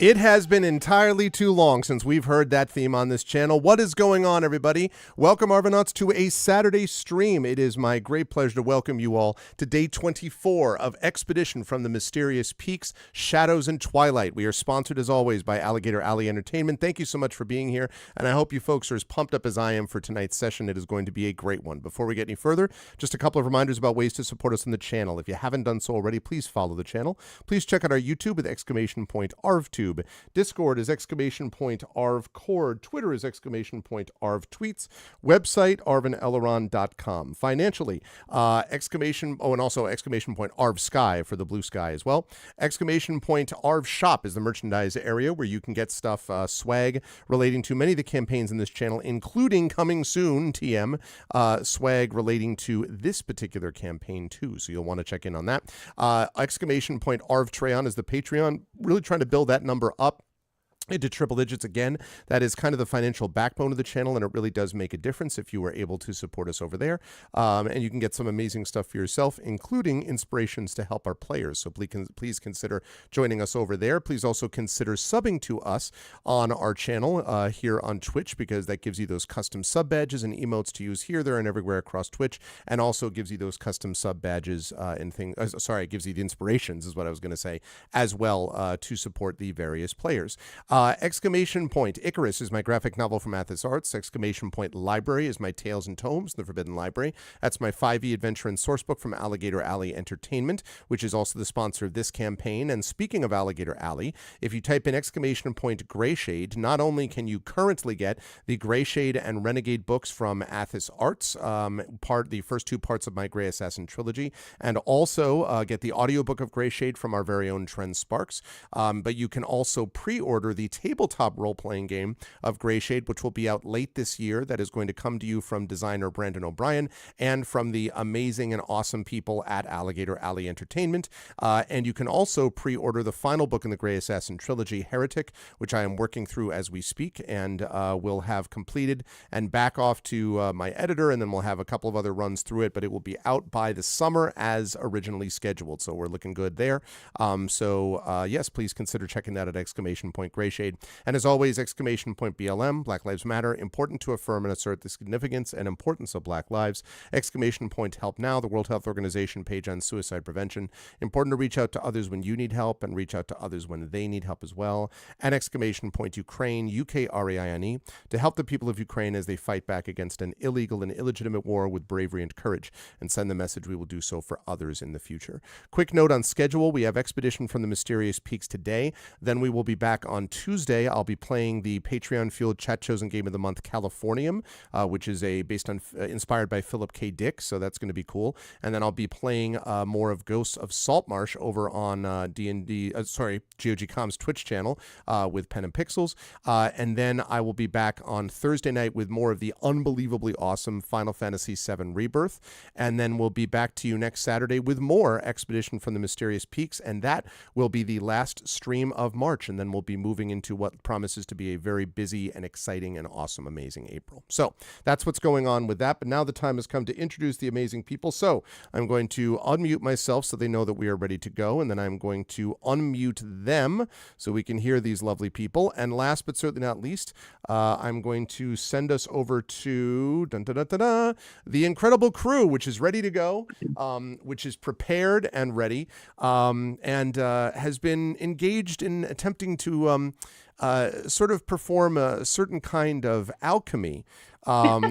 It has been entirely too long since we've heard that theme on this channel. What is going on, everybody? Welcome, Arvanauts, to a Saturday stream. It is my great pleasure to welcome you all to day 24 of Expedition from the Mysterious Peaks, Shadows, and Twilight. We are sponsored, as always, by Alligator Alley Entertainment. Thank you so much for being here, and I hope you folks are as pumped up as I am for tonight's session. It is going to be a great one. Before we get any further, just a couple of reminders about ways to support us on the channel. If you haven't done so already, please follow the channel. Please check out our YouTube with !ArvTube. Discord is !ArvCord. Twitter is !ArvTweets. Website, arvaneleron.com. Financially, and also !ArvSky for the blue sky as well. !ArvShop is the merchandise area where you can get stuff, swag relating to many of the campaigns in this channel, including coming soon, TM, swag relating to this particular campaign too. So you'll want to check in on that. !ArvTreon is the Patreon, really trying to build that number up into triple digits again. That is kind of the financial backbone of the channel, and it really does make a difference if you are able to support us over there. And you can get some amazing stuff for yourself, including inspirations to help our players. So please consider joining us over there. Please also consider subbing to us on our channel here on Twitch, because that gives you those custom sub badges and emotes to use here, there, and everywhere across Twitch, and also gives you those custom sub badges and things. Sorry, it gives you the inspirations, is what I was going to say, as well to support the various players. Icarus is my graphic novel from Athos Arts. Library is my Tales and Tomes, The Forbidden Library. That's my 5e adventure and sourcebook from Alligator Alley Entertainment, which is also the sponsor of this campaign. And speaking of Alligator Alley, if you type in Greyshade, not only can you currently get the Greyshade and Renegade books from Athos Arts, the first two parts of my Grey Assassin trilogy, and also get the audiobook of Greyshade from our very own Trent Sparks, but you can also pre-order the tabletop role-playing game of Greyshade, which will be out late this year. That is going to come to you from designer Brandon O'Brien and from the amazing and awesome people at Alligator Alley Entertainment. And you can also pre-order the final book in the Grey Assassin trilogy, Heretic, which I am working through as we speak, and will have completed and back off to my editor, and then we'll have a couple of other runs through it, but it will be out by the summer as originally scheduled. So we're looking good there. Yes, please consider checking that at Greyshade. And as always, BLM, Black Lives Matter, important to affirm and assert the significance and importance of Black lives. Help Now, the World Health Organization page on suicide prevention. Important to reach out to others when you need help and reach out to others when they need help as well. And Ukraine, Ukraine, to help the people of Ukraine as they fight back against an illegal and illegitimate war with bravery and courage, and send the message we will do so for others in the future. Quick note on schedule: we have Expedition from the Mysterious Peaks today. Then we will be back on Tuesday. I'll be playing the Patreon-fueled Chat Chosen Game of the Month, Californium, which is inspired by Philip K. Dick, so that's going to be cool. And then I'll be playing more of Ghosts of Saltmarsh over on GOG Com's Twitch channel with Pen and Pixels. And then I will be back on Thursday night with more of the unbelievably awesome Final Fantasy VII Rebirth. And then we'll be back to you next Saturday with more Expedition from the Mysterious Peaks, and that will be the last stream of March, and then we'll be moving into what promises to be a very busy and exciting and awesome, amazing April. So that's what's going on with that. But now the time has come to introduce the amazing people. So I'm going to unmute myself so they know that we are ready to go, and then I'm going to unmute them so we can hear these lovely people. And last but certainly not least, I'm going to send us over to the incredible crew, which is ready to go, which is prepared and ready, and has been engaged in attempting to sort of perform a certain kind of alchemy,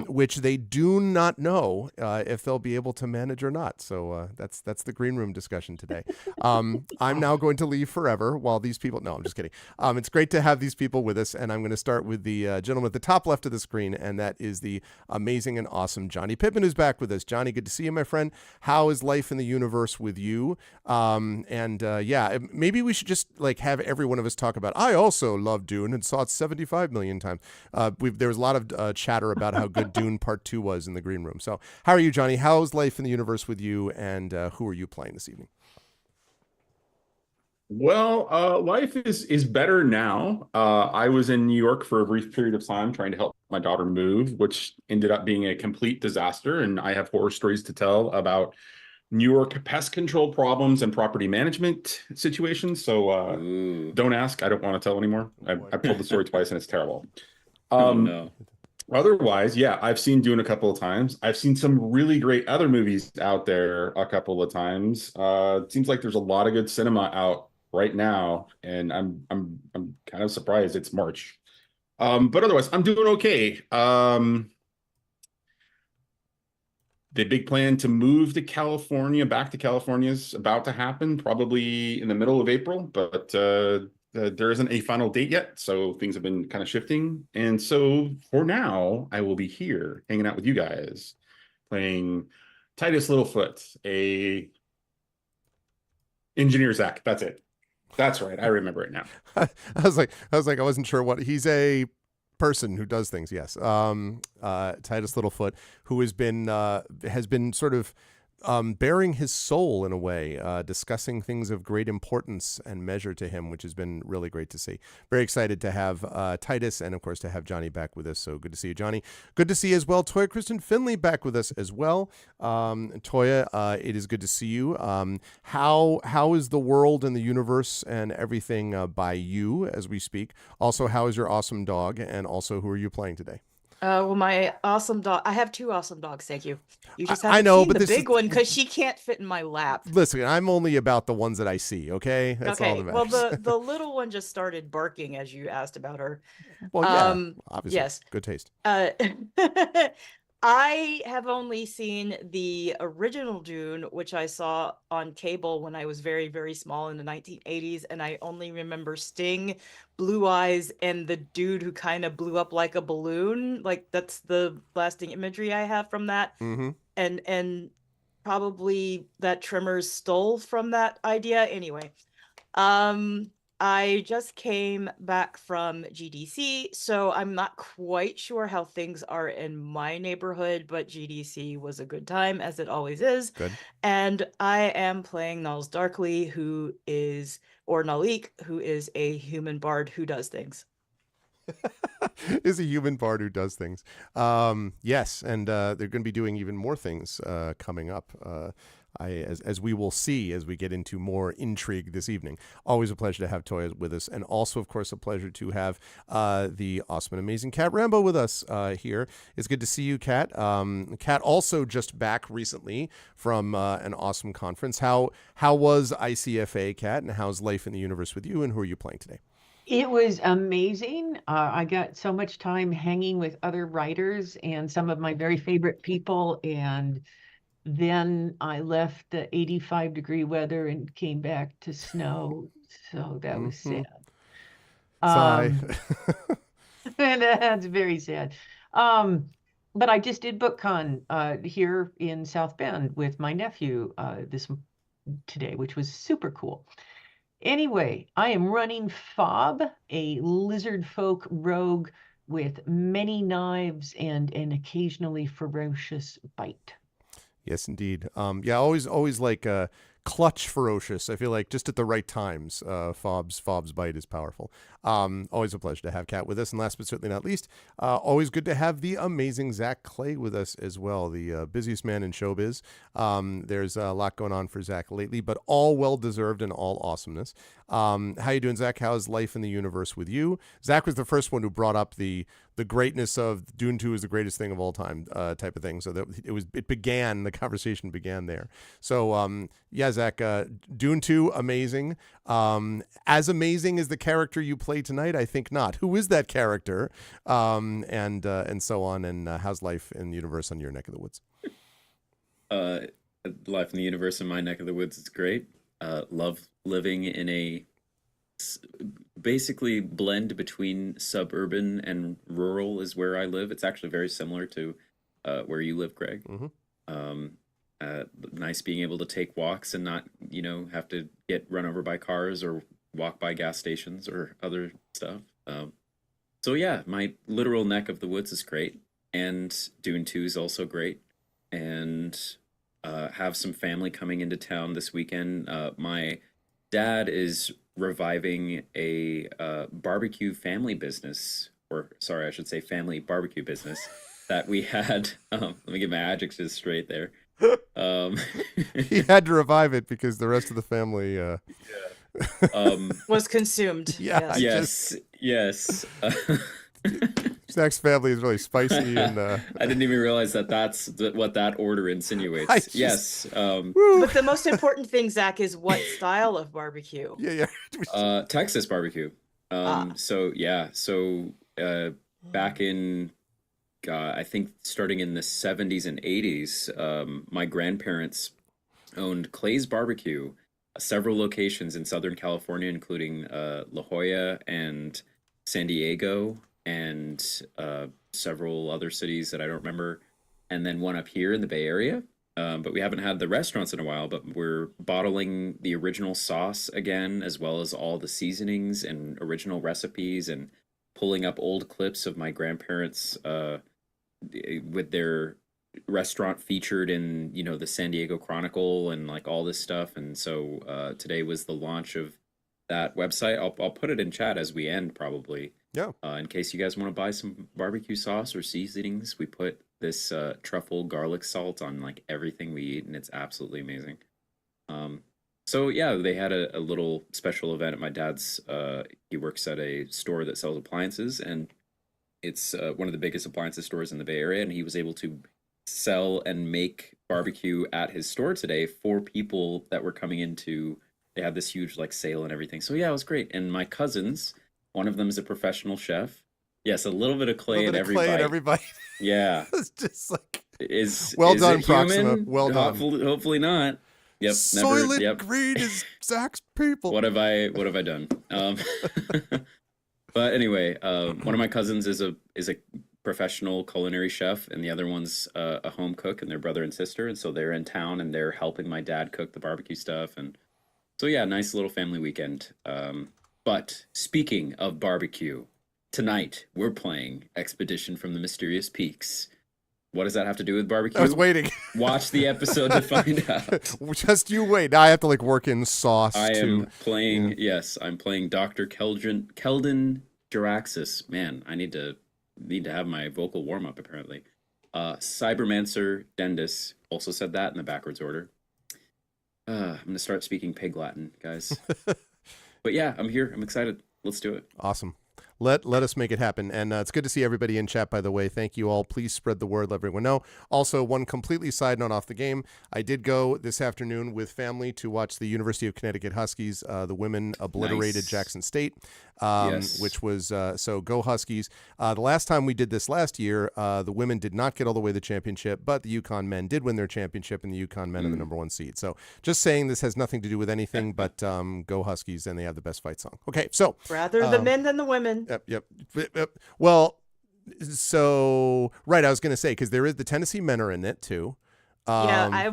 which they do not know if they'll be able to manage or not. So that's the green room discussion today. I'm now going to leave forever while these people... No, I'm just kidding. It's great to have these people with us, and I'm going to start with the gentleman at the top left of the screen, and that is the amazing and awesome Johnny Pittman, who's back with us. Johnny, good to see you, my friend. How is life in the universe with you? Yeah, maybe we should just have every one of us talk about, I also love Dune and saw it 75 million times. There was a lot of chatter about how good Dune Part 2 was in the green room. So how are you, Johnny? How's life in the universe with you, and who are you playing this evening? Well, life is better now. I was in New York for a brief period of time trying to help my daughter move, which ended up being a complete disaster. And I have horror stories to tell about New York pest control problems and property management situations. So Ooh. don't ask. I don't want to tell anymore. Oh, boy. I've told the story twice and it's terrible. Oh Um, no. Otherwise, yeah, I've seen Dune a couple of times. I've seen some really great other movies out there a couple of times. It seems like there's a lot of good cinema out right now, and I'm kind of surprised it's March. But otherwise, I'm doing okay. The big plan to move to California, back to California, is about to happen, probably in the middle of April, but there isn't a final date yet, so things have been kind of shifting. And so for now, I will be here hanging out with you guys, playing Titus Littlefoot, a engineer Zach. That's it. That's right. I remember it now. I I wasn't sure what he's a person who does things. Yes. Titus Littlefoot, who has been sort of bearing his soul in a way, discussing things of great importance and measure to him, which has been really great to see. Very excited to have Titus and, of course, to have Johnny back with us. So good to see you, Johnny. Good to see you as well, Toya Kristen Finley back with us as well. Toya, it is good to see you. How is the world and the universe and everything by you as we speak? Also, how is your awesome dog? And also, who are you playing today? Well, my awesome dog. I have two awesome dogs. Thank you. You just I haven't know, seen but the this is- big one because she can't fit in my lap. Listen, I'm only about the ones that I see, okay? That's all Okay. that Well, matters. the little one just started barking as you asked about her. Well, yeah, obviously. Yes. Good taste. Uh, I have only seen the original Dune, which I saw on cable when I was very, very small in the 1980s, and I only remember Sting, Blue Eyes, and the dude who kind of blew up like a balloon. Like that's the lasting imagery I have from that. Mm-hmm. And probably that Tremors stole from that idea. Anyway, I just came back from GDC, so I'm not quite sure how things are in my neighborhood, but GDC was a good time, as it always is. Good. And I am playing Nals Darkly, or Nalik, who is a human bard who does things. Is a human bard who does things. Yes, and they're going to be doing even more things coming up. As we will see as we get into more intrigue this evening. Always a pleasure to have Toya with us, and also, of course, a pleasure to have the awesome and amazing Kat Rambo with us here. It's good to see you, Kat. Kat also just back recently from an awesome conference. How was ICFA, Kat, and how's life in the universe with you, and who are you playing today? It was amazing. I got so much time hanging with other writers and some of my very favorite people, and then I left the 85-degree weather and came back to snow. So that was sad. Sigh. And that's very sad. But I just did BookCon here in South Bend with my nephew today, which was super cool. Anyway, I am running Fob, a lizard folk rogue with many knives and an occasionally ferocious bite. Yes, indeed. Yeah, always like clutch ferocious. I feel like just at the right times, Fob's bite is powerful. Always a pleasure to have Kat with us. And last but certainly not least, always good to have the amazing Zach Clay with us as well, the busiest man in showbiz. There's a lot going on for Zach lately, but all well-deserved and all awesomeness. How you doing, Zach? How's life in the universe with you? Zach was the first one who brought up the greatness of Dune 2 is the greatest thing of all time type of thing. So that the conversation began there. So yeah, Zach, Dune 2, amazing. As amazing as the character you play tonight, I think not. Who is that character? And so on. And how's life in the universe on your neck of the woods? Life in the universe in my neck of the woods is great. Love living in a basically blend between suburban and rural is where I live. It's actually very similar to where you live, Greg. Mm-hmm. Nice being able to take walks and not, have to get run over by cars or walk by gas stations or other stuff. So yeah, my literal neck of the woods is great, and Dune 2 is also great, and have some family coming into town this weekend. My dad is reviving a barbecue family business, or sorry, I should say family barbecue business that we had. Let me get my adjectives straight there. He had to revive it because the rest of the family. Was consumed. Yeah, Yes. Yes. Zach's family is really spicy, and I didn't even realize that's what that order insinuates. Yes. But the most important thing, Zach, is what style of barbecue? yeah. Texas barbecue. So yeah. So back in, I think starting in the 70s and 80s, my grandparents owned Clay's Barbecue, several locations in Southern California, including La Jolla and San Diego, and several other cities that I don't remember, and then one up here in the Bay Area. But we haven't had the restaurants in a while, but we're bottling the original sauce again, as well as all the seasonings and original recipes, and pulling up old clips of my grandparents with their restaurant featured in, the San Diego Chronicle and like all this stuff. And so today was the launch of that website. I'll put it in chat as we end, probably. Yeah. In case you guys want to buy some barbecue sauce or seasonings, we put this truffle garlic salt on like everything we eat, and it's absolutely amazing. So yeah, they had a little special event at my dad's. He works at a store that sells appliances, and it's one of the biggest appliances stores in the Bay Area, and he was able to sell and make barbecue at his store today for people that were coming into. They had this huge like sale and everything. So yeah, it was great. And my cousins, one of them is a professional chef. Yes, a little bit of clay in every bite. Yeah, It's just like is well is done, it Proxima. human? Well done. Hopefully not. Yep. Soylent Yep. Green is Zach's people. What have I done? But anyway, one of my cousins is a professional culinary chef, and the other one's a home cook, and they're brother and sister, and so they're in town and they're helping my dad cook the barbecue stuff. And so yeah, nice little family weekend. But speaking of barbecue, tonight we're playing Expedition from the Mysterious Peaks. What does that have to do with barbecue? I was waiting. Watch the episode to find out. Just you wait. Now I have to like work in sauce. I am playing. Yes, I'm playing Dr. Keldon Jaraxis. Man, I need to have my vocal warm up. Apparently, Cybermancer Dendis also said that in the backwards order. I'm gonna start speaking Pig Latin, guys. But yeah, I'm here. I'm excited. Let's do it. Awesome. Let us make it happen. And it's good to see everybody in chat, by the way. Thank you all. Please spread the word. Let everyone know. Also, one completely side note off the game. I did go this afternoon with family to watch the University of Connecticut Huskies. The women obliterated Jackson State, Yes. which was, so go Huskies. The last time we did this last year, the women did not get all the way to the championship, but the UConn men did win their championship, and the UConn men are the number one seed. So just saying this has nothing to do with anything, but go Huskies, and they have the best fight song. Okay, so. Rather the men than the women. Yep. Well, so right, I was going to say, because there is the Tennessee men are in it too. Yeah,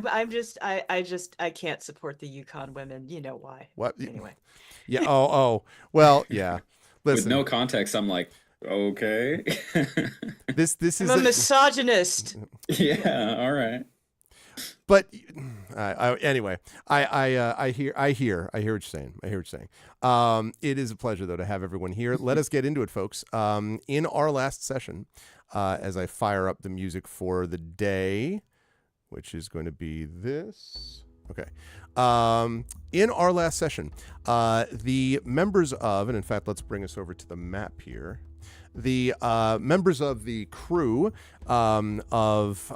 I can't support the Yukon women. You know why? What? Anyway. Yeah. Oh. Well, yeah. Listen, With no context, I'm like, okay. this is I'm a misogynist. Yeah. All right. But anyway, I hear what you're saying. It is a pleasure though to have everyone here. Let us get into it, folks. In our last session, as I fire up the music for the day, which is going to be this. Okay. In our last session, the members of, and in fact, let's bring us over to the map here. The members of the crew of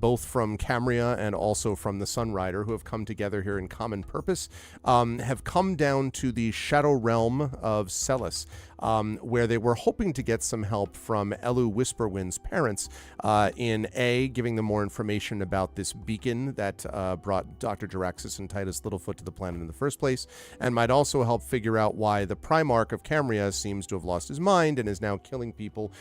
both from Camria and also from the Sunrider, who have come together here in common purpose, have come down to the Shadow Realm of Celis, where they were hoping to get some help from Elu Whisperwind's parents in giving them more information about this beacon that brought Dr. Jaraxis and Titus Littlefoot to the planet in the first place, and might also help figure out why the Primarch of Camria seems to have lost his mind and is now killing people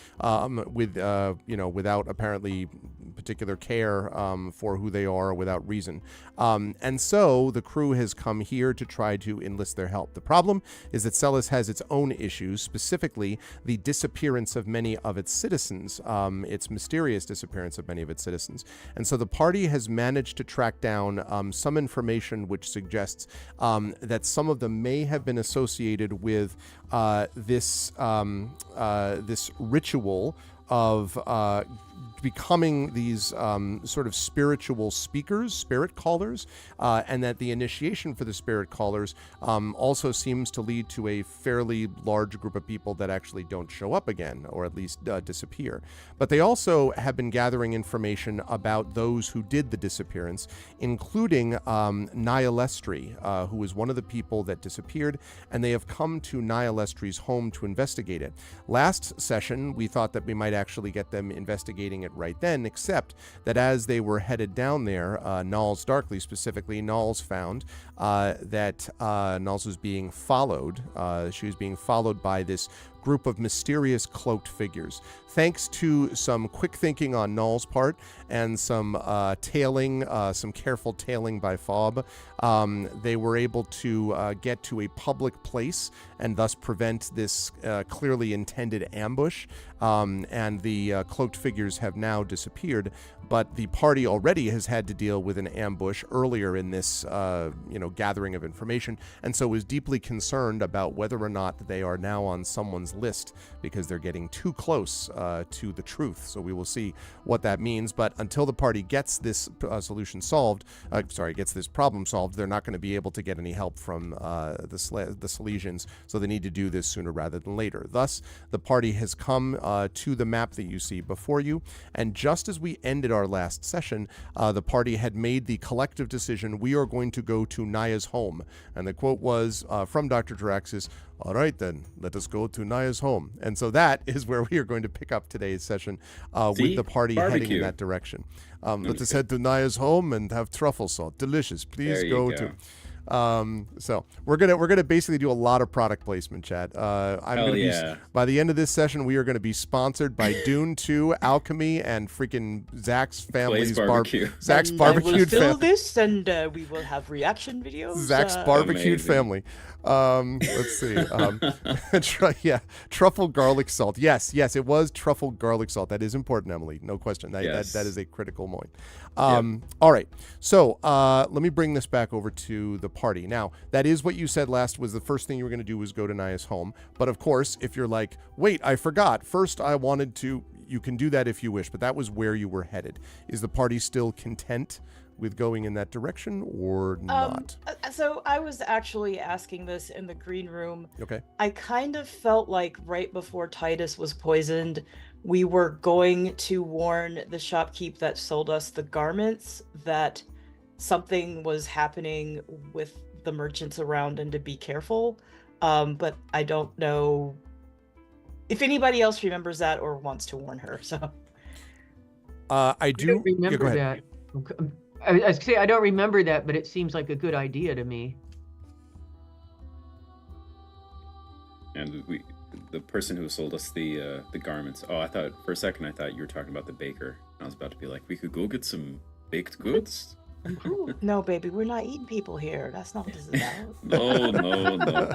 without apparently particular care for who they are, without reason. And so the crew has come here to try to enlist their help. The problem is that Celis has its own issues, specifically the disappearance of many of its citizens, its mysterious disappearance of many of its citizens. And so the party has managed to track down some information which suggests that some of them may have been associated with this ritual of becoming these sort of spiritual speakers, spirit callers, and that the initiation for the spirit callers also seems to lead to a fairly large group of people that actually don't show up again, or at least disappear. But they also have been gathering information about those who did the disappearance, including Nialestri, who was one of the people that disappeared, and they have come to Nialestri's home to investigate it. Last session, we thought that we might actually get them investigating it right then, except that as they were headed down there, Nals Darkly specifically, Nals found that Nals was being followed. She was being followed by this group of mysterious cloaked figures. Thanks to some quick thinking on Null's part and some tailing, some careful tailing by Fob, they were able to get to a public place and thus prevent this clearly intended ambush. And the cloaked figures have now disappeared, but the party already has had to deal with an ambush earlier in this gathering of information, and so is deeply concerned about whether or not they are now on someone's list, because they're getting too close to the truth. So we will see what that means. But until the party gets this solution solved, gets this problem solved, they're not going to be able to get any help from the Silesians. So they need to do this sooner rather than later. Thus, the party has come to the map that you see before you. And just as we ended our last session, the party had made the collective decision: we are going to go to Naya's home. And the quote was from Dr. Draxis, "All right, then, let us go to Naya's home." And so that is where we are going to pick up today's session with the party heading in that direction. Let us head to Naya's home and have truffle salt. Delicious. Please go to... So we're gonna basically do a lot of product placement, chat. By the end of this session, we are going to be sponsored by Dune 2, Alchemy, and freaking Zach's family's barbecue. Zach's and barbecued I will fill family. this, and we will have reaction videos. Zach's barbecued Amazing. family. Let's see. Truffle garlic salt. Yes, it was truffle garlic salt. That is important, Emily. No question. That is a critical point. All right. So let me bring this back over to the party. Now, that is what you said last was the first thing you were going to do was go to Naya's home. But of course, if you're like, wait, I forgot. First, I wanted to, you can do that if you wish, but that was where you were headed. Is the party still content with going in that direction or not? So I was actually asking this in the green room. Okay. I kind of felt like right before Titus was poisoned, we were going to warn the shopkeep that sold us the garments that something was happening with the merchants around and to be careful. But I don't know if anybody else remembers that or wants to warn her. So I do remember go ahead. that. I was say I don't remember that, but it seems like a good idea to me. And the person who sold us the garments. Oh, I thought for a second you were talking about the baker. I was about to be like, we could go get some baked goods. no, baby, we're not eating people here. That's not what this is about. No.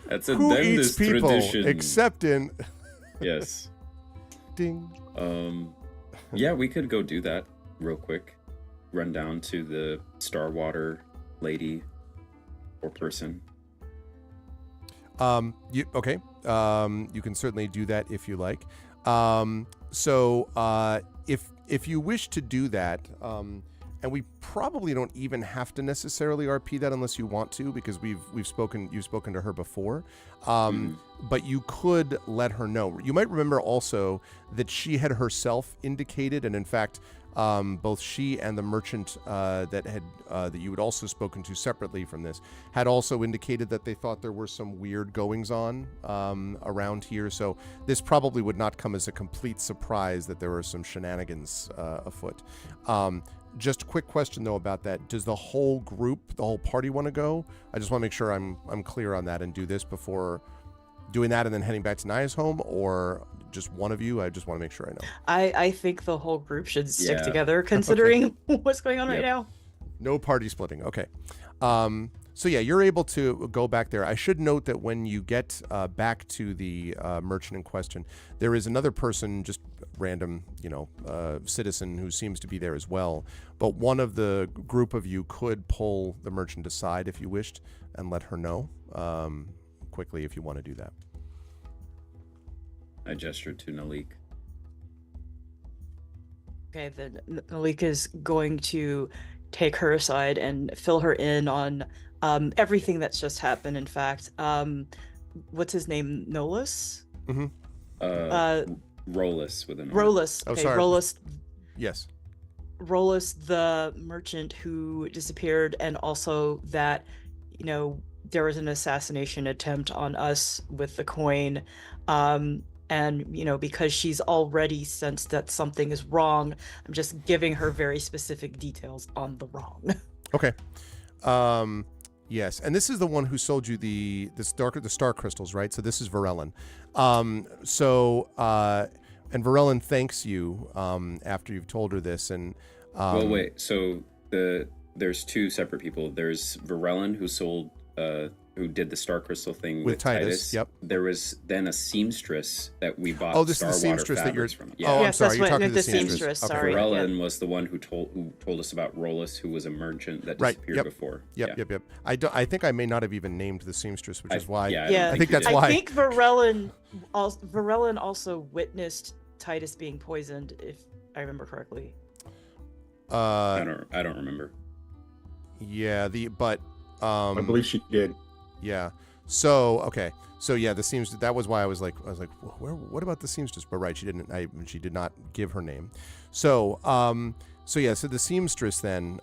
That's a Who eats dentist people tradition. except in Yes. ding. Yeah, we could go do that real quick. Run down to the Starwater lady or person. You can certainly do that if you like. If you wish to do that, and we probably don't even have to necessarily RP that unless you want to, because you've spoken to her before. But you could let her know. You might remember also that she had herself indicated, and in fact, both she and the merchant that you had also spoken to separately from this had also indicated that they thought there were some weird goings on around here. So this probably would not come as a complete surprise that there were some shenanigans afoot. Just a quick question though about that: does the whole group, the whole party, want to go? I just want to make sure I'm clear on that and do this before doing that and then heading back to Naya's home, or just one of you? I just want to make sure I know. I think the whole group should stick together, considering what's going on right now. No party splitting. Okay. So yeah, you're able to go back there. I should note that when you get back to the merchant in question, there is another person, just random, citizen who seems to be there as well. But one of the group of you could pull the merchant aside if you wished and let her know quickly if you want to do that. I gestured to Nalik. Okay, then Malika is going to take her aside and fill her in on everything that's just happened. In fact, what's his name? Nolus? Mm-hmm. Rolus with an R. Rolus. Oh, Okay, sorry. Rolus. Yes. Rolus, the merchant who disappeared, and also that, there was an assassination attempt on us with the coin. And, because she's already sensed that something is wrong, I'm just giving her very specific details on the wrong. Okay. Yes, and this is the one who sold you the star crystals, right? So this is Varellin. And Varellin thanks you after you've told her this. And well, wait. So there's two separate people. There's Varellin who did the star crystal thing with Titus. Yep. There was then a seamstress that we bought. Oh, this is the Starwater seamstress that you're. fabrics from. Oh, I'm Yes, sorry. that's You're what talking to the the seamstress. seamstress, Okay. sorry. Varellin was the one who told us about Rolus, who was a merchant that disappeared Yep. before. Yep. I think I may not have even named the seamstress, which is why. Yeah, I think that's you did. why. I think Varellin also witnessed Titus being poisoned, if I remember correctly. I don't remember. Yeah. I believe she did. Yeah. So okay. So yeah, the seamstress. That was why I was like, what about the seamstress? But right, she didn't. She did not give her name. So yeah. So the seamstress then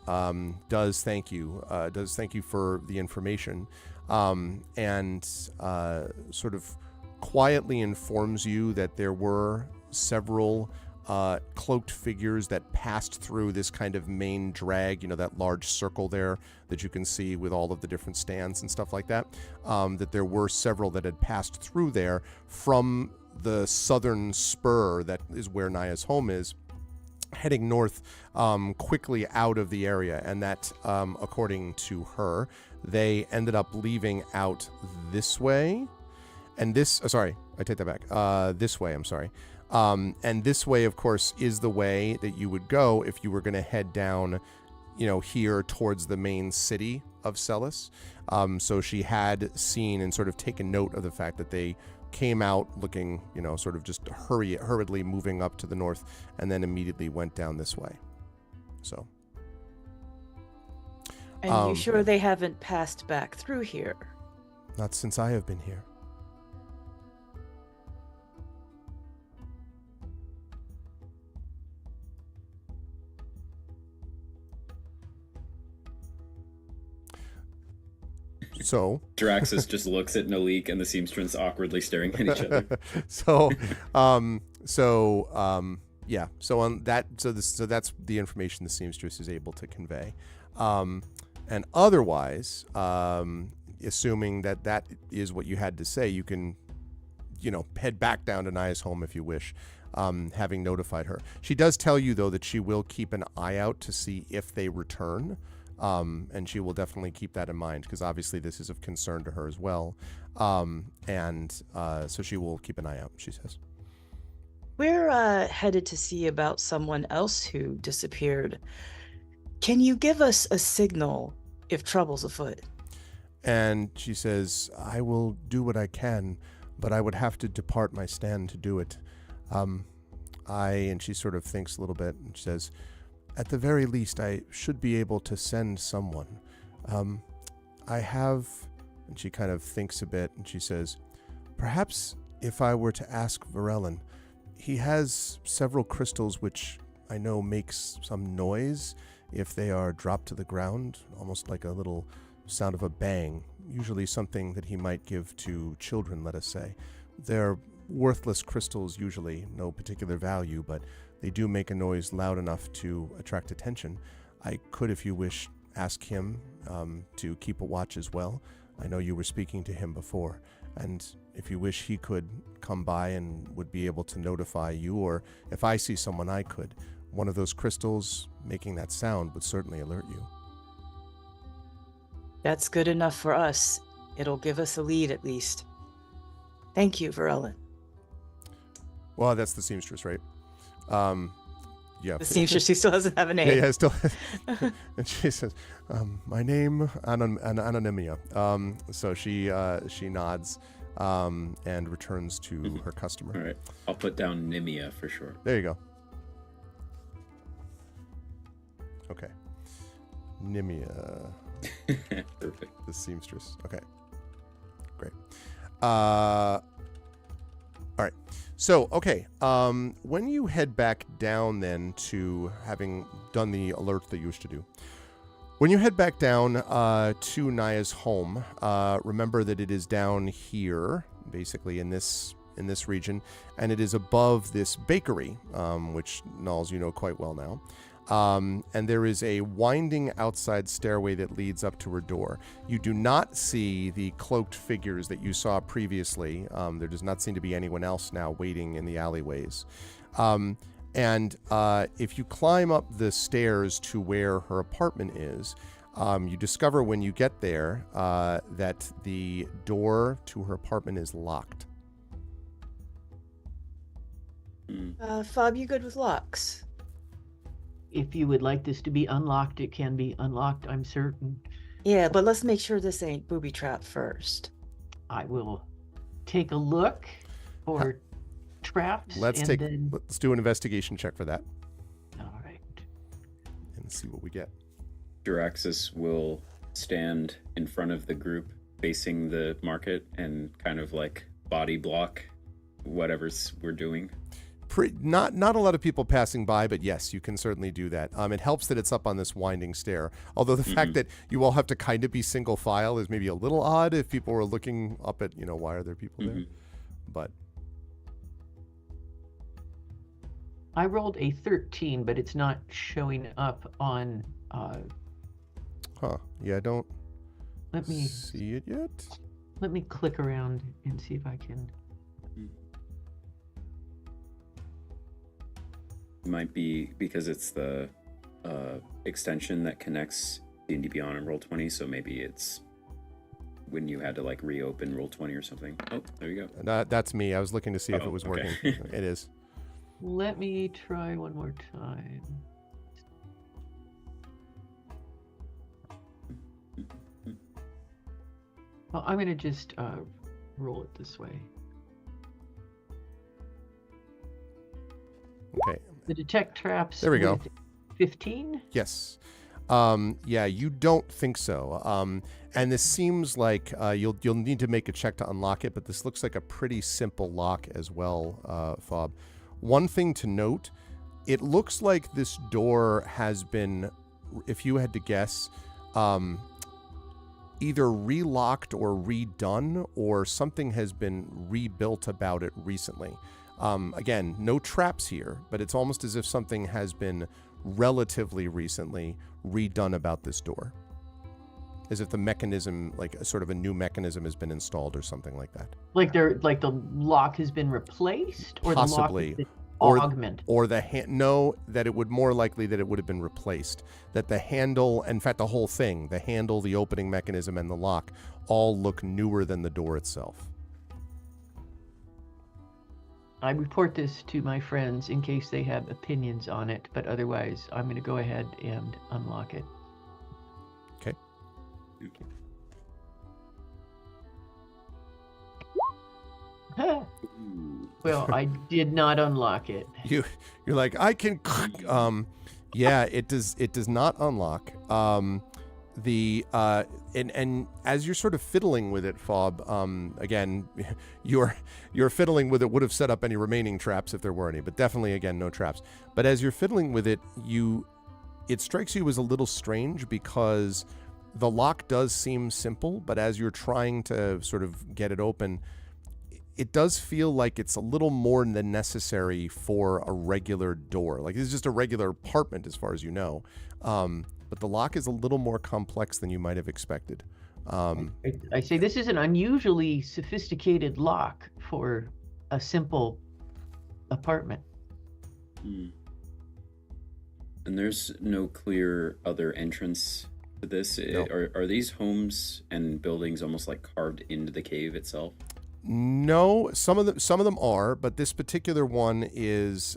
does thank you. Does thank you for the information, and sort of quietly informs you that there were several cloaked figures that passed through this kind of main drag, that large circle there that you can see with all of the different stands and stuff like that, that there were several that had passed through there from the southern spur that is where Naya's home is, heading north quickly out of the area. And that, according to her, they ended up leaving out this way. And this, sorry, I take that back. This way, I'm sorry. And this way, of course, is the way that you would go if you were going to head down, here towards the main city of Celis. So she had seen and sort of taken note of the fact that they came out looking, sort of just hurriedly moving up to the north, and then immediately went down this way. So. And you sure they haven't passed back through here? Not since I have been here. So Draxus just looks at Nalik and the seamstress awkwardly staring at each other. Yeah. So on that, so that's the information the seamstress is able to convey, and otherwise, assuming that is what you had to say, you can, head back down to Naya's home if you wish, having notified her. She does tell you though that she will keep an eye out to see if they return. And she will definitely keep that in mind because obviously this is of concern to her as well. So she will keep an eye out, she says. We're headed to see about someone else who disappeared. Can you give us a signal if trouble's afoot? And she says, I will do what I can, but I would have to depart my stand to do it. And she sort of thinks a little bit and says, at the very least, I should be able to send someone. I have, and she kind of thinks a bit, and she says, perhaps if I were to ask Varellin, he has several crystals which I know makes some noise if they are dropped to the ground, almost like a little sound of a bang, usually something that he might give to children, let us say. They're worthless crystals usually, no particular value, but they do make a noise loud enough to attract attention. I could, if you wish, ask him to keep a watch as well. I know you were speaking to him before, and if you wish, he could come by and would be able to notify you, or if I see someone, I could. One of those crystals making that sound would certainly alert you. That's good enough for us. It'll give us a lead at least. Thank you, Varellin. Well, that's the seamstress, right? Yeah. The seamstress, she still doesn't have a name. Yeah, still. And she says, "My name, Anonymia." So she nods and returns to her customer. All right, I'll put down Nimia for sure. There you go. Okay. Nimia, Perfect. the seamstress. Okay. Great. All right. So, okay. When you head back down then to having done the alert that you wish to do, when you head back down to Naya's home, remember that it is down here, basically in this region, and it is above this bakery, which Nulls you know quite well now. And there is a winding outside stairway that leads up to her door. You do not see the cloaked figures that you saw previously. There does not seem to be anyone else now waiting in the alleyways. And if you climb up the stairs to where her apartment is, you discover when you get there that the door to her apartment is locked. Fob, you good with locks? If you would like this to be unlocked, it can be unlocked, I'm certain. Yeah, but let's make sure this ain't booby trap first. I will take a look for traps. Let's then... do an investigation check for that All right. and see what we get. Juraxis will stand in front of the group facing the market and kind of like body block whatever's we're doing. Not a lot of people passing by, but yes, you can certainly do that. It helps that it's up on this winding stair. Although the fact that you all have to kind of be single file is maybe a little odd if people were looking up at, why are there people there? But I rolled a 13, but it's not showing up on. Yeah, I don't Let me see it yet. Let me click around and see if I can. Might be because it's the extension that connects D&D Beyond and Roll20, so maybe it's when you had to like reopen Roll20 or something. Oh, there you go. That's me. I was looking to see if it was working. It is. Let me try one more time. Well, I'm going to just roll it this way. Okay. The detect traps. There we go. 15? Yes. Yeah, you don't think so. And this seems like you'll need to make a check to unlock it, but this looks like a pretty simple lock as well, Fob. One thing to note, it looks like this door has been, if you had to guess, either relocked or redone, or something has been rebuilt about it recently. Again, no traps here, but it's almost as if something has been relatively recently redone about this door. As if the mechanism, like a sort of a new mechanism has been installed or something like that. Like the lock has been replaced, or Possibly. the lock has been augmented? Or no, that it would more likely that it would have been replaced. That the handle, in fact the whole thing, the handle, the opening mechanism, and the lock all look newer than the door itself. I report this to my friends in case they have opinions on it, but otherwise I'm going to go ahead and unlock it. Okay. Well, I did not unlock it. You're like, I can yeah, it does not unlock. And as you're sort of fiddling with it, Fob, again, you're fiddling with it would have set up any remaining traps if there were any, but definitely, again, no traps. But as you're fiddling with it, it strikes you as a little strange because the lock does seem simple, but as you're trying to sort of get it open, it does feel like it's a little more than necessary for a regular door. Like it's just a regular apartment as far as you know. But the lock is a little more complex than you might have expected. I say this is an unusually sophisticated lock for a simple apartment. And there's no clear other entrance to this. No. Are these homes and buildings almost like carved into the cave itself? No, some of them are, but this particular one is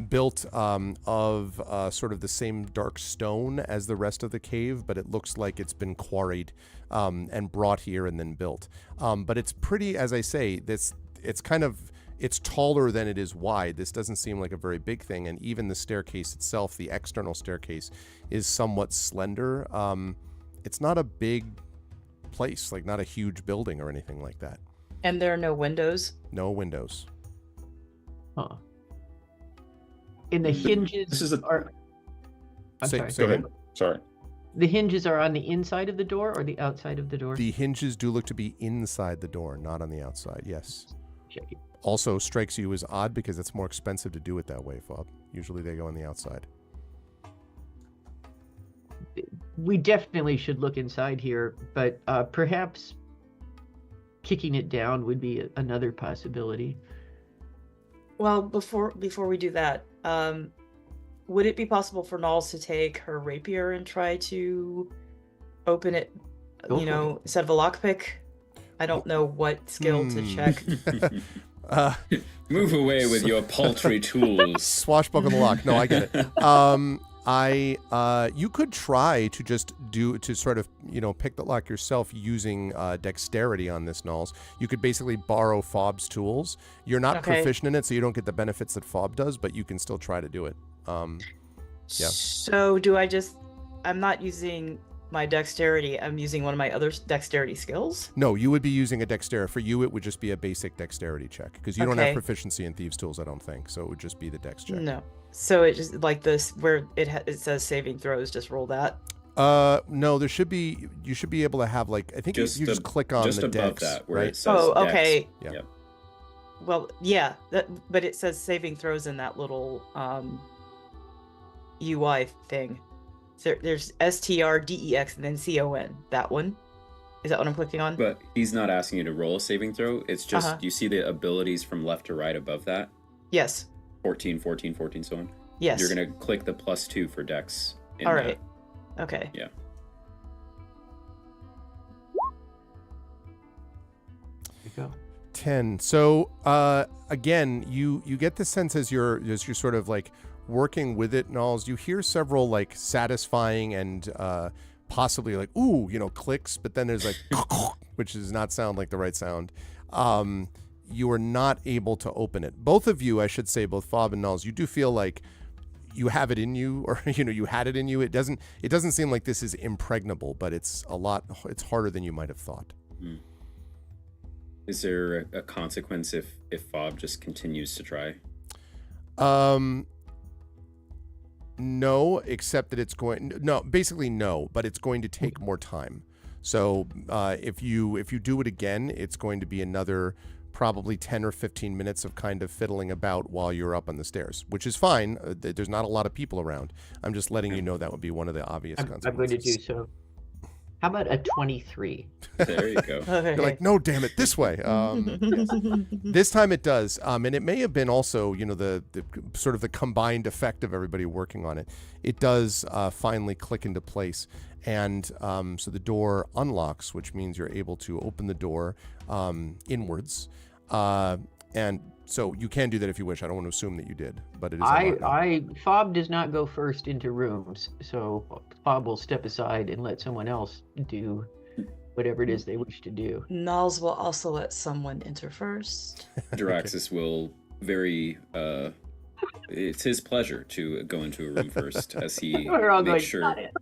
built of sort of the same dark stone as the rest of the cave, but it looks like it's been quarried and brought here and then built. But it's pretty, as I say, it's it's taller than it is wide. This doesn't seem like a very big thing, and even the staircase itself, the external staircase, is somewhat slender. It's not a big place, like not a huge building or anything like that. And there are no windows. No windows. Huh. And the hinges This is a. are. I'm Say- sorry. say Go ahead. again? Sorry. The hinges are on the inside of the door or the outside of the door? The hinges do look to be inside the door, not on the outside. Yes. Check it. Also strikes you as odd because it's more expensive to do it that way, Fob. Usually they go on the outside. We definitely should look inside here, but perhaps kicking it down would be another possibility. Well, before we do that, would it be possible for Knowles to take her rapier and try to open it, Go for it. instead of a lockpick? I don't know what skill to check. Move away with your paltry tools. Swashbuckle the lock. No, I get it. You could try to just sort of, pick the lock yourself using dexterity on this, Knowles. You could basically borrow Fob's tools. You're not Okay. proficient in it, so you don't get the benefits that Fob does, but you can still try to do it. Yeah. So I'm not using my dexterity. I'm using one of my other dexterity skills. No, you would be using a dexterity. For you, it would just be a basic dexterity check because you don't have Okay. proficiency in thieves' tools, I don't think. So it would just be the dex check. No. So it just like this where it says saving throws. Just roll that. No, you should be able to have like, I think you just click on just the above dex, that where right? it says Oh, Dex. okay. Yeah. Yep. Well, yeah, but it says saving throws in that little UI thing. So there's STRDEX and then CON. That one. Is that what I'm clicking on? But he's not asking you to roll a saving throw. It's just Uh-huh. you see the abilities from left to right above that. Yes. 14, 14, 14, so on. Yes. You're going to click the +2 for Dex. in All that. right. Okay. Yeah. There you go. 10. So again, you get the sense as you're sort of like working with it, Knowles, you hear several like satisfying and possibly like clicks, but then there's like which does not sound like the right sound. You are not able to open it. Both of you, I should say, both Fob and Knowles, you do feel like you have it in you, or you had it in you. It doesn't seem like this is impregnable, but it's harder than you might have thought. Hmm. Is there a consequence if Fob just continues to try? No, except that it's going basically no, but it's going to take more time. So if you do it again, it's going to be another probably 10 or 15 minutes of kind of fiddling about while you're up on the stairs, which is fine. There's not a lot of people around. I'm just letting you know that would be one of the obvious consequences. I'm going to do so. How about a 23? There you go. Okay. You're like, no, damn it, this way. This time it does, and it may have been also, the sort of the combined effect of everybody working on it. It does finally click into place, and so the door unlocks, which means you're able to open the door inwards, and so you can do that if you wish. I don't want to assume that you did, but it is. unlocked now. Fob does not go first into rooms, so Fob will step aside and let someone else do whatever it is they wish to do. Knowles will also let someone enter first. Jaraxxus will it's his pleasure to go into a room first as he We're all going, makes sure "Got it."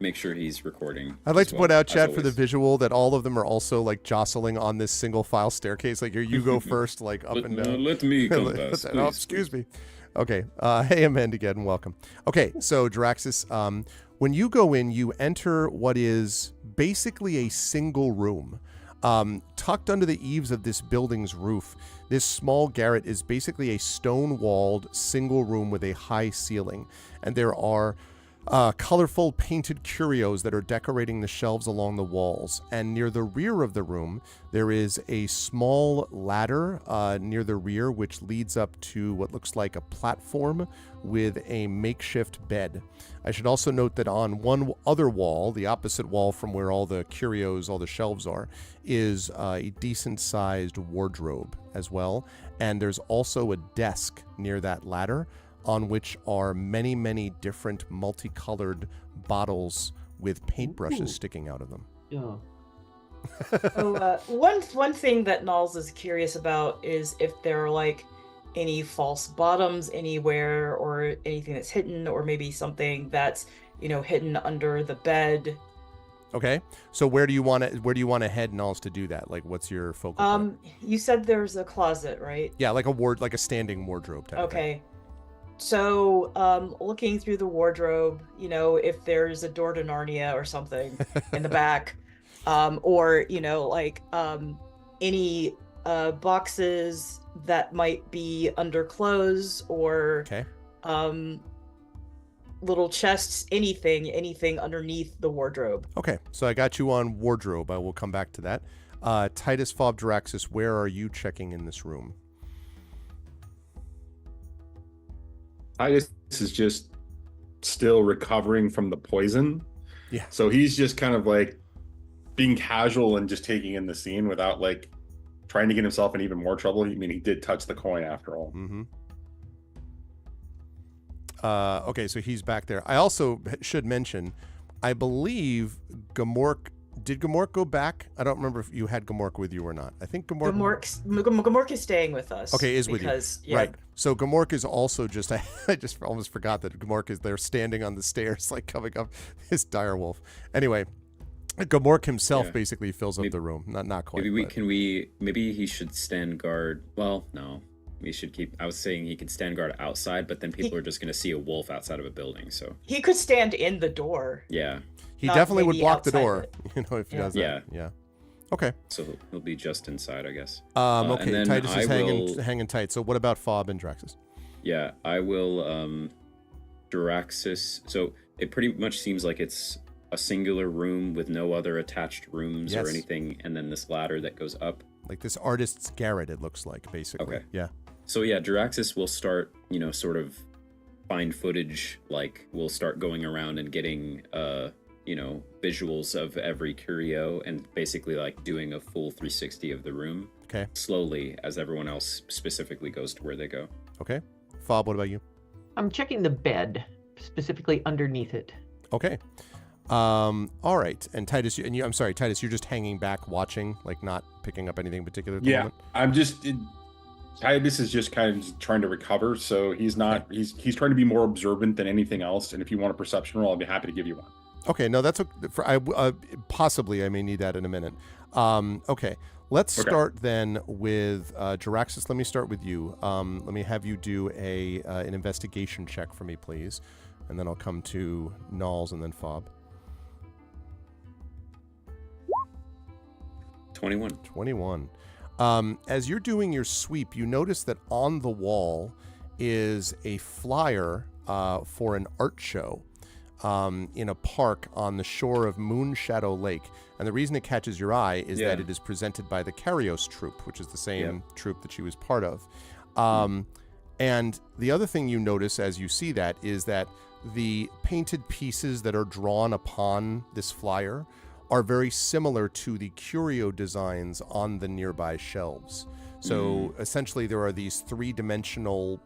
make sure he's recording. I'd like as to well, point out, as chat, for the always. visual that all of them are also like jostling on this single file staircase. Like you go first, like up and down. Let me come past, Oh, please, excuse please. me. Okay. Hey, Amanda, again, welcome. Okay, so Jaraxxus, when you go in, you enter what is basically a single room. Tucked under the eaves of this building's roof, this small garret is basically a stone-walled single room with a high ceiling, and there are colorful painted curios that are decorating the shelves along the walls. And near the rear of the room, there is a small ladder near the rear, which leads up to what looks like a platform with a makeshift bed. I should also note that on one other wall, the opposite wall from where all the curios, all the shelves are, is a decent-sized wardrobe as well. And there's also a desk near that ladder, on which are many, many different multicolored bottles with paintbrushes Ooh. sticking out of them. Oh. One thing that Nalls is curious about is if there are like any false bottoms anywhere, or anything that's hidden, or maybe something that's, hidden under the bed. Okay, so where do you want to head, Nalls, to do that? Like, what's your focal point? You said there's a closet, right? Yeah, like a standing wardrobe type of thing. Okay. So, looking through the wardrobe, if there's a door to Narnia or something in the back, or, any boxes that might be under clothes, or Okay. little chests, anything underneath the wardrobe. Okay, so I got you on wardrobe. I will come back to that. Titus, Fob, Draxus, where are you checking in this room? Titus is just still recovering from the poison. Yeah. So he's just kind of like being casual and just taking in the scene without like trying to get himself in even more trouble. I mean, he did touch the coin after all. Mm-hmm. Okay, so he's back there. I also should mention, I believe did Gamork go back? I don't remember if you had Gamork with you or not. I think Gamork is staying with us. Okay, is with you. Yeah. Right. So Gamork is also just, I just almost forgot that Gamork is there standing on the stairs, like coming up his direwolf. Anyway, Gamork himself basically fills up the room. Not quite. Maybe he should stand guard. Well, no. I was saying he could stand guard outside, but then people are just going to see a wolf outside of a building, so. He could stand in the door. Yeah. He definitely would block the door, it. if he does that. Yeah. Okay. So he'll be just inside, I guess. Okay, Titus is hanging tight. So what about Fob and Draxus? Yeah, I will, Draxus. So it pretty much seems like it's a singular room with no other attached rooms or anything, and then this ladder that goes up. Like this artist's garret, it looks like, basically. Okay. Yeah. So yeah, Draxus will start, sort of find footage, like we'll start going around and getting, visuals of every curio and basically like doing a full 360 of the room. Okay. Slowly as everyone else specifically goes to where they go. Okay. Fob, what about you? I'm checking the bed, specifically underneath it. Okay. All right. And Titus, I'm sorry, Titus, you're just hanging back watching, like not picking up anything particular at the moment? I'm just... Titus is just kind of trying to recover, so he's not. He's trying to be more observant than anything else. And if you want a perception roll, I'll be happy to give you one. Okay, no, that's possibly I may need that in a minute. Okay, let's start then with Draxus. Let me start with you. Let me have you do an investigation check for me, please, and then I'll come to Nalls and then Fob. 21. As you're doing your sweep, you notice that on the wall is a flyer for an art show in a park on the shore of Moonshadow Lake. And the reason it catches your eye is that it is presented by the Carios troupe, which is the same troupe that she was part of. And the other thing you notice as you see that is that the painted pieces that are drawn upon this flyer are very similar to the curio designs on the nearby shelves. So essentially there are these three-dimensional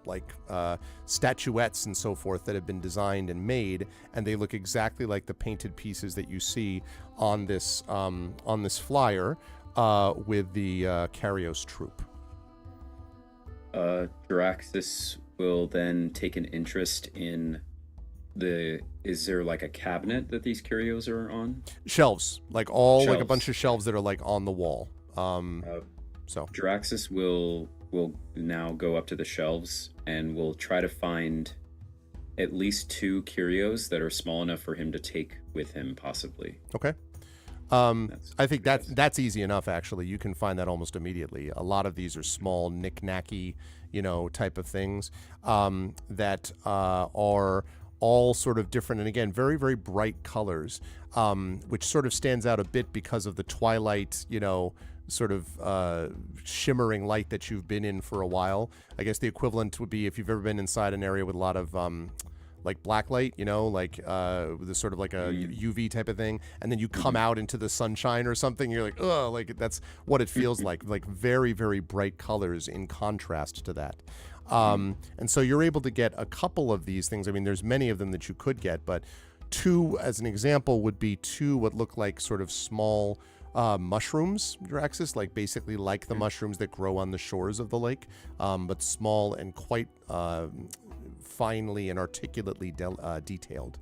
statuettes and so forth that have been designed and made, and they look exactly like the painted pieces that you see on this flyer with the Carios troupe. Draxus will then take an interest in is there like a cabinet that these curios are on? Shelves, like a bunch of shelves that are like on the wall. So Draxus will now go up to the shelves and will try to find at least 2 curios that are small enough for him to take with him, possibly. Okay. I think that's easy enough, actually. You can find that almost immediately. A lot of these are small, knick-knacky, type of things that are all sort of different, and again, very, very bright colors, which sort of stands out a bit because of the Twilight, sort of shimmering light that you've been in for a while. I guess the equivalent would be if you've ever been inside an area with a lot of like black light, with sort of like a UV type of thing, and then you come out into the sunshine or something, you're like, oh, like that's what it feels like very, very bright colors in contrast to that. And so you're able to get a couple of these things. I mean, there's many of them that you could get, but 2, as an example, would be 2 what look like sort of small mushrooms, Draxus, like basically like the mushrooms that grow on the shores of the lake, but small and quite finely and articulately detailed.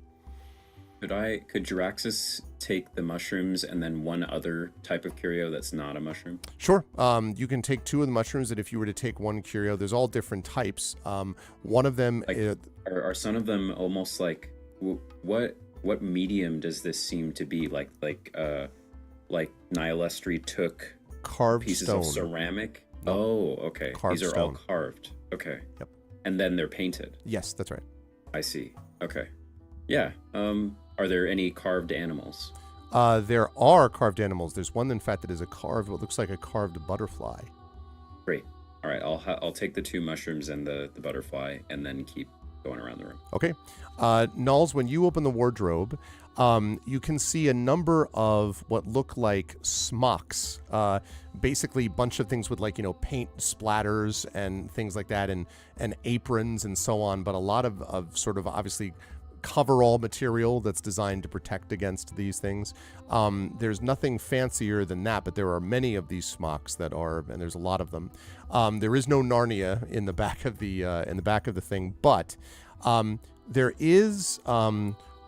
Could Jiraxis take the mushrooms and then one other type of curio that's not a mushroom? Sure. You can take 2 of the mushrooms, and if you were to take 1 curio, there's all different types. One of them are some of them almost like what medium does this seem to be? Like Nihilestri took carved pieces stone. of ceramic. No. Oh, okay. Carved These are stone. all carved. Okay. Yep. And then they're painted. Yes, that's right. I see. Okay. Yeah. Are there any carved animals? There are carved animals. There's one, in fact, that is what looks like a carved butterfly. Great. All right. I'll take the 2 mushrooms and the butterfly, and then keep going around the room. Okay. Nulls, when you open the wardrobe, you can see a number of what look like smocks. Basically, a bunch of things with paint splatters and things like that, and aprons and so on. But a lot of sort of obviously coverall material that's designed to protect against these things. There's nothing fancier than that, but there are many of these smocks and there's a lot of them. There is no Narnia in the back of the thing, but there is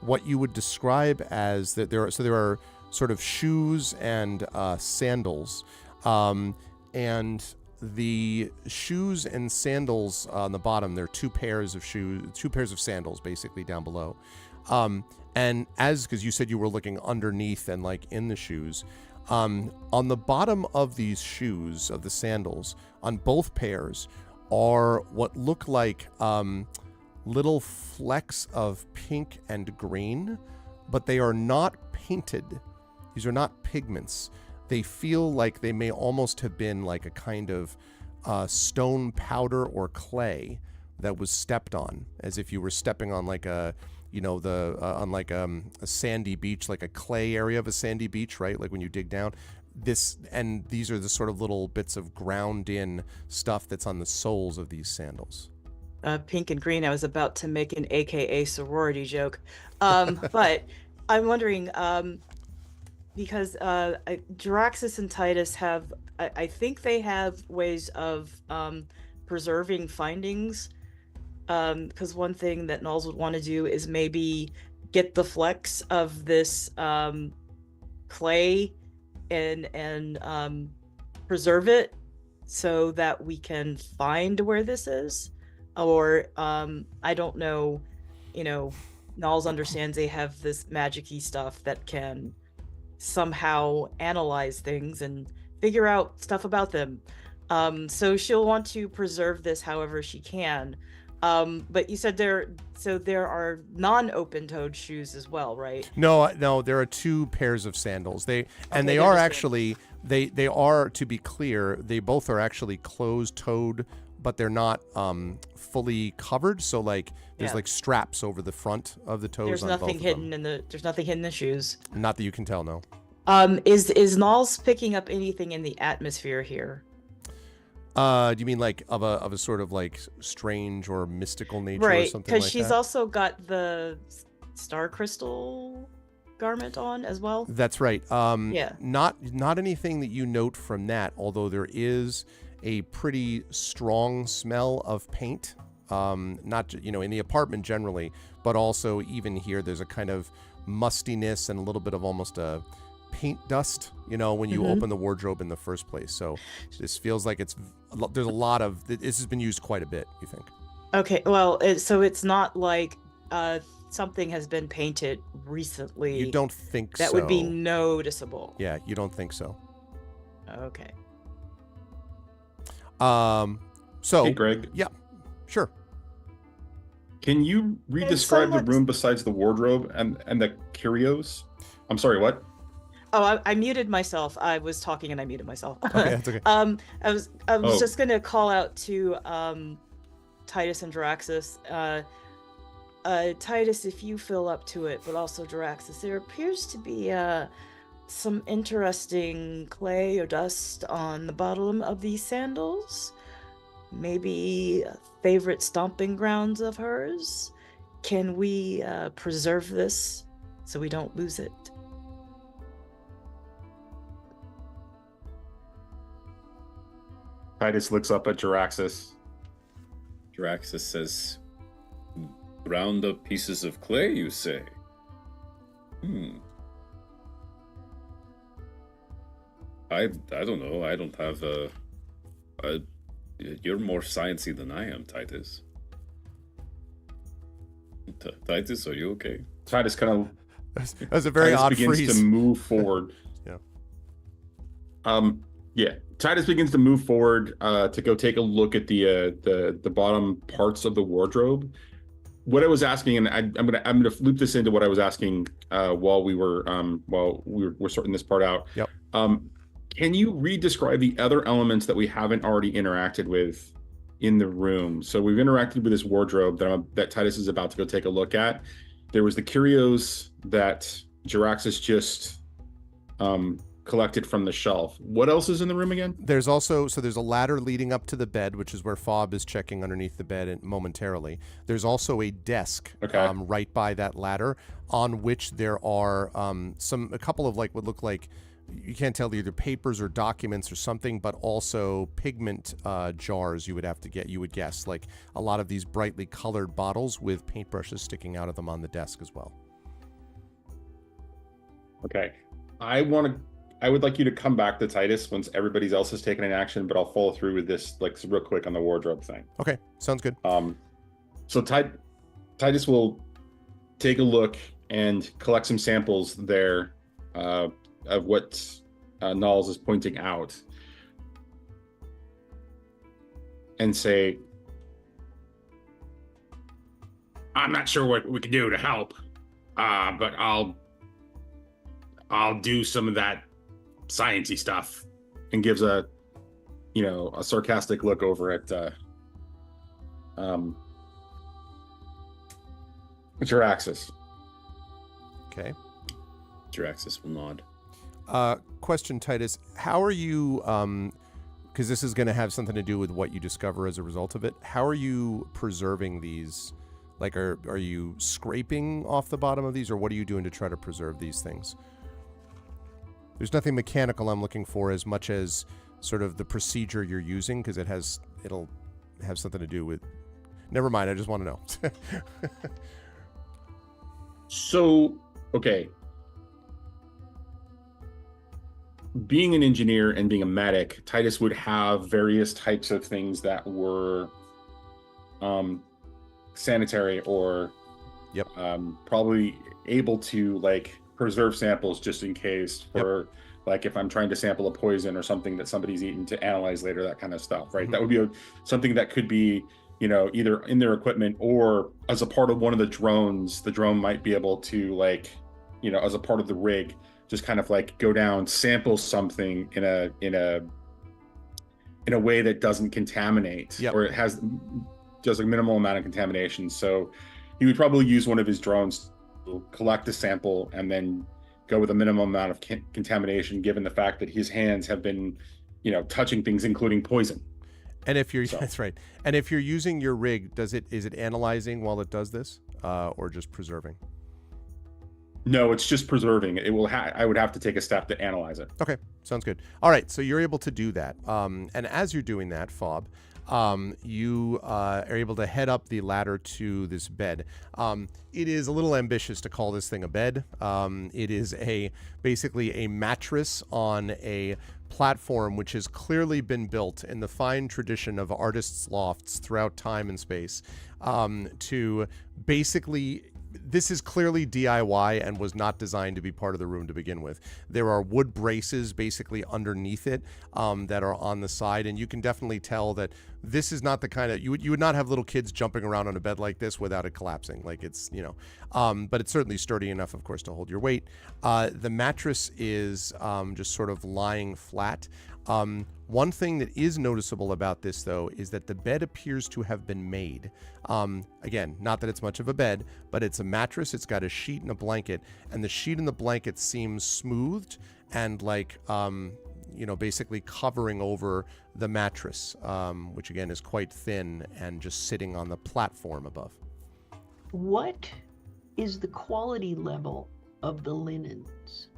what you would describe as that there are sort of shoes and sandals, and the shoes and sandals on the bottom, there are 2 pairs of sandals basically down below. And because you said you were looking underneath and like in the shoes, on the bottom of these shoes, of the sandals, on both pairs are what look like little flecks of pink and green, but they are not painted. These are not pigments. They feel like they may almost have been like a kind of stone powder or clay that was stepped on, as if you were stepping on like a sandy beach, like a clay area of a sandy beach, right? Like when you dig down. These are the sort of little bits of ground in stuff that's on the soles of these sandals. Pink and green, I was about to make an AKA sorority joke. But I'm wondering, because Jiraxis and Titus have, I think they have ways of preserving findings. Because one thing that Nulls would want to do is maybe get the flecks of this clay and preserve it so that we can find where this is. Or I don't know, Nulls understands they have this magic-y stuff that can somehow analyze things and figure out stuff about them. So she'll want to preserve this however she can. But you said there are non-open-toed shoes as well, right? No, there are 2 pairs of sandals. They are actually, they are, to be clear, they both are actually closed-toed, but they're not fully covered. So there's like straps over the front of the toes. There's on nothing both hidden of them. there's nothing hidden in the shoes. Not that you can tell, no. Is Nulls picking up anything in the atmosphere here? Do you mean like of a sort of like strange or mystical nature, or Right, something like because that? she's also got the star crystal garment on as well. That's right. Yeah. Not anything that you note from that, although there is a pretty strong smell of paint. Not in the apartment generally, but also even here, there's a kind of mustiness and a little bit of almost a paint dust, when you open the wardrobe in the first place. So this feels like there's a lot of, this has been used quite a bit, you think? Okay, well, so it's not like something has been painted recently. You don't think so? That would be noticeable. Yeah, you don't think so. Okay. So Hey, Greg. Yeah, sure. Can you re-describe the room besides the wardrobe and the curios? I'm sorry, what? Oh, I muted myself. I was talking and I muted myself. Okay, that's okay. I was just gonna call out to Titus and Jiraxis. Titus, if you fill up to it, but also Jiraxis, there appears to be some interesting clay or dust on the bottom of these sandals. Maybe favorite stomping grounds of hers. Can we preserve this so we don't lose it? Titus looks up at Jaraxxus. Jaraxxus says, "Round up pieces of clay, you say? I don't know. I don't have you're more sciencey than I am, Titus. Titus, are you okay?" Titus kind of That's a very odd begins freeze. to move forward. Yeah. Yeah. Titus begins to move forward to go take a look at the bottom parts of the wardrobe. What I was asking, and I'm gonna loop this into what I was asking while we were sorting this part out. Yep. Can you re-describe the other elements that we haven't already interacted with in the room? So we've interacted with this wardrobe that Titus is about to go take a look at. There was the curios that Jaraxxus just collected from the shelf. What else is in the room again? There's a ladder leading up to the bed, which is where Fob is checking underneath the bed momentarily. There's also a desk right by that ladder on which there are a couple of like what look like, you can't tell, either papers or documents or something, but also pigment jars you would guess, like a lot of these brightly colored bottles with paintbrushes sticking out of them on the desk as well. Okay. I would like you to come back to Titus once everybody else has taken an action, but I'll follow through with this like real quick on the wardrobe thing. Okay, sounds good. So Titus will take a look and collect some samples there of what Knowles is pointing out, and say, "I'm not sure what we can do to help, but I'll do some of that sciencey stuff," and gives a sarcastic look over at Jaraxxus. Okay. Jaraxxus will nod. Question, Titus, how are you, because this is going to have something to do with what you discover as a result of it, how are you preserving these? Like, are you scraping off the bottom of these, or what are you doing to try to preserve these things? There's nothing mechanical I'm looking for as much as sort of the procedure you're using, because it'll have something to do with... Never mind, I just want to know. So, okay. Being an engineer and being a medic, Titus would have various types of things that were sanitary or probably able to like preserve samples just in case for like if I'm trying to sample a poison or something that somebody's eaten to analyze later, that kind of stuff, right? That would be something that could be, either in their equipment or as a part of one of the drones. The drone might be able to like, as a part of the rig, just kind of like go down, sample something in a way that doesn't contaminate, or it has just a minimal amount of contamination. So he would probably use one of his drones to collect a sample and then go with a minimum amount of contamination, given the fact that his hands have been, touching things, including poison. And if you're that's right. And if you're using your rig, is it analyzing while it does this, or just preserving? No, it's just preserving. It will. I would have to take a step to analyze it. Okay, sounds good. All right, so you're able to do that. And as you're doing that, Fob, you are able to head up the ladder to this bed. It is a little ambitious to call this thing a bed. It is basically a mattress on a platform which has clearly been built in the fine tradition of artists' lofts throughout time and space to basically... This is clearly DIY and was not designed to be part of the room to begin with. There are wood braces basically underneath it that are on the side, and you can definitely tell that this is not the kind of... You would not have little kids jumping around on a bed like this without it collapsing. Like it's, but it's certainly sturdy enough, of course, to hold your weight. The mattress is just sort of lying flat. One thing that is noticeable about this, though, is that the bed appears to have been made. Again, not that it's much of a bed, but it's a mattress. It's got a sheet and a blanket, and the sheet and the blanket seems smoothed and like, basically covering over the mattress, which again is quite thin and just sitting on the platform above. What is the quality level of the linens?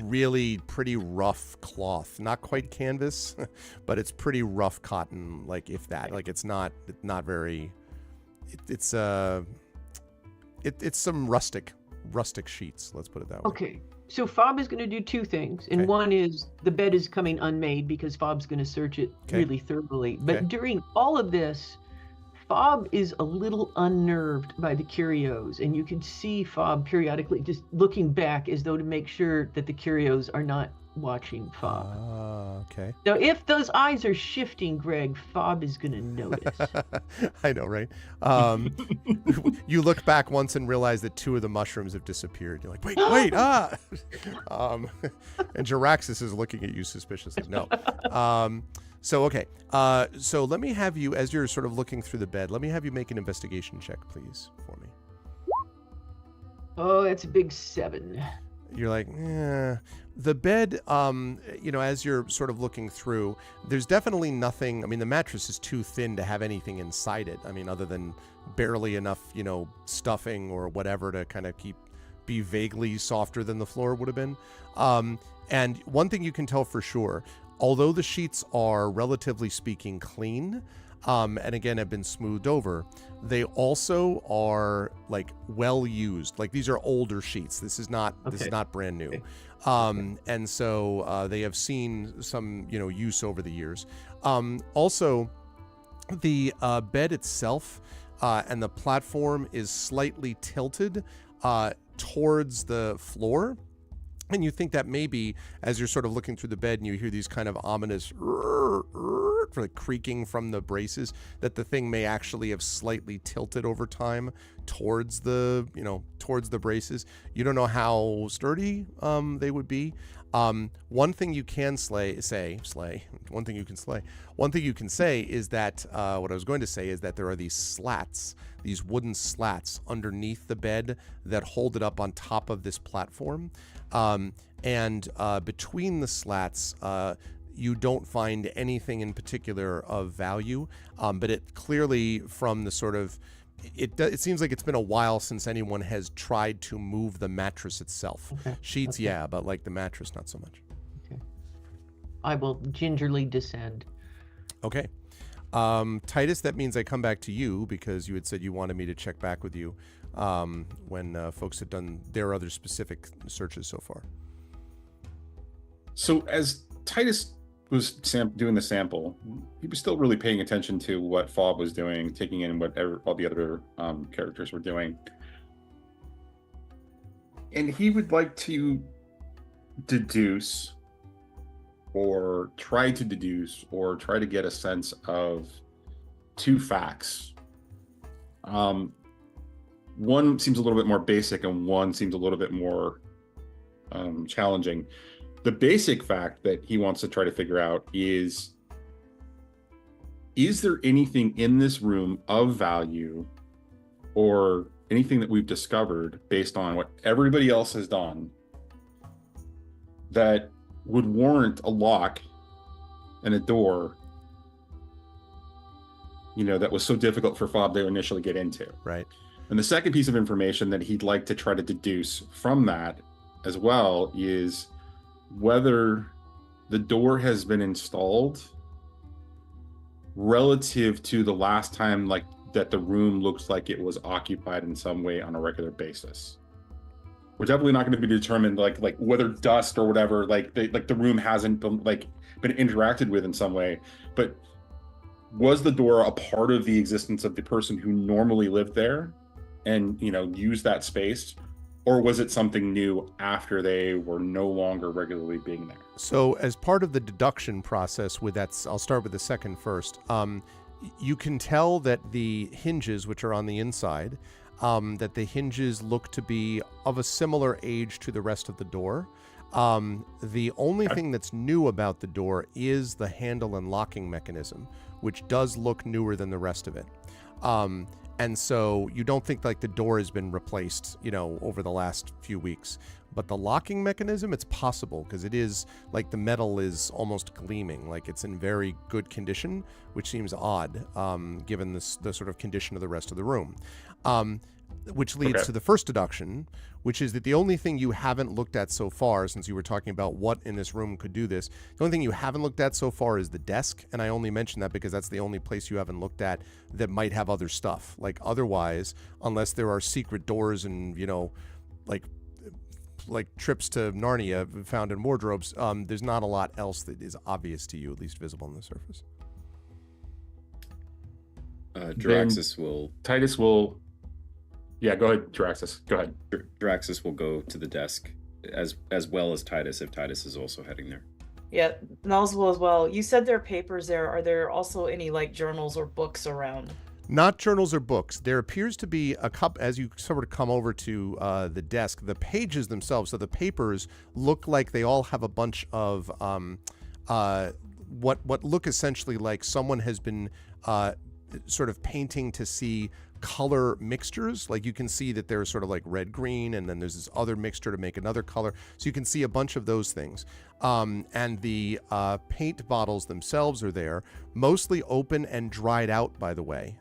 really pretty rough cloth, not quite canvas, but it's pretty rough cotton. Like if that, like it's not very. It's some rustic sheets. Let's put it that way. Okay. So Fob is going to do two things. And Okay. one is the bed is coming unmade because Fob's going to search it Okay. really thoroughly. But Okay. during all of this, Fob is a little unnerved by the curios. And you can see Fob periodically just looking back as though to make sure that the curios are not watching Fob. Okay. Now, if those eyes are shifting, Greg, Fob is going to notice. I know, right? You look back once and realize that 2 of the mushrooms have disappeared. You're like, wait, ah! And Jiraxis is looking at you suspiciously. No. So, okay. So let me have you, as you're sort of looking through the bed, let me have you make an investigation check, please, for me. Oh, that's a big 7. You're like, the bed, as you're sort of looking through, there's definitely nothing. I mean, the mattress is too thin to have anything inside it. I mean, other than barely enough, stuffing or whatever to kind of be vaguely softer than the floor would have been. And one thing you can tell for sure, although the sheets are relatively speaking clean, and again have been smoothed over, they also are like well used. Like these are older sheets. This is not brand new. Okay. And so they have seen some use over the years. Also, the bed itself and the platform is slightly tilted towards the floor. And you think that maybe as you're sort of looking through the bed and you hear these kind of ominous like creaking from the braces, that the thing may actually have slightly tilted over time towards the braces. You don't know how sturdy they would be. One thing you can say is that what I was going to say is that there are these slats, these wooden slats underneath the bed that hold it up on top of this platform. And between the slats, you don't find anything in particular of value, but it clearly from the sort of, it seems like it's been a while since anyone has tried to move the mattress itself. Okay. Sheets, Okay. yeah, but like the mattress, not so much. Okay. I will gingerly descend. Okay. Titus, that means I come back to you because you had said you wanted me to check back with you when folks had done their other specific searches so far. So as Titus was doing the sample, he was still really paying attention to what Fob was doing, taking in what all the other characters were doing. And he would like to deduce or try to get a sense of 2 facts. One seems a little bit more basic and one seems a little bit more challenging. The basic fact that he wants to try to figure out is there anything in this room of value or anything that we've discovered based on what everybody else has done that would warrant a lock and a door, that was so difficult for Fob to initially get into. Right. And the second piece of information that he'd like to try to deduce from that as well is whether the door has been installed relative to the last time that the room looks like it was occupied in some way on a regular basis. We're definitely not going to be determined like whether dust or whatever the room hasn't been interacted with in some way, but was the door a part of the existence of the person who normally lived there and used that space, or was it something new after they were no longer regularly being there? So as part of the deduction process with that, I'll start with the second first. You can tell that the hinges, which are on the inside, that the hinges look to be of a similar age to the rest of the door. The only thing that's new about the door is the handle and locking mechanism, which does look newer than the rest of it. And so you don't think the door has been replaced, over the last few weeks. But the locking mechanism, it's possible because it is the metal is almost gleaming, like it's in very good condition, which seems odd given the sort of condition of the rest of the room. Which leads to the first deduction, which is that the only thing you haven't looked at so far, since you were talking about what in this room could do this, the only thing you haven't looked at so far is the desk. And I only mention that because that's the only place you haven't looked at that might have other stuff. Like otherwise, unless there are secret doors and, you know, like trips to Narnia found in wardrobes, there's not a lot else that is obvious to you, at least visible on the surface. Draxus will. Titus will. Yeah, go ahead, Draxus. Go ahead. Draxus will go to the desk as well as Titus if Titus is also heading there. Yeah, Nels will as well. You said there are papers there. Are there also any like journals or books around? Not journals or books. There appears to be a cup as you sort of come over to the desk. The pages themselves, so the papers look like they all have a bunch of what look essentially like someone has been sort of painting to see color mixtures. Like you can see that there's sort of like red, green, and then there's this other mixture to make another color. So you can see a bunch of those things. And the paint bottles themselves are there, mostly open and dried out, by the way.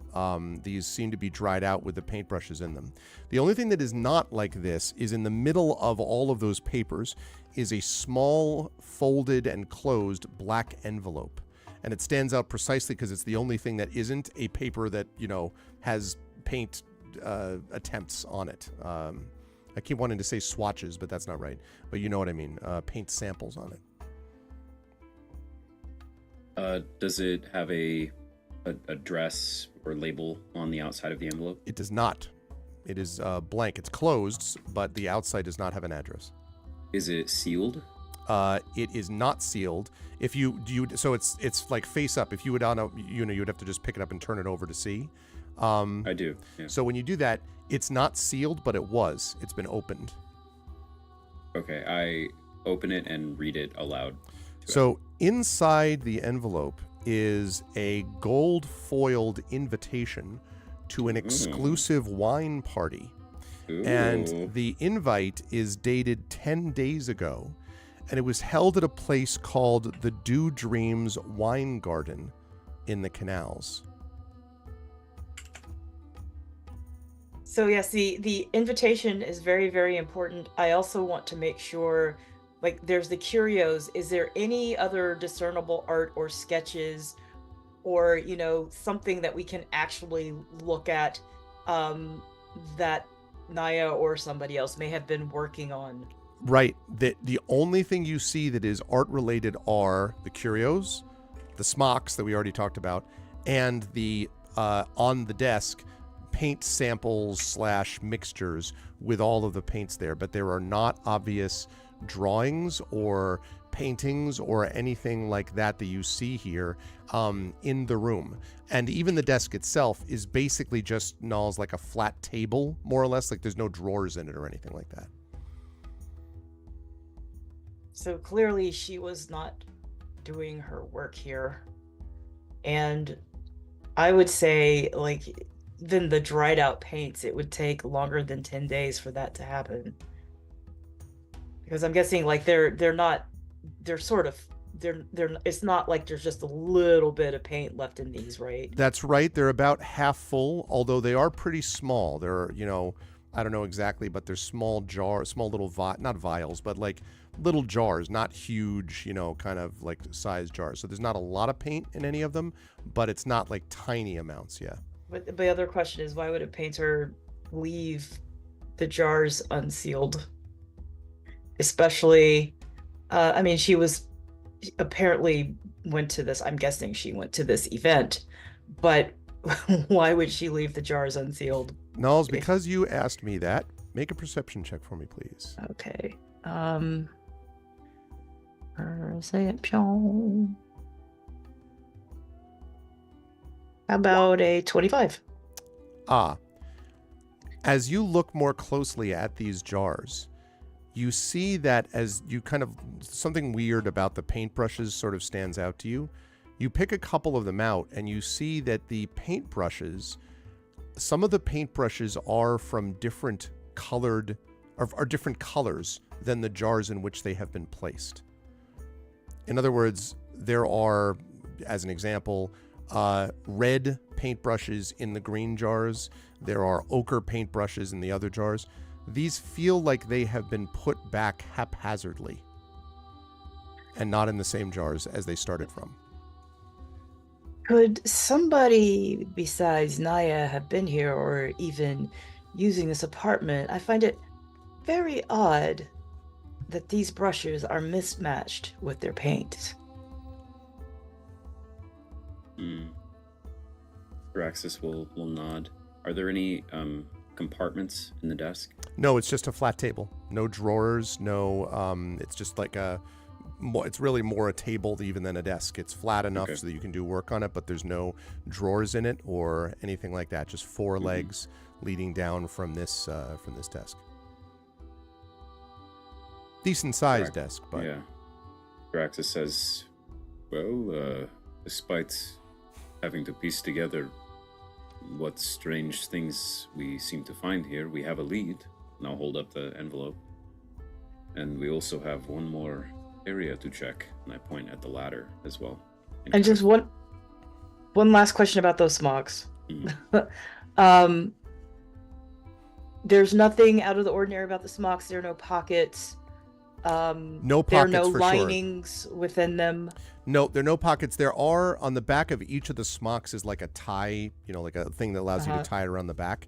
These seem to be dried out with the paintbrushes in them. The only thing that is not like this is in the middle of all of those papers is a small folded and closed black envelope. And it stands out precisely because it's the only thing that isn't a paper that, you know, has paint attempts on it. I keep wanting to say swatches, but that's not right. But you know what I mean. Paint samples on it. Does it have a address or label on the outside of the envelope? It does not. It is blank. It's closed, but the outside does not have an address. Is it sealed? It is not sealed. If you so it's like face up. If you would you'd have to just pick it up and turn it over to see. I do. Yeah. So when you do that, it's not sealed, but it's been opened. Okay, I open it and read it aloud. So inside the envelope is a gold foiled invitation to an exclusive wine party. Ooh. And the invite is dated 10 days ago. And it was held at a place called the Dew Dreams Wine Garden in the canals. So yes, the invitation is very, very important. I also want to make sure, like there's the curios. Is there any other discernible art or sketches or, you know, something that we can actually look at that Naya or somebody else may have been working on? Right. The only thing you see that is art related are the curios, the smocks that we already talked about, and the on the desk paint samples / mixtures with all of the paints there. But there are not obvious drawings or paintings or anything like that you see here in the room. And even the desk itself is basically just Null's like a flat table, more or less. Like there's no drawers in it or anything like that. So clearly she was not doing her work here. And I would say, like, even the dried out paints, it would take longer than 10 days for that to happen. Because I'm guessing, like, it's not like there's just a little bit of paint left in these, right? That's right. They're about half full, although they are pretty small. They're, you know, I don't know exactly, but they're small jars, small little, not vials, but like little jars, not huge, you know, kind of like size jars. So there's not a lot of paint in any of them, but it's not like tiny amounts, yeah. But the other question is, why would a painter leave the jars unsealed? Especially, I mean, she apparently went to this, I'm guessing she went to this event, but why would she leave the jars unsealed? Nulls, because you asked me that, make a perception check for me, please. Okay. Perception. How about a 25? As you look more closely at these jars, you see that as you kind of, something weird about the paintbrushes sort of stands out to you. You pick a couple of them out and you see that the paintbrushes, some of the paintbrushes are from different colored, are different colors than the jars in which they have been placed. In other words, there are, as an example, red paintbrushes in the green jars. There are ochre paintbrushes in the other jars. these feel like they have been put back haphazardly and not in the same jars as they started from. Could somebody besides Naya have been here or even using this apartment? I find it very odd that these brushes are mismatched with their paint. Firaxis will nod. Are there any compartments in the desk? No, it's just a flat table. No drawers, no, it's just like it's really more a table even than a desk. It's flat enough so that you can do work on it, but there's no drawers in it or anything like that. Just four legs leading down from this desk. Decent sized desk, but yeah. Firaxis says, "Well, despite having to piece together what strange things we seem to find here, we have a lead." And I'll hold up the envelope. And we also have one more area to check, and I point at the ladder as well. And just one last question about those smogs. There's nothing out of the ordinary about the smogs. There are no pockets. No pockets. There are no for linings within them. No, there are no pockets. There are on the back of each of the smocks is like a tie, like a thing that allows you to tie it around the back.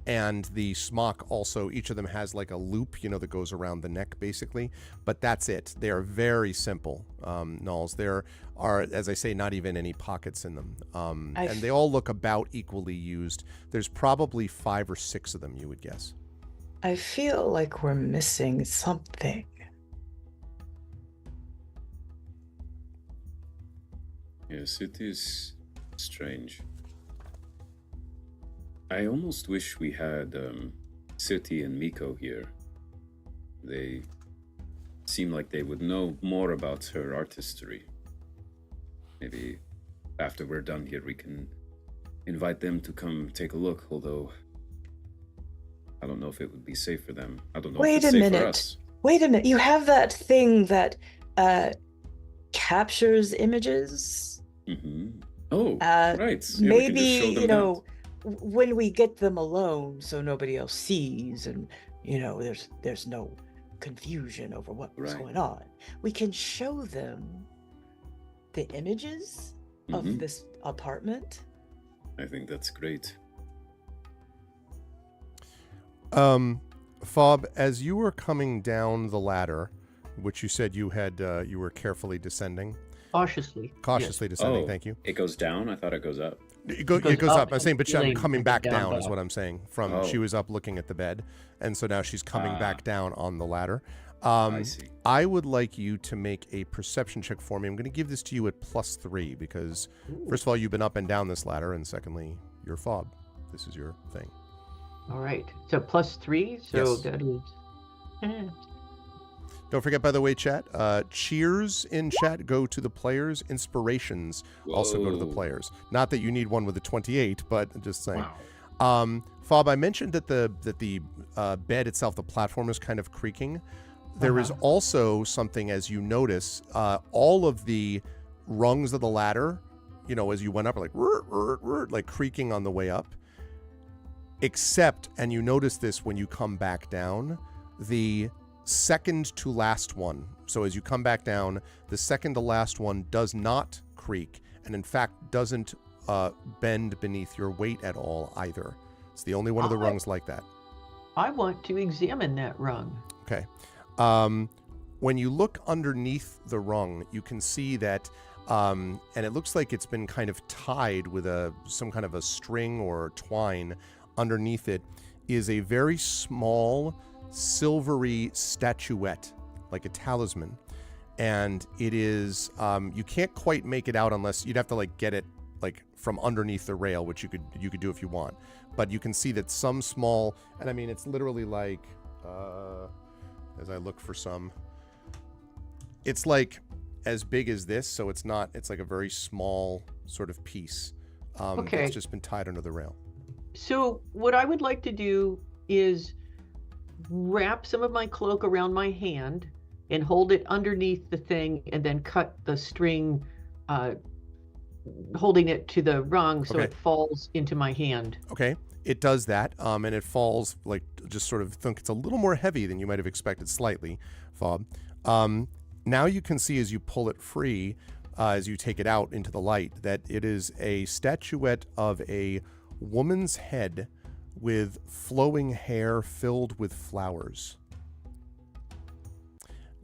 And the smock also, each of them has like a loop, that goes around the neck basically. But that's it. They are very simple, Knowles. There are, as I say, not even any pockets in them. And they all look about equally used. There's probably 5 or 6 of them, you would guess. I feel like we're missing something. Yes, it is strange. I almost wish we had Siti and Miko here. They seem like they would know more about her art history. Maybe after we're done here, we can invite them to come take a look, although I don't know if it would be safe for them. I don't know if it's safe for us. Wait a minute. You have that thing that captures images? Oh, right. Yeah, maybe, when we get them alone so nobody else sees and, there's no confusion over what's going on, we can show them the images of this apartment. I think that's great. Fob, as you were coming down the ladder, which you said you had, you were carefully descending. Cautiously descending. Thank you. It goes down. I thought it goes up. It goes up. I'm saying, but I'm coming back down is up. what I'm saying. She was up looking at the bed, and so now she's coming back down on the ladder. I see. I would like you to make a perception check for me. I'm going to give this to you at +3 because, first of all, you've been up and down this ladder, and secondly, you're Fob. This is your thing. All right. So +3. So Yes. that is. Don't forget, by the way, chat, cheers in chat go to the players. Inspirations also go to the players. Not that you need one with a 28, but just saying. Wow. Fob, I mentioned that the bed itself, the platform, is kind of creaking. There is also something, as you notice, all of the rungs of the ladder, as you went up, are like creaking on the way up. Except, and you notice this when you come back down, the second to last one. So as you come back down, the second to last one does not creak, and in fact doesn't bend beneath your weight at all either. It's the only one of the rungs like that. I want to examine that rung. Okay. When you look underneath the rung, you can see that, and it looks like it's been kind of tied with some kind of a string or twine. Underneath it is a very small silvery statuette, like a talisman, and it is you can't quite make it out unless you'd have to get it from underneath the rail, which you could do if you want, but you can see that some small, and I mean it's literally as I look for some, it's as big as this, so it's like a very small sort of piece that's just been tied under the rail. So what I would like to do is wrap some of my cloak around my hand and hold it underneath the thing and then cut the string holding it to the rung so Okay. it falls into my hand. Okay, it does that, and it falls like just sort of think it's a little more heavy than you might have expected, slightly, Fob. Now you can see as you pull it free, as you take it out into the light, that it is a statuette of a woman's head with flowing hair filled with flowers.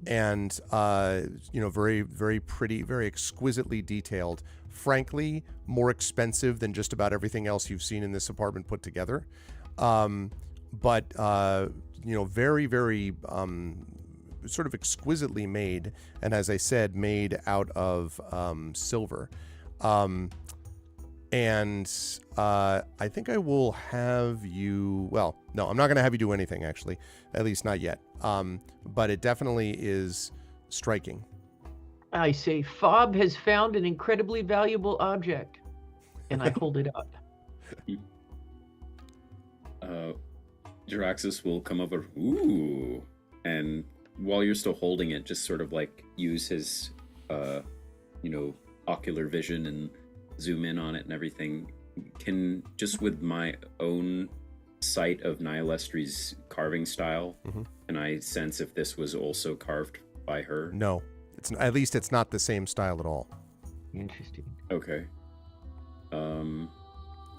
And, very, very pretty, very exquisitely detailed. Frankly, more expensive than just about everything else you've seen in this apartment put together. But very, very sort of exquisitely made. And as I said, made out of silver. And I think I will have you, well, no, I'm not going to have you do anything, actually, at least not yet. But it definitely is striking. I say, Fob has found an incredibly valuable object. And I hold it up. Jaraxxus will come over, ooh, and while you're still holding it, just sort of like use his, ocular vision and zoom in on it and everything. Can, just with my own sight of Nihilestri's carving style, can I sense if this was also carved by her? No, at least it's not the same style at all. Interesting. Okay. Yeah,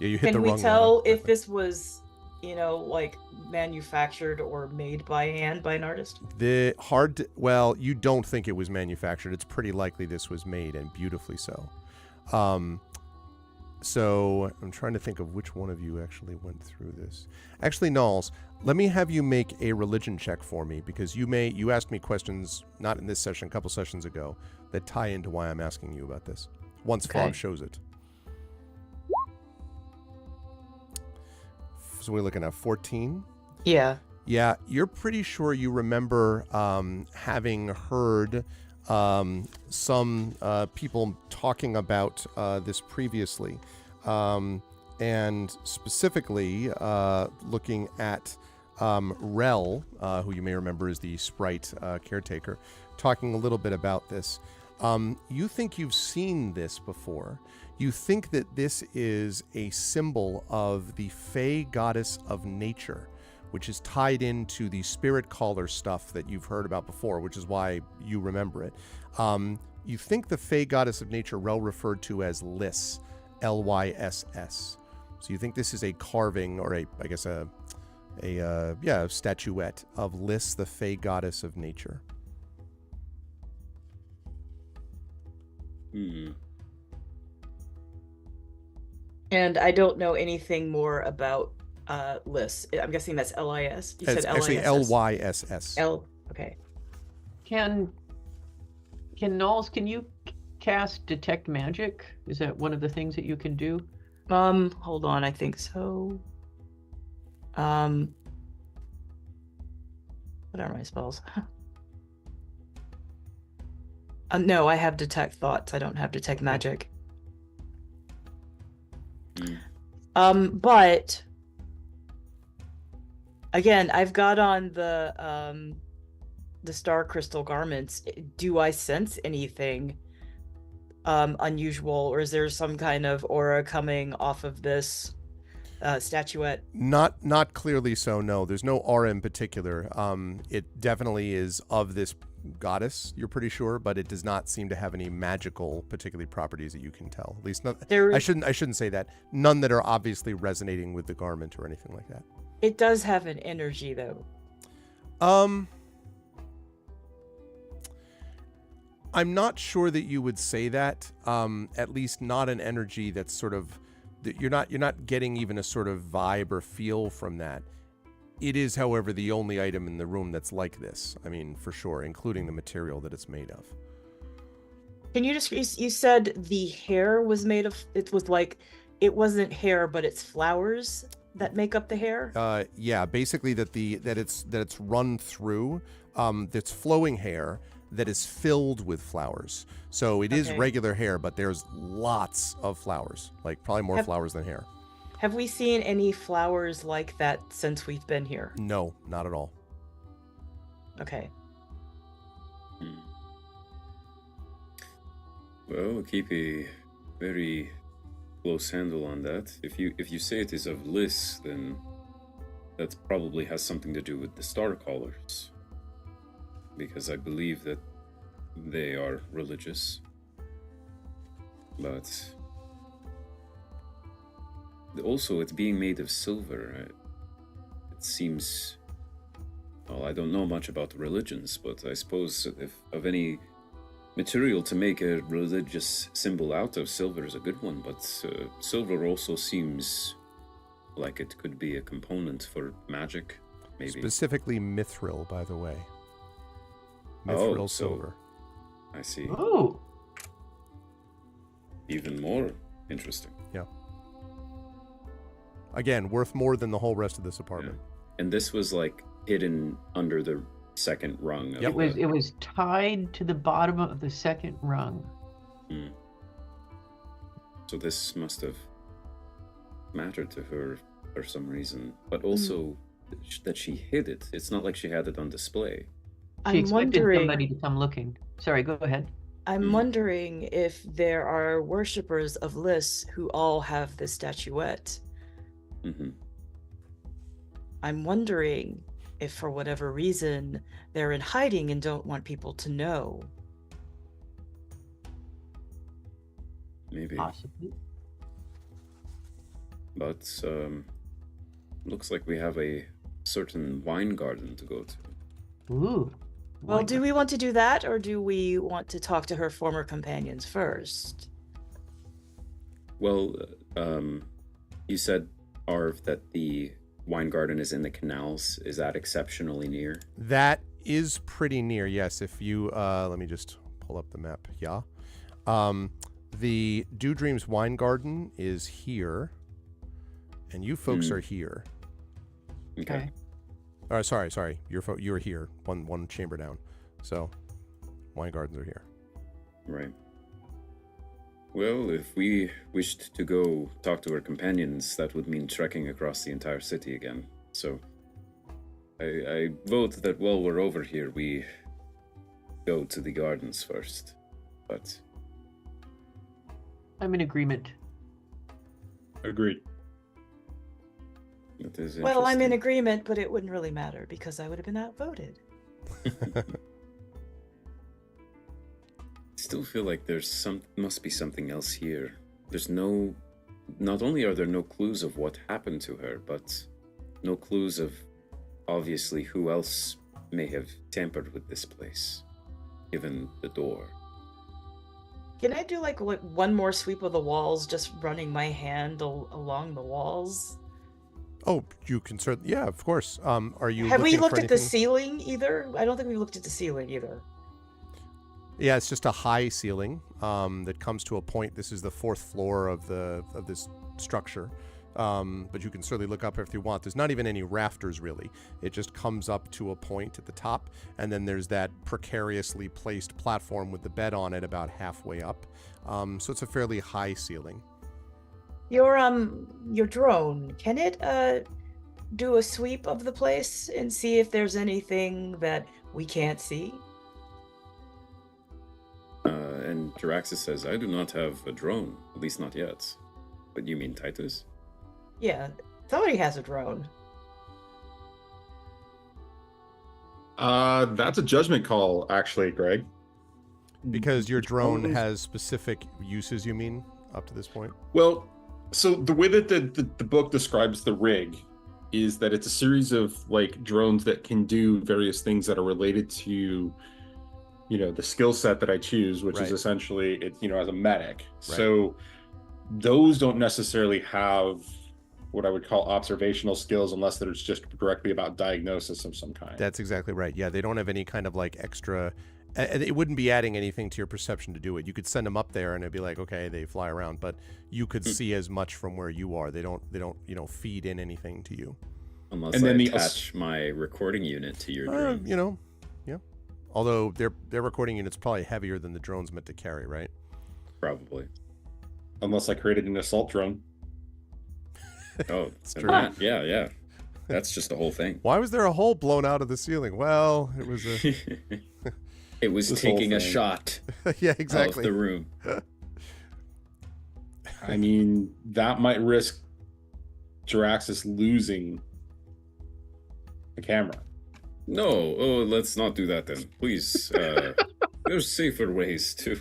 you hit the Can wrong we tell one. if this was, like manufactured or made by hand by an artist? Well, you don't think it was manufactured. It's pretty likely this was made, and beautifully so. So I'm trying to think of which one of you actually went through this. Actually, Knowles, let me have you make a religion check for me, because you asked me questions, not in this session, a couple sessions ago, that tie into why I'm asking you about this. Once Okay. Fob shows it. So we're looking at 14. Yeah. Yeah, you're pretty sure you remember having heard some people talking about this previously, and specifically looking at Rel, who you may remember is the sprite caretaker, talking a little bit about this. You think you've seen this before. You think that this is a symbol of the Fey goddess of nature, which is tied into the spirit caller stuff that you've heard about before, which is why you remember it. You think the Fey goddess of nature, Rel referred to as Lyss, Lyss. So you think this is a carving, or a statuette of Lyss, the Fey goddess of nature. And I don't know anything more about Lyss. I'm guessing that's Lis. You It's said actually Lyss. Lyss. Okay. Can Knowles, can you cast detect magic? Is that one of the things that you can do? Hold on, I think so. What are my spells? No, I have detect thoughts. I don't have detect magic. But again, I've got on the star crystal garments. Do I sense anything unusual, or is there some kind of aura coming off of this statuette? Not clearly so, no. There's no aura in particular. It definitely is of this goddess, you're pretty sure, but it does not seem to have any magical particularly properties that you can tell. At least not. I shouldn't say that. None that are obviously resonating with the garment or anything like that. It does have an energy, though. I'm not sure that you would say that. At least not an energy that's sort of that you're not getting even a sort of vibe or feel from that. It is, however, the only item in the room that's like this. I mean, for sure, including the material that it's made of. Can you just, you said the hair was made of, it was like, it wasn't hair, but it's flowers that make up the hair? Yeah, basically that it's run through, that's flowing hair that is filled with flowers. So it is regular hair, but there's lots of flowers, like probably more flowers than hair. Have we seen any flowers like that since we've been here? No, not at all. Okay. Well, Keepy, very close handle on that. If you say it is of Liss, then that probably has something to do with the Starcallers, because I believe that they are religious. But also, it's being made of silver. It seems. Well, I don't know much about religions, but I suppose if of any material to make a religious symbol out of, silver is a good one. But silver also seems like it could be a component for magic, maybe. Specifically mithril, by the way. Mithril Oh, so- silver. I see. Oh, Even more interesting. Again, worth more than the whole rest of this Yeah. apartment. And this was like hidden under the second rung. Of Yep. it was tied to the bottom of the second rung. So this must have mattered to her for some reason, but also that she hid it. It's not like she had it on display. She I'm expected wondering. somebody to come looking. Sorry, go ahead. I'm wondering if there are worshippers of Liss who all have this statuette. Hmm. I'm wondering if, for whatever reason, they're in hiding and don't want people to know. Maybe, Possibly. but looks like we have a certain wine garden to go to. Ooh. Well, why do not? we want to do that, or do we want to talk to her former companions first? Well, you said, Arv, that the wine garden is in the canals. Is that exceptionally near? That is pretty near, yes. If you, let me just pull up the map. Yeah. The Dew Dreams Wine Garden is here, and you folks are here. Okay. Sorry. You're here. One chamber down. So, wine gardens are here. Right. Well, if we wished to go talk to our companions, that would mean trekking across the entire city again. So, I vote that while we're over here, we go to the gardens first. But I'm in agreement. Agreed. it is Well, I'm in interesting. agreement, but it wouldn't really matter because I would have been outvoted. Still feel like must be something else here. Not only are there no clues of what happened to her, but no clues of obviously who else may have tampered with this place, given the door. Can I do like one more sweep of the walls, just running my hand along the walls? Oh, you can certainly. Yeah, of course. Are you? Have we looking looked for at the anything? ceiling either? I don't think we looked at the ceiling either. Yeah, it's just a high ceiling that comes to a point. This is the fourth floor of this structure, but you can certainly look up if you want. There's not even any rafters really. It just comes up to a point at the top, and then there's that precariously placed platform with the bed on it about halfway up. So it's a fairly high ceiling. Your drone, can it do a sweep of the place and see if there's anything that we can't see? And Jiraxis says, I do not have a drone, at least not yet. But you mean Titus? Yeah, somebody has a drone. That's a judgment call, actually, Greg. Because your drone Drones- has specific uses, you mean, up to this point? Well, so the way that the book describes the rig is that it's a series of like drones that can do various things that are related to, the skill set that I choose, which Right. is essentially it, as a medic. So those don't necessarily have what I would call observational skills unless there's just directly about diagnosis of some kind. That's exactly right. Yeah, they don't have any kind of like extra. It wouldn't be adding anything to your perception to do it. You could send them up there, and it'd be like, okay, they fly around, but you could see as much from where you are. They don't, feed in anything to you. Unless And I then the attach my recording unit to your drone. Yeah. Although their recording unit's probably heavier than the drone's meant to carry, right? Probably. Unless I created an assault drone. Oh, It's and true. that- yeah. That's just the whole thing. Why was there a hole blown out of the ceiling? Well, it was a. It was This whole taking a thing. shot Yeah, of exactly. the room. I mean, that might risk Jaraxxus losing the camera. No, oh, let's not do that then. Please, there's safer ways to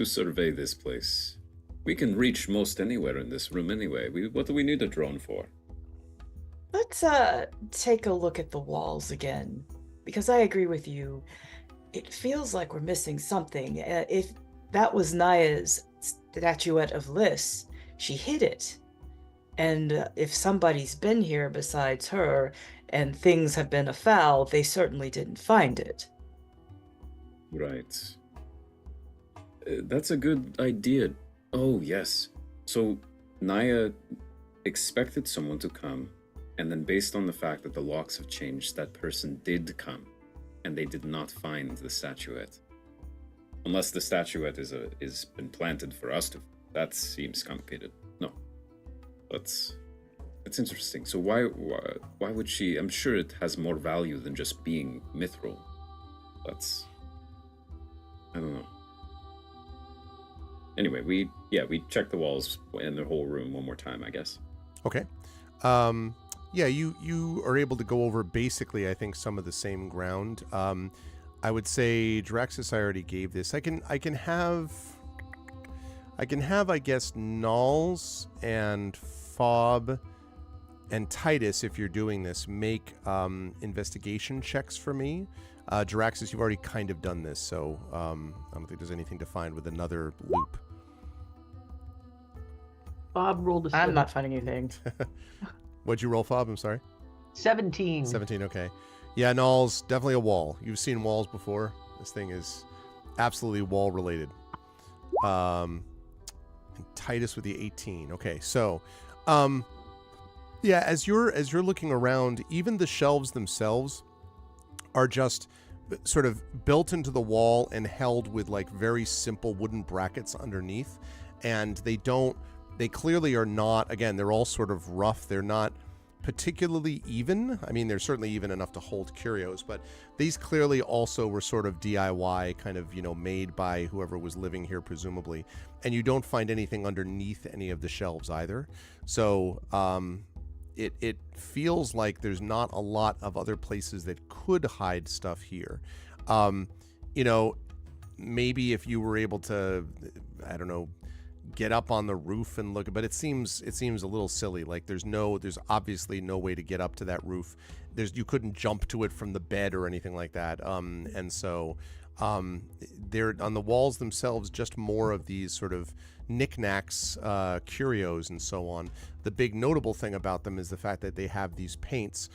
survey this place. We can reach most anywhere in this room anyway. What do we need a drone for? Let's take a look at the walls again, because I agree with you. It feels like we're missing something. If that was Naya's statuette of Lys, she hid it. And if somebody's been here besides her and things have been afoul, they certainly didn't find it. Right. That's a good idea. Oh, yes. So Naya expected someone to come, and then based on the fact that the locks have changed, that person did come, and they did not find the statuette. Unless the statuette is been planted for us to. That seems complicated. No. It's interesting. So why would she? I'm sure it has more value than just being mithril. I don't know. Anyway, we checked the walls and the whole room one more time, I guess. Okay. Yeah, you are able to go over basically, I think, some of the same ground. I would say Jaraxxus, I already gave this. I can have, I guess, Nulls and Fob and Titus, if you're doing this, make investigation checks for me. Jaraxxus, you've already kind of done this, so I don't think there's anything to find with another loop. Bob rolled a 7. I'm not finding anything. What'd you roll, Fob? I'm sorry. 17. 17, okay. Yeah, Nulls, definitely a wall. You've seen walls before. This thing is absolutely wall related. And Titus with the 18. Okay, so yeah, as you're looking around, even the shelves themselves are just sort of built into the wall and held with like very simple wooden brackets underneath, and they clearly are not, again, they're all sort of rough. They're not particularly even. I mean, they're certainly even enough to hold curios, but these clearly also were sort of DIY, kind of, made by whoever was living here, presumably. And you don't find anything underneath any of the shelves either. So it feels like there's not a lot of other places that could hide stuff here. Maybe if you were able to, I don't know, get up on the roof and look, but it seems a little silly. Like there's obviously no way to get up to that roof. You couldn't jump to it from the bed or anything like that. And so they're on the walls themselves, just more of these sort of knickknacks, curios and so on. The big notable thing about them is the fact that they have these paints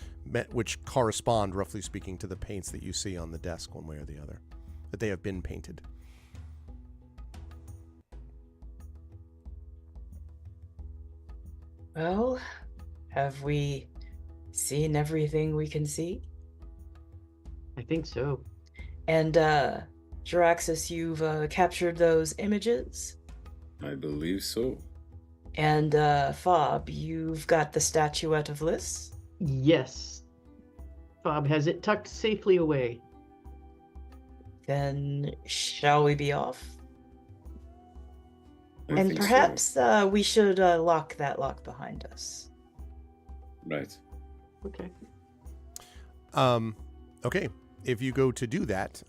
which correspond, roughly speaking, to the paints that you see on the desk one way or the other, that they have been painted. Well, have we seen everything we can see? I think so. And Jaraxxus, you've captured those images? I believe so. And Fob, you've got the statuette of Lys? Yes. Bob has it tucked safely away. Then shall we be off? I And think perhaps we should lock that lock behind us. so. Right. Okay. Okay. If you go to do that,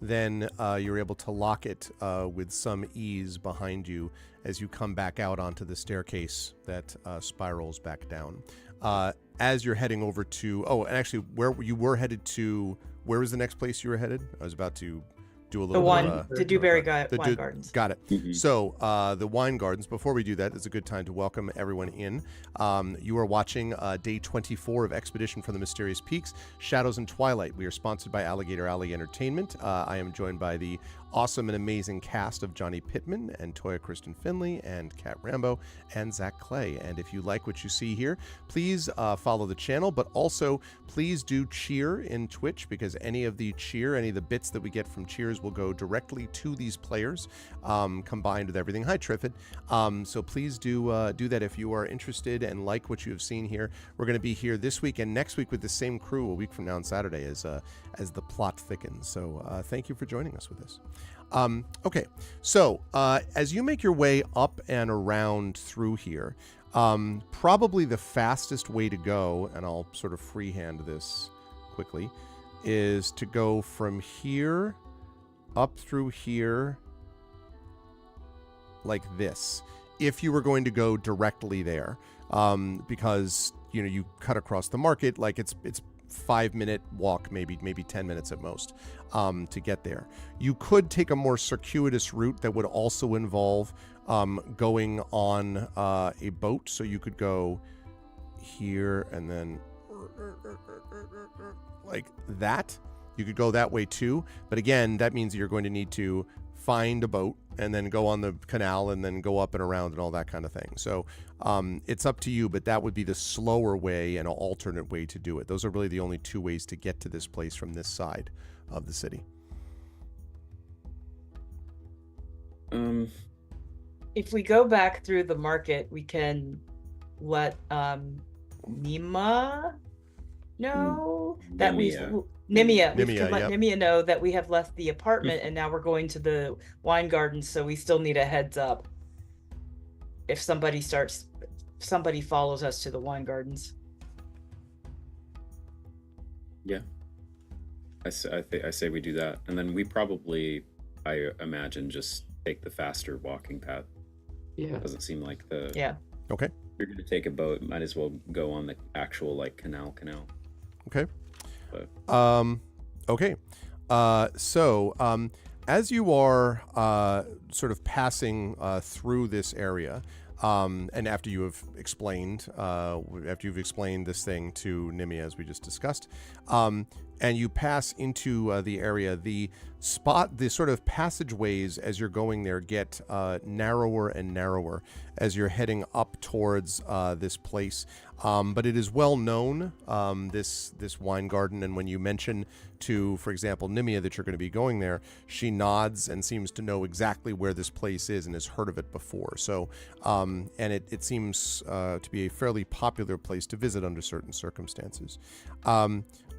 then you're able to lock it with some ease behind you as you come back out onto the staircase that spirals back down. As you're heading over to, and actually, where you were headed to, where was the next place you were headed? I was about to do a little The Dewberry Wine Du- Gardens. Got it. Mhm. So the wine gardens, before we do that, it's a good time to welcome everyone in. You are watching day 24 of Expedition from the Mysterious Peaks, Shadows and Twilight. We are sponsored by Alligator Alley Entertainment. I am joined by the awesome and amazing cast of Johnny Pittman and Toya Kristen Finley and Kat Rambo and Zach Clay. And if you like what you see here, please follow the channel, but also please do cheer in Twitch, because any of the bits that we get from cheers will go directly to these players, combined with everything. Hi, Triffid. So please do that if you are interested and like what you have seen here. We're going to be here this week and next week with the same crew a week from now on Saturday as the plot thickens. So thank you for joining us with this. Okay, so as you make your way up and around through here, probably the fastest way to go, and I'll sort of freehand this quickly, is to go from here up through here like this, if you were going to go directly there, because you cut across the market, like it's 5-minute walk, maybe 10 minutes at most, to get there. You could take a more circuitous route that would also involve going on a boat. So you could go here and then like that. You could go that way too. But again, that means you're going to need to find a boat and then go on the canal and then go up and around and all that kind of thing. So it's up to you, but that would be the slower way and an alternate way to do it. Those are really the only two ways to get to this place from this side of the city. If we go back through the market, we can let Nima know that we Nimia. We can let Nimia know that we have left the apartment and now we're going to the wine garden, so we still need a heads up if somebody follows us to the wine gardens. Yeah. I say we do that. And then we probably, I imagine, just take the faster walking path. Yeah. Doesn't seem like the... Yeah. Okay. If you're going to take a boat, might as well go on the actual, like, canal. Okay. But... Okay. So as you are sort of passing through this area, and after you've explained this thing to Nimia, as we just discussed, and you pass into the area, the sort of passageways as you're going there get narrower and narrower as you're heading up towards this place. But it is well known, this wine garden, and when you mention to, for example, Nimia that you're going to be going there, she nods and seems to know exactly where this place is and has heard of it before. So, and it seems to be a fairly popular place to visit under certain circumstances.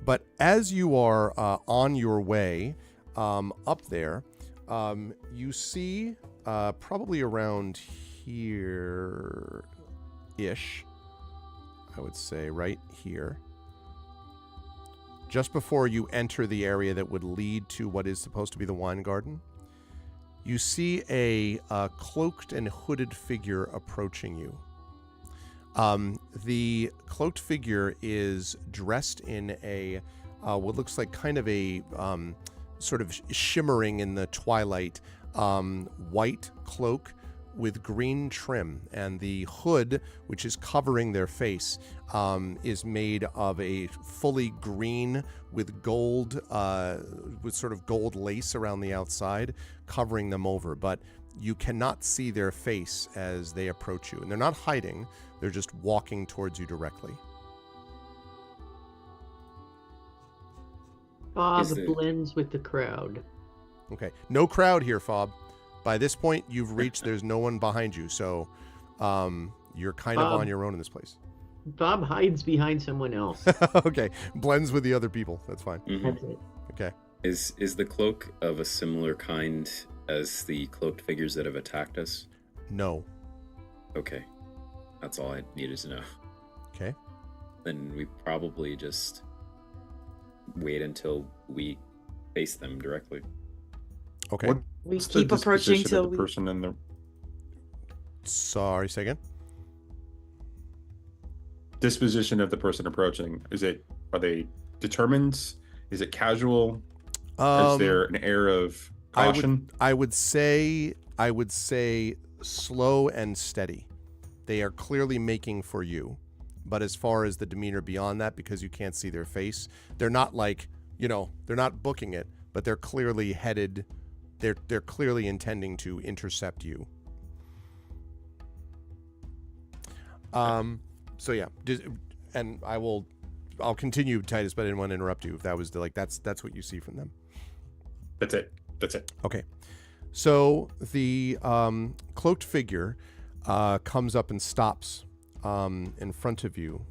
But as you are on your way up there, you see probably around here-ish, I would say, right here, just before you enter the area that would lead to what is supposed to be the wine garden, you see a cloaked and hooded figure approaching you. The cloaked figure is dressed in a what looks like kind of a sort of shimmering in the twilight white cloak with green trim, and the hood, which is covering their face, is made of a fully green with gold, with sort of gold lace around the outside, covering them over. But you cannot see their face as they approach you, and they're not hiding; they're just walking towards you directly. Fob blends with the crowd. Okay, no crowd here, Fob. By this point, you've reached, there's no one behind you, so you're kind of on your own in this place. Bob hides behind someone else. Okay, blends with the other people. That's fine. Mm-hmm. That's it. Okay. Is the cloak of a similar kind as the cloaked figures that have attacked us? No. Okay. That's all I needed to know. Okay. Then we probably just wait until we face them directly. Okay. We What's the keep approaching disposition till of the person in the Sorry, say again? disposition of the person approaching? Are they determined? Is it casual? Is there an air of caution? I would say slow and steady. They are clearly making for you. But as far as the demeanor beyond that, because you can't see their face, they're not like, they're not booking it, but they're clearly headed, they're clearly intending to intercept you. So yeah, and I'll continue, Titus, but I didn't want to interrupt you. If that was that's what you see from them. That's it. Okay. So the cloaked figure comes up and stops in front of you,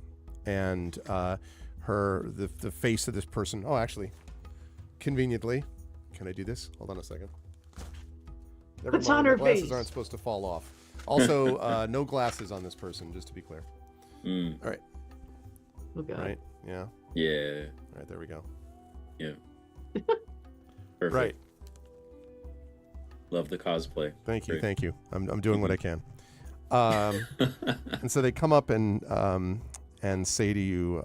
and the face of this person. Oh, actually, conveniently, can I do this? Hold on a second. Never What's mind, on the her glasses face? aren't supposed to fall off. Also, no glasses on this person, just to be clear. Mm, All right, Oh God. right, yeah. yeah. All right, there we go. Yeah. Perfect. Right. Love the cosplay. Thank you, Great. thank you. I'm doing what I can. And so they come up and say to you,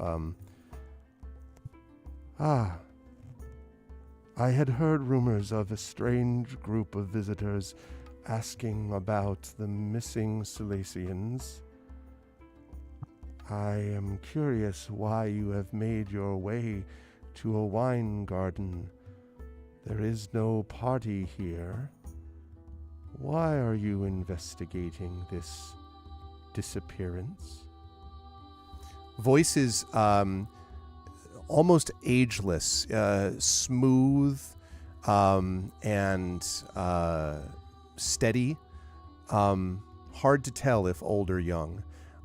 I had heard rumors of a strange group of visitors asking about the missing Silesians. I am curious why you have made your way to a wine garden. There is no party here. Why are you investigating this disappearance? Voice is almost ageless, smooth and steady. Hard to tell if old or young.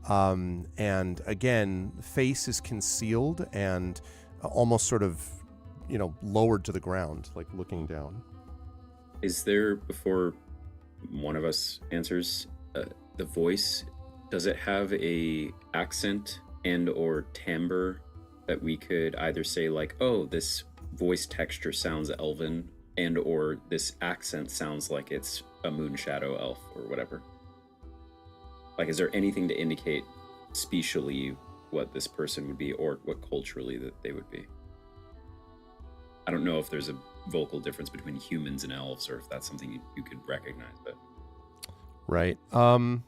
And again, face is concealed and almost sort of, lowered to the ground, like looking down. Is there, before one of us answers, the voice, does it have a accent and or timbre that we could either say like, oh, this voice texture sounds elven, and or this accent sounds like it's a moon shadow elf or whatever? Like, is there anything to indicate specially what this person would be or what culturally that they would be? I don't know if there's a vocal difference between humans and elves, or if that's something you could recognize. But Right. I'll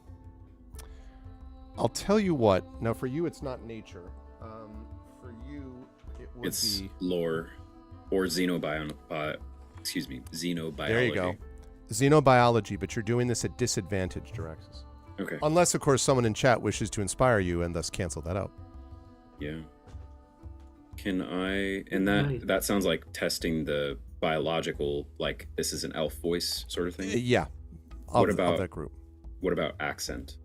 tell you what. Now, for you, it's not nature. For you, it would it's be lore or xenobiology. There you go. Xenobiology, but you're doing this at disadvantage, Diraxis. Okay. Unless, of course, someone in chat wishes to inspire you and thus cancel that out. Yeah. Can I? And Nice. that sounds like testing the biological, like this is an elf voice sort of thing. Yeah. What Of about that group? What about accent?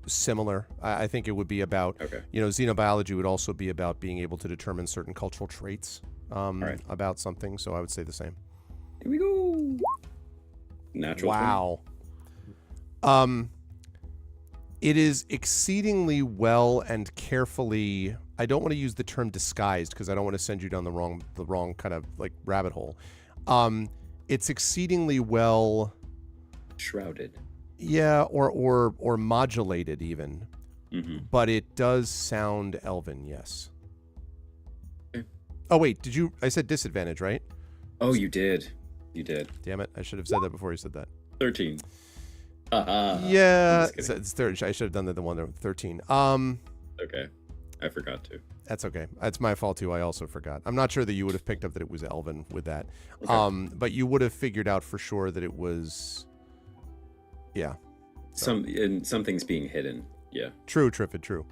Similar. I think it would be about, Okay. xenobiology would also be about being able to determine certain cultural traits right. about something. So I would say the same. Here we go. Natural. Wow. It is exceedingly well and carefully. I don't want to use the term disguised because I don't want to send you down the wrong kind of like rabbit hole. It's exceedingly well. Shrouded. Yeah, or modulated even. Mm-hmm. But it does sound elven, yes. Okay. Oh wait, I said disadvantage, right? Oh, you did. You did. Damn it, I should have said that before you said that. 13. Yeah, I'm just kidding. it's third. I should have done the one there. 13. Okay. I forgot to. That's okay. That's my fault too. I also forgot. I'm not sure that you would have picked up that it was elven with that. Okay. But you would have figured out for sure that it was. Yeah. Something's being hidden. Yeah. True, Triffid, true.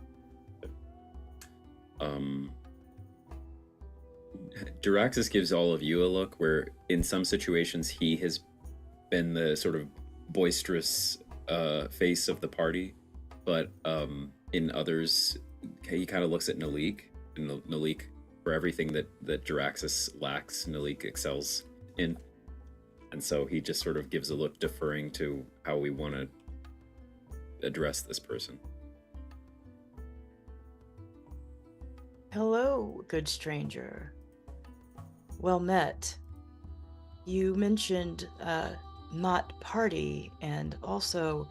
Diraxis gives all of you a look where in some situations he has been the sort of boisterous face of the party, but in others he kind of looks at Nalik, and Nalik, for everything that Diraxis lacks, Nalik excels in, and so he just sort of gives a look deferring to how we want to address this person. Hello, good stranger. Well met. You mentioned not party, and also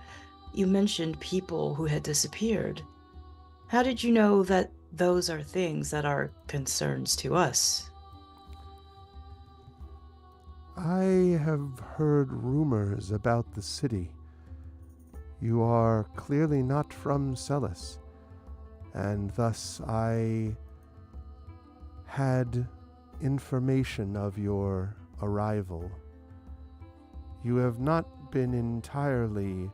you mentioned people who had disappeared. How did you know that those are things that are concerns to us? I have heard rumors about the city. You are clearly not from Celis, and thus I had information of your arrival. You have not been entirely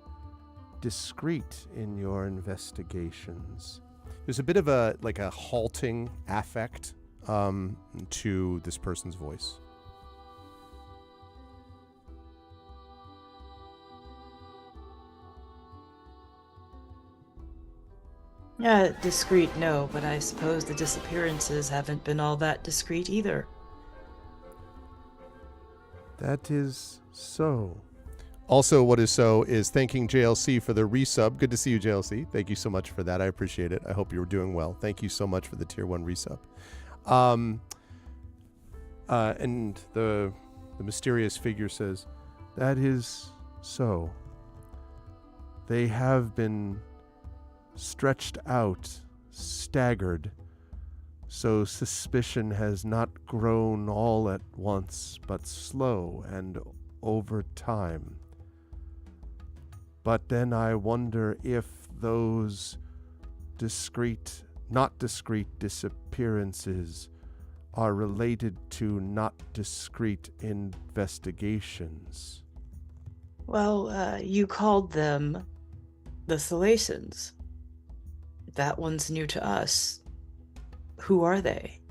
discreet in your investigations. There's a bit of a halting affect to this person's voice. Yeah, discreet, no, but I suppose the disappearances haven't been all that discreet either. That is so. Also, what is so is thanking JLC for the resub. Good to see you, JLC. Thank you so much for that. I appreciate it. I hope you're doing well. Thank you so much for the tier 1 resub. And the mysterious figure says, that is so. They have been stretched out, staggered, so suspicion has not grown all at once, but slow and over time. But then I wonder if those not discrete disappearances are related to not discrete investigations. Well, you called them the Thalassians. That one's new to us. Who are they?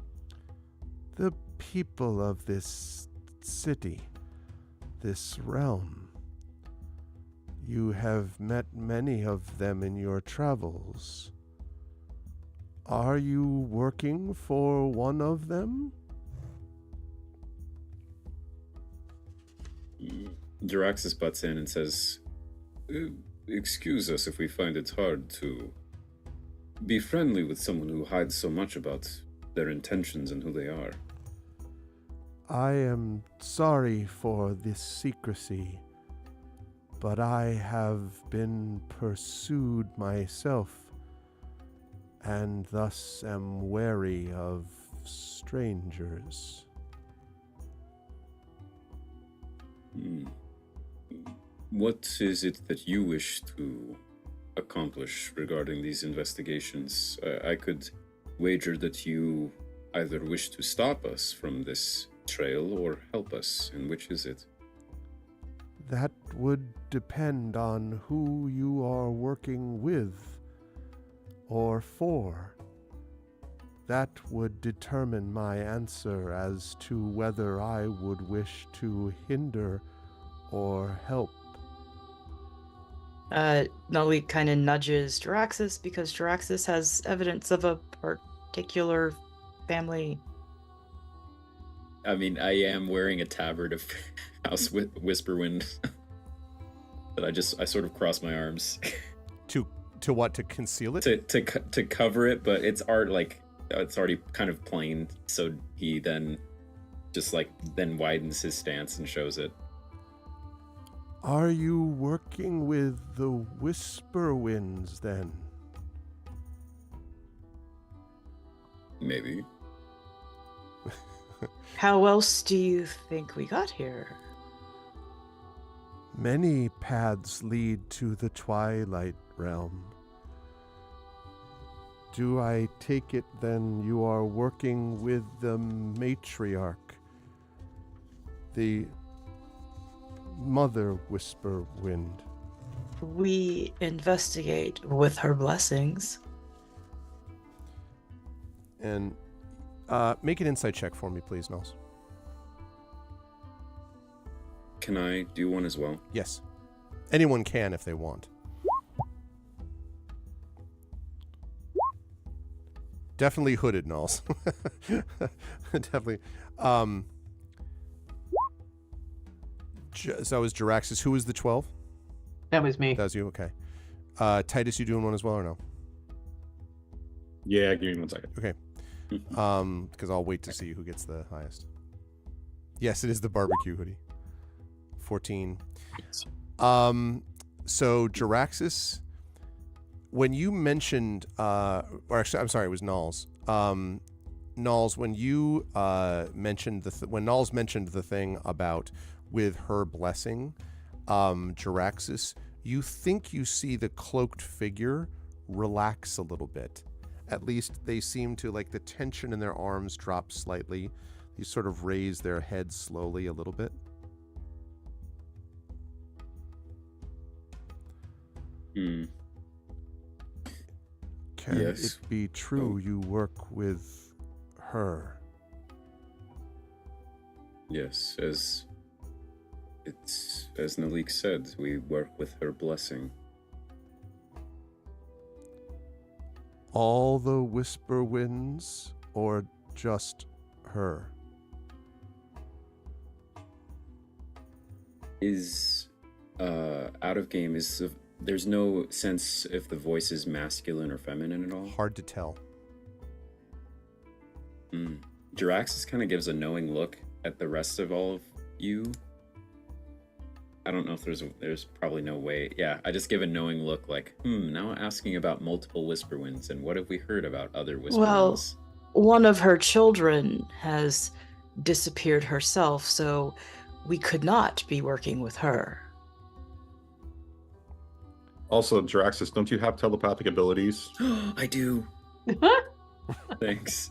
The people of this city, this realm. You have met many of them in your travels. Are you working for one of them? Jaraxxus butts in and says, excuse us if we find it hard to be friendly with someone who hides so much about their intentions and who they are. I am sorry for this secrecy, but I have been pursued myself, and thus am wary of strangers. What is it that you wish to accomplish regarding these investigations? I could wager that you either wish to stop us from this trail or help us. And which is it? That would depend on who you are working with or for. That would determine my answer as to whether I would wish to hinder or help. Nalik kind of nudges Jaraxxus because Jaraxxus has evidence of a particular family. I mean, I am wearing a tabard of House Whisperwind. But I sort of cross my arms. To what? To conceal it? To cover it, but it's it's already kind of plain, so he then just then widens his stance and shows it. Are you working with the Whisperwinds then? Maybe. How else do you think we got here? Many paths lead to the Twilight realm. Do I take it then you are working with the matriarch, the Mother Whisperwind? We investigate with her blessings. And make an insight check for me, please, Nels. Can I do one as well? Yes. Anyone can if they want. Definitely hooded, Nels. Definitely. So was Jaraxxus. Who was the 12? That was me. That was you? Okay. Titus, you doing one as well or no? Yeah, give me 1 second. Okay. Because I'll wait to see who gets the highest. Yes, it is the barbecue hoodie. 14. So Jaraxxus, when you mentioned, or actually, I'm sorry, it was Nals. Nals, when you mentioned when Nals mentioned the thing about with her blessing, Jaraxxus, you think you see the cloaked figure relax a little bit. At least they seem to, like, the tension in their arms drop slightly. You sort of raise their heads slowly a little bit. Can Yes. it be true you work with her? Yes, as Nalik said, we work with her blessing. All the Whisperwinds or just her? is out of game. There's no sense if the voice is masculine or feminine at all. Hard to tell. Jiraxis kind of gives a knowing look at the rest of all of you. I don't know if there's probably no way. Yeah, I just give a knowing look like, now asking about multiple Whisperwinds and what have we heard about other Whisperwinds? Well, one of her children has disappeared herself, so we could not be working with her. Also, Jiraxis, don't you have telepathic abilities? I do. Thanks.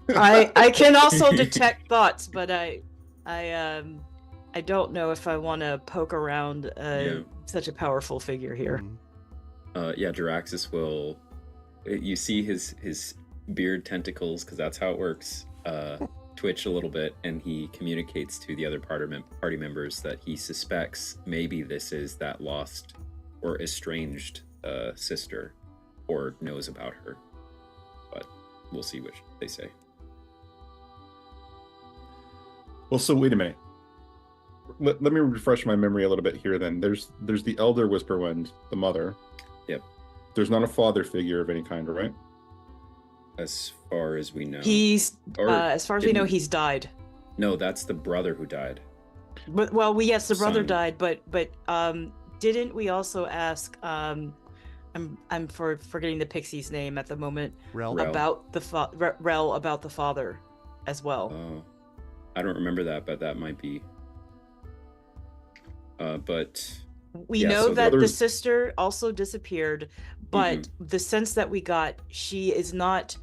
I can also detect thoughts, but I don't know if I want to poke around such a powerful figure here. Yeah, Jiraxis will. You see his beard tentacles, because that's how it works. Twitch a little bit, and he communicates to the other party members that he suspects maybe this is that lost or estranged sister, or knows about her. But we'll see which they say. Well, so wait a minute. Let me refresh my memory a little bit here then. There's the elder Whisperwind, the mother. Yep. There's not a father figure of any kind, right? As far as we know. As far as we know, he's died. No, that's the brother who died. But yes, the brother Son. died, but didn't we also ask I'm forgetting the pixie's name at the moment. Rel? About the Rel about the father as well. Oh, I don't remember that, but that might be. But we yeah, know so that the others- sister also disappeared, but the sense that we got, she is not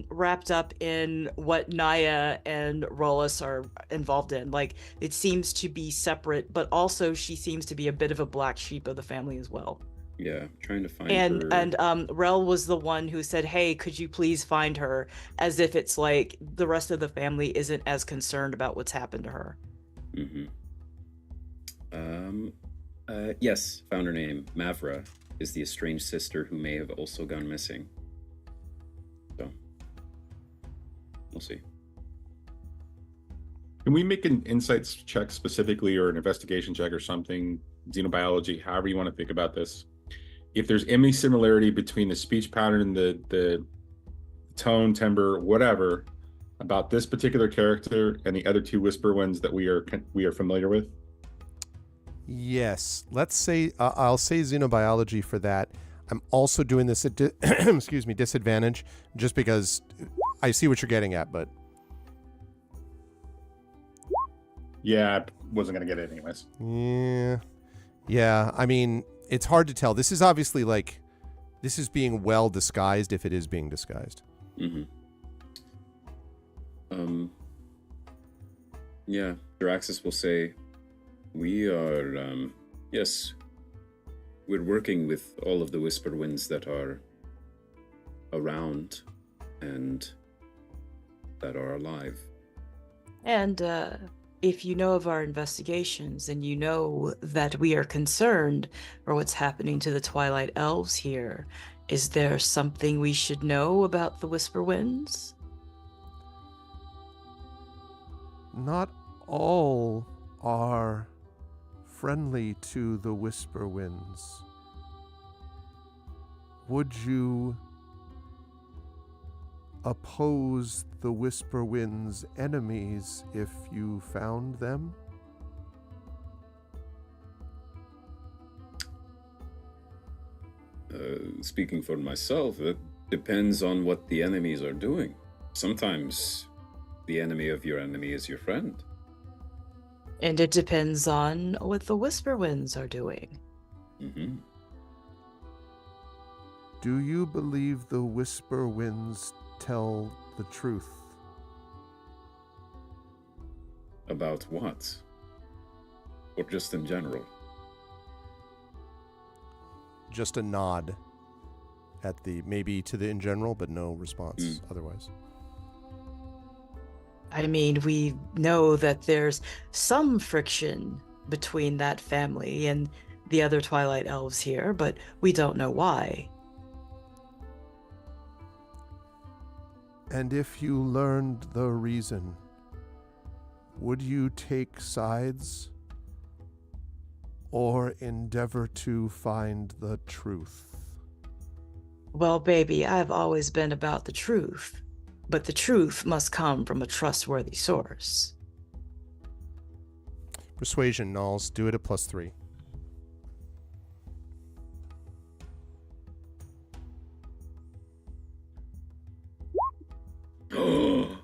wrapped up in what Naya and Rollis are involved in. Like, it seems to be separate, but also she seems to be a bit of a black sheep of the family as well. yeah, trying to find And her. Rel was the one who said, "Hey, could you please find her?" As if it's like the rest of the family isn't as concerned about what's happened to her. Yes, found her name. Mavra is the estranged sister who may have also gone missing. So, we'll see. Can we make an insights check specifically, or an investigation check or something, xenobiology, however you want to think about this? If there's any similarity between the speech pattern, the tone, timbre, whatever, about this particular character and the other two Whisperwinds that we are familiar with? Yes. Let's say, I'll say xenobiology for that. I'm also doing this at, disadvantage, just because I see what you're getting at, but... Yeah, I wasn't going to get it anyways. Yeah, I mean, it's hard to tell. This is obviously this is being well disguised, if it is being disguised. Yeah, Jiraxis will say, we are, yes, we're working with all of the Whisperwinds that are around and that are alive. And if you know of our investigations and you know that we are concerned for what's happening to the Twilight Elves here, is there something we should know about the Whisperwinds? Not all are friendly to the Whisperwinds. Would you oppose the Whisperwinds' enemies if you found them? Speaking for myself, it depends on what the enemies are doing. Sometimes the enemy of your enemy is your friend. And it depends on what the Whisperwinds are doing. Do you believe the Whisperwinds tell the truth? About what? Or just in general? Just a nod at maybe to the in general, but no response otherwise. I mean, we know that there's some friction between that family and the other Twilight Elves here, but we don't know why. And if you learned the reason, would you take sides or endeavor to find the truth? Well, baby, I've always been about the truth, but the truth must come from a trustworthy source. Persuasion, Knowles. Do it at +3.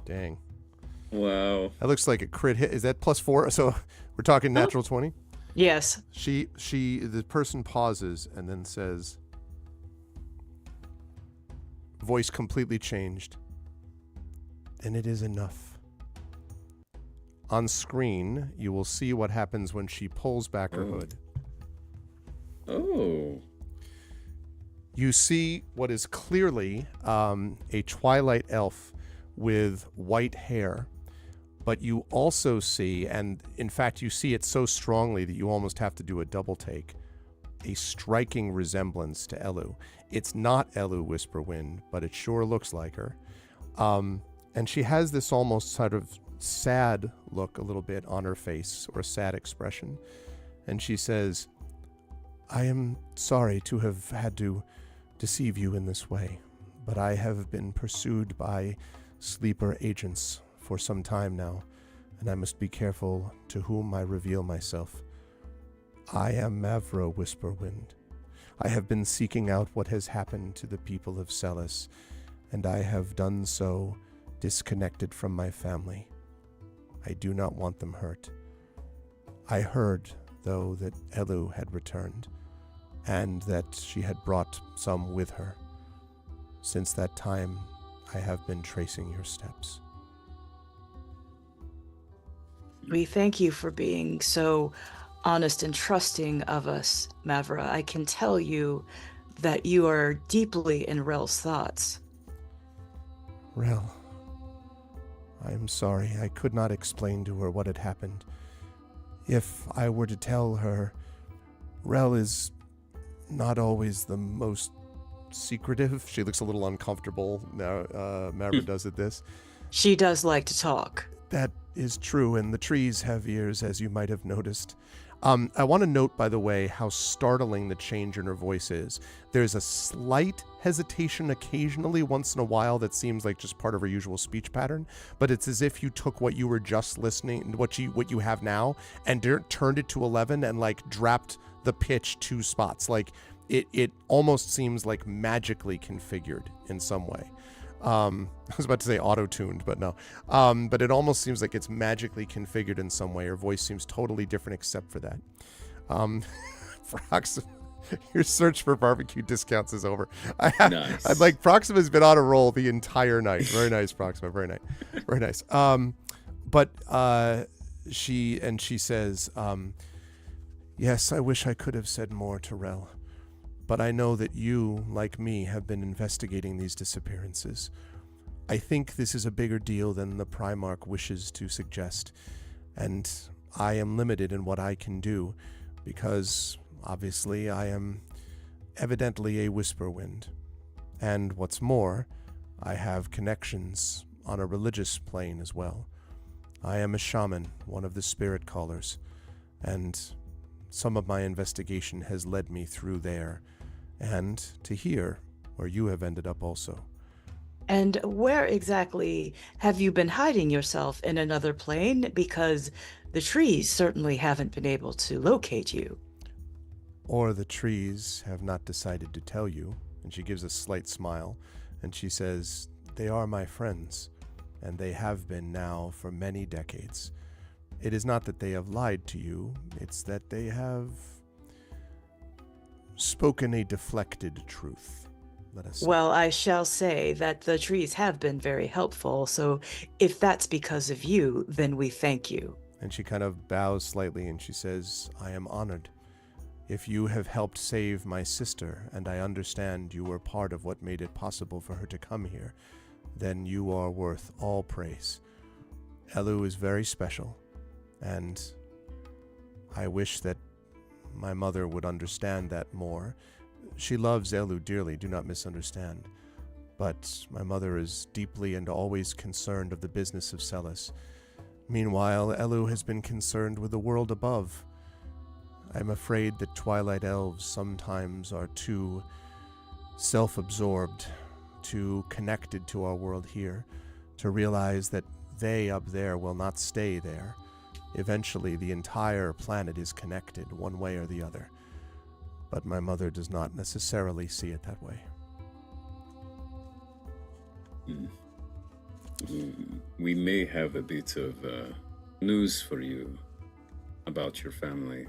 Dang. Wow. That looks like a crit hit. Is that +4? So we're talking natural 20? Yes. The person pauses and then says, voice completely changed, and it is enough. On screen, you will see what happens when she pulls back her hood. Oh. You see what is clearly a Twilight elf with white hair, but you also see, and in fact you see it so strongly that you almost have to do a double take, a striking resemblance to Elu. It's not Elu Whisperwind, but it sure looks like her. And she has this almost sort of sad look a little bit on her face, or a sad expression. And she says, I am sorry to have had to deceive you in this way, but I have been pursued by sleeper agents for some time now, and I must be careful to whom I reveal myself. I am Mavra Whisperwind. I have been seeking out what has happened to the people of Celis, and I have done so disconnected from my family. I do not want them hurt. I heard, though, that Elu had returned, and that she had brought some with her. Since that time, I have been tracing your steps. We thank you for being so honest and trusting of us, Mavra. I can tell you that you are deeply in Rel's thoughts. Rel, I am sorry. I could not explain to her what had happened. If I were to tell her, Rel is not always the most secretive. She looks a little uncomfortable now. Mavra does at this. She does like to talk. That is true, and the trees have ears, as you might have noticed. I want to note, by the way, how startling the change in her voice is. There's a slight hesitation occasionally, once in a while, that seems like just part of her usual speech pattern, but it's as if you took what you were just listening, what you have now, and turned it to 11 and like dropped the pitch 2 spots. Like it almost seems like magically configured in some way. I was about to say auto-tuned, but no. But it almost seems like it's magically configured in some way. Her voice seems totally different except for that. Proxima, your search for barbecue discounts is over. Nice. I'd like Proxima's been on a roll the entire night. Very nice, Proxima. Very nice. Very nice. But she says, yes, I wish I could have said more to Rel. But I know that you, like me, have been investigating these disappearances. I think this is a bigger deal than the Primarch wishes to suggest, and I am limited in what I can do, because, obviously, I am evidently a Whisperwind. And what's more, I have connections on a religious plane as well. I am a shaman, one of the spirit callers, and some of my investigation has led me through there, and to here, where you have ended up also. And where exactly have you been hiding yourself, in another plane? Because the trees certainly haven't been able to locate you. Or the trees have not decided to tell you. And she gives a slight smile, and she says, they are my friends, and they have been now for many decades. It is not that they have lied to you, it's that they have spoken a deflected truth, let us say. Well, I shall say that the trees have been very helpful, so if that's because of you, then we thank you. And she kind of bows slightly and she says, I am honored. If you have helped save my sister, and I understand you were part of what made it possible for her to come here, then you are worth all praise. Elu is very special, and I wish that my mother would understand that more. She loves Elu dearly, do not misunderstand. But my mother is deeply and always concerned of the business of Celis. Meanwhile, Elu has been concerned with the world above. I'm afraid that Twilight elves sometimes are too self-absorbed, too connected to our world here, to realize that they up there will not stay there. Eventually, the entire planet is connected, one way or the other. But my mother does not necessarily see it that way. We may have a bit of news for you about your family,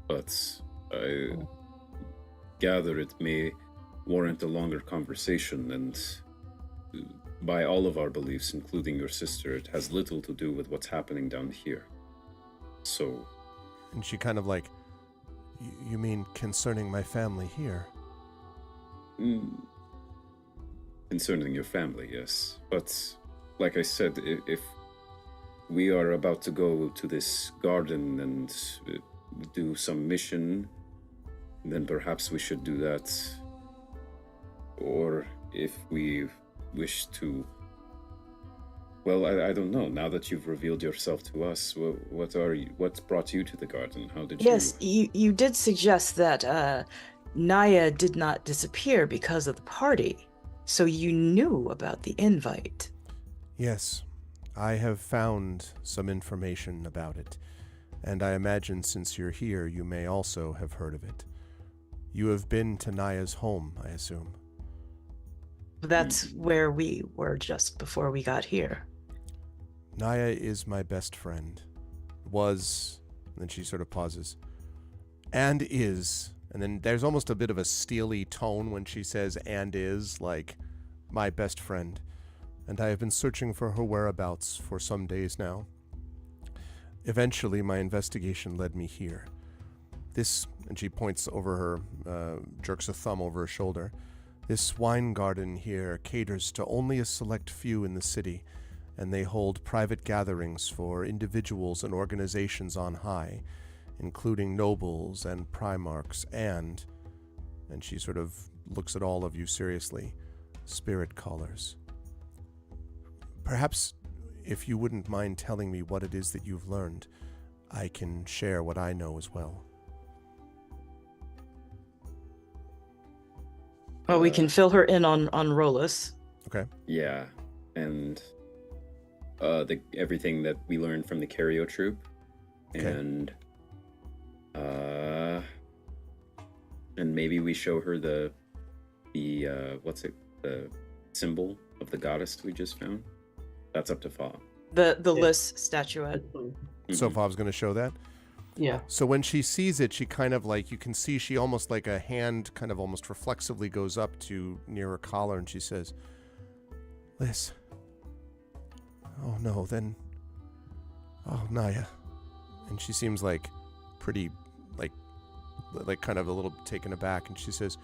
but I gather it may warrant a longer conversation, and by all of our beliefs, including your sister, it has little to do with what's happening down here. So... And she kind of like, you mean concerning my family here? Concerning your family, yes. But, like I said, if we are about to go to this garden and do some mission, then perhaps we should do that. Or if we wish to... Well, I don't know. Now that you've revealed yourself to us, what's brought you to the garden? How did Yes, you did suggest that Naya did not disappear because of the party, so you knew about the invite. Yes, I have found some information about it, and I imagine since you're here, you may also have heard of it. You have been to Naya's home, I assume. That's where we were just before we got here. Naya is my best friend. Was, and then she sort of pauses. And is, and then there's almost a bit of a steely tone when she says and is, like, my best friend. And I have been searching for her whereabouts for some days now. Eventually, my investigation led me here. This, and she points over her, jerks a thumb over her shoulder. This wine garden here caters to only a select few in the city, and they hold private gatherings for individuals and organizations on high, including nobles and primarchs and she sort of looks at all of you seriously, spirit callers. Perhaps, if you wouldn't mind telling me what it is that you've learned, I can share what I know as well. Well, we can fill her in on Rolus. Okay. Yeah, and everything that we learned from the Cario troop, Okay. and maybe we show her the symbol of the goddess we just found. That's up to Fa. The Lys statuette. So Fav's going to show that? Yeah. So when she sees it, she kind of like, you can see she almost like a hand kind of almost reflexively goes up to near her collar and she says, Liz. Oh no, then. Oh, Naya. And she seems like pretty, like kind of a little taken aback. And she says,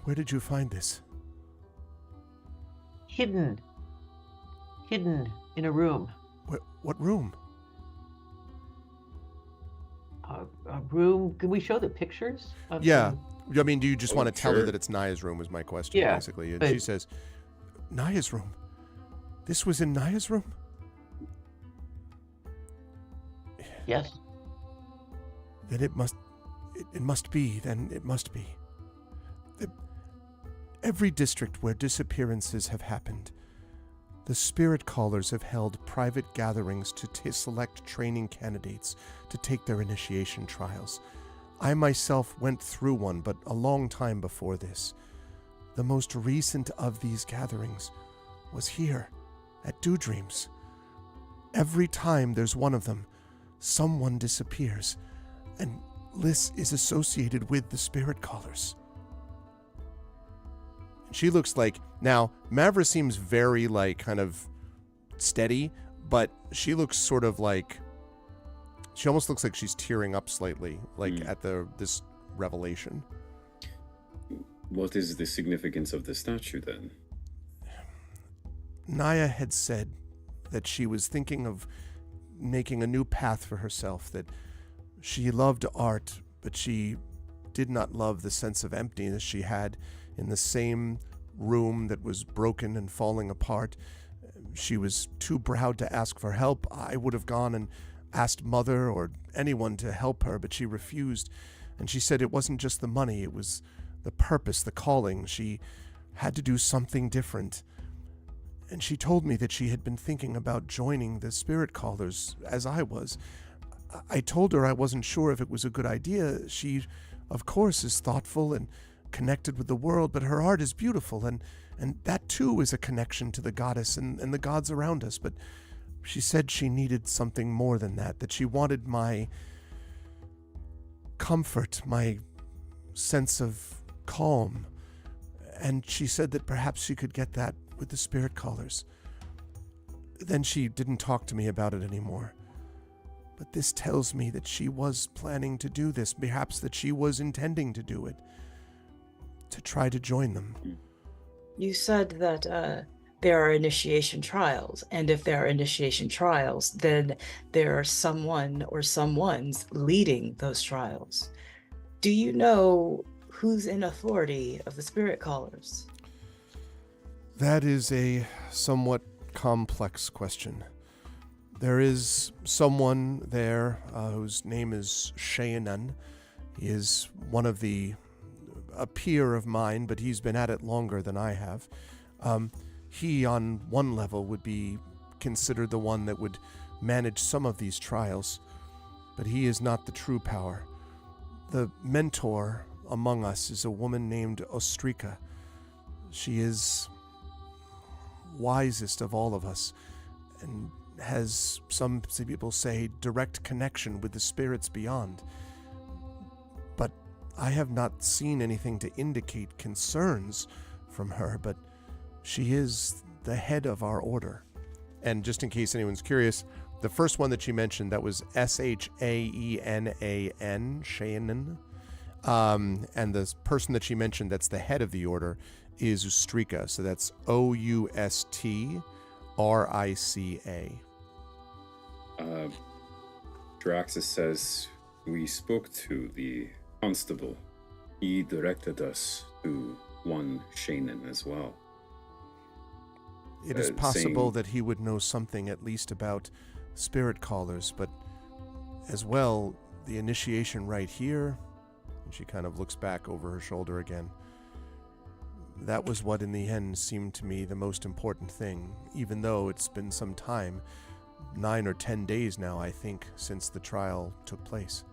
where did you find this? Hidden in a room. What room? A room. Can we show the pictures? Yeah. I mean, do you just want to tell her sure. that it's Naya's room is my question, Yeah, basically. And but- she says, Naya's room? This was in Naya's room? Yes. Then it must be. Every district where disappearances have happened, the spirit callers have held private gatherings to select training candidates to take their initiation trials. I myself went through one, but a long time before this. The most recent of these gatherings was here, at Dewdreams. Every time there's one of them, someone disappears, and Liz is associated with the spirit callers. She looks like, now, Mavra seems very, like, kind of steady, but she looks sort of like, she almost looks like she's tearing up slightly, like, at this revelation. What is the significance of the statue, then? Naya had said that she was thinking of making a new path for herself, that she loved art, but she did not love the sense of emptiness she had in the same room that was broken and falling apart. She was too proud to ask for help. I would have gone and asked Mother or anyone to help her, but she refused. And she said it wasn't just the money, it was the purpose, the calling. She had to do something different. And she told me that she had been thinking about joining the Spirit Callers, as I was. I told her I wasn't sure if it was a good idea. She, of course, is thoughtful and connected with the world, but her art is beautiful, and that too is a connection to the goddess and the gods around us. But she said she needed something more than that she wanted my comfort, my sense of calm. And she said that perhaps she could get that with the Spirit Callers. Then she didn't talk to me about it anymore. But this tells me that she was planning to do this, perhaps that she was intending to do it, to try to join them. You said that there are initiation trials, and if there are initiation trials, then there are someone or someone's leading those trials. Do you know who's in authority of the Spirit Callers? That is a somewhat complex question. There is someone there whose name is Cheyenne. He is a peer of mine, but he's been at it longer than I have. He, on one level, would be considered the one that would manage some of these trials, but he is not the true power. The mentor among us is a woman named Ostrika. She is wisest of all of us, and has, some people say, direct connection with the spirits beyond. But I have not seen anything to indicate concerns from her, but she is the head of our order. And just in case anyone's curious, the first one that she mentioned, that was Shaenan, Cheyenne. And the person that she mentioned that's the head of the order is Ustrika. So that's Oustrika. Draxus says, we spoke to the constable. He directed us to one Cheyenne as well. It is possible that he would know something at least about Spirit Callers, but as well, the initiation right here, and she kind of looks back over her shoulder again. That was what in the end seemed to me the most important thing, even though it's been some time, 9 or 10 days now, I think, since the trial took place.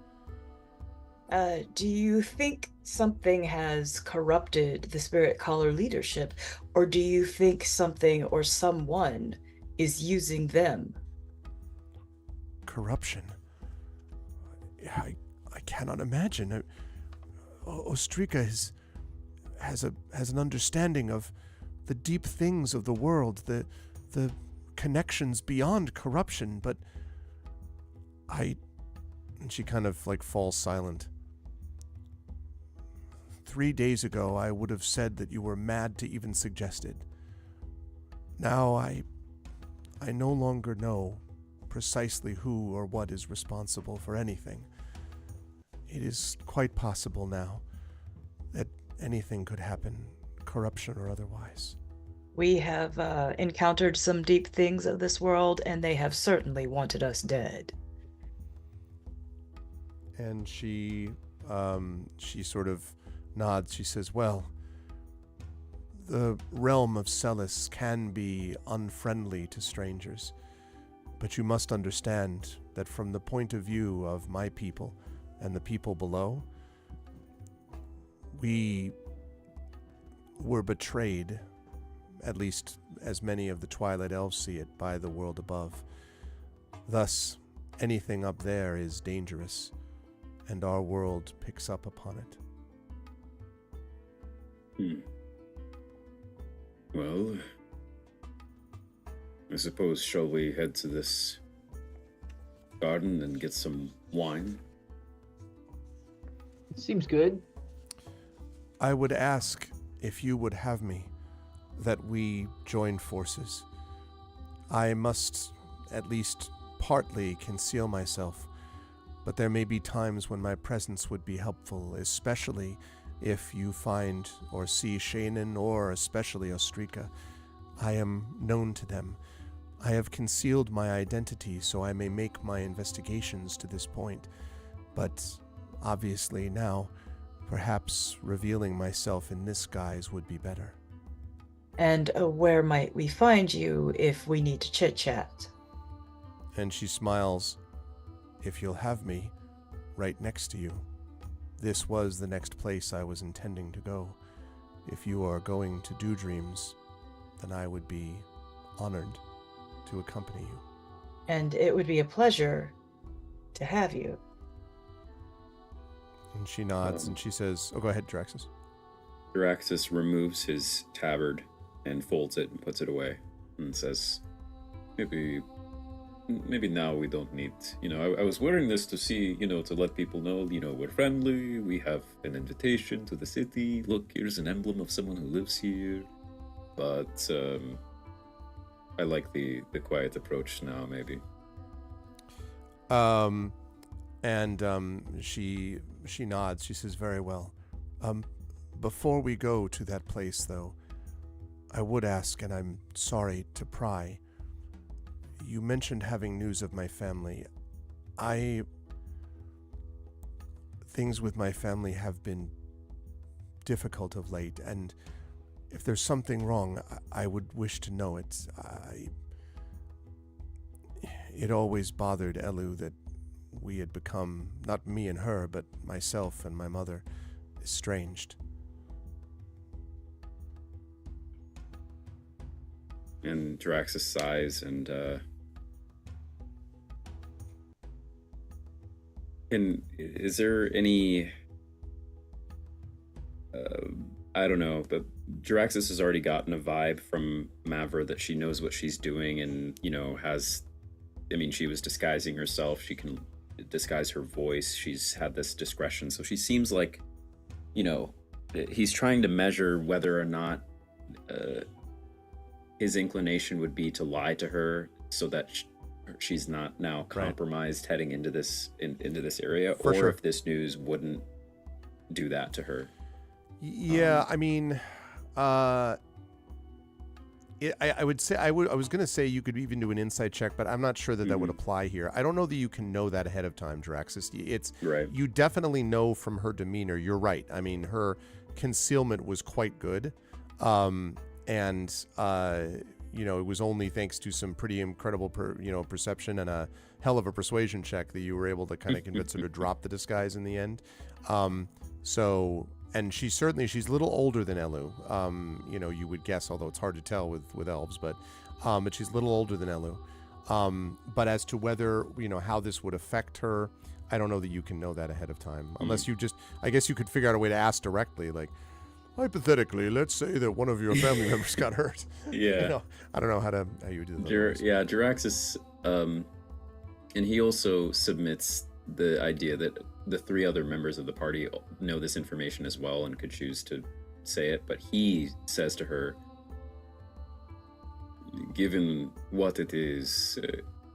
Do you think something has corrupted the Spirit Caller leadership, or do you think something or someone is using them? Corruption? I cannot imagine. Ostrika has an understanding of the deep things of the world, the connections beyond corruption, but and she kind of like falls silent. 3 days ago, I would have said that you were mad to even suggest it. Now I no longer know precisely who or what is responsible for anything. It is quite possible now that anything could happen, corruption or otherwise. We have encountered some deep things of this world, and they have certainly wanted us dead. And she sort of nods. She says, well, the realm of Celis can be unfriendly to strangers, but you must understand that from the point of view of my people and the people below, we were betrayed, at least as many of the Twilight Elves see it, by the world above. Thus, anything up there is dangerous, and our world picks up upon it. Well, I suppose, shall we head to this garden and get some wine? Seems good. I would ask if you would have me that we join forces. I must at least partly conceal myself, but there may be times when my presence would be helpful, especially if you find or see Cheyenne or especially Ostrika. I am known to them. I have concealed my identity so I may make my investigations to this point, but obviously now, perhaps revealing myself in this guise would be better. And where might we find you if we need to chit-chat? And she smiles. If you'll have me, right next to you. This was the next place I was intending to go. If you are going to Do Dreams, then I would be honored to accompany you. And it would be a pleasure to have you. And she nods and she says, oh, go ahead, Draxus. Draxus removes his tabard and folds it and puts it away and says, maybe now we don't need, I was wearing this to see, to let people know, we're friendly, we have an invitation to the city, look, here's an emblem of someone who lives here, but I like the quiet approach now, maybe. She nods. She says, very well. Before we go to that place, though, I would ask, and I'm sorry to pry, you mentioned having news of my family. Things with my family have been difficult of late, and if there's something wrong, I would wish to know it. It always bothered Elu that we had become, not me and her, but myself and my mother, estranged. And Draxus sighs and is there any I don't know, but Draxus has already gotten a vibe from Mavra that she knows what she's doing and, she was disguising herself. She can disguise her voice. She's had this discretion. So she seems like, he's trying to measure whether or not his inclination would be to lie to her so that she's not now compromised heading into this area, For or sure. if this news wouldn't do that to her. Yeah, I would say I was going to say you could even do an insight check, but I'm not sure that that would apply here. I don't know that you can know that ahead of time, Draxus. It's Right. You definitely know from her demeanor. You're right. Her concealment was quite good, it was only thanks to some pretty incredible perception and a hell of a persuasion check that you were able to kind of convince her to drop the disguise in the end. And she's a little older than Elu. You would guess, although it's hard to tell with elves, but she's a little older than Elu. But as to whether, how this would affect her, I don't know that you can know that ahead of time. Unless I guess you could figure out a way to ask directly, like, hypothetically, let's say that one of your family members got hurt. Yeah. I don't know how you would do that. Draxus, and he also submits the idea that the three other members of the party know this information as well and could choose to say it, but he says to her, given what it is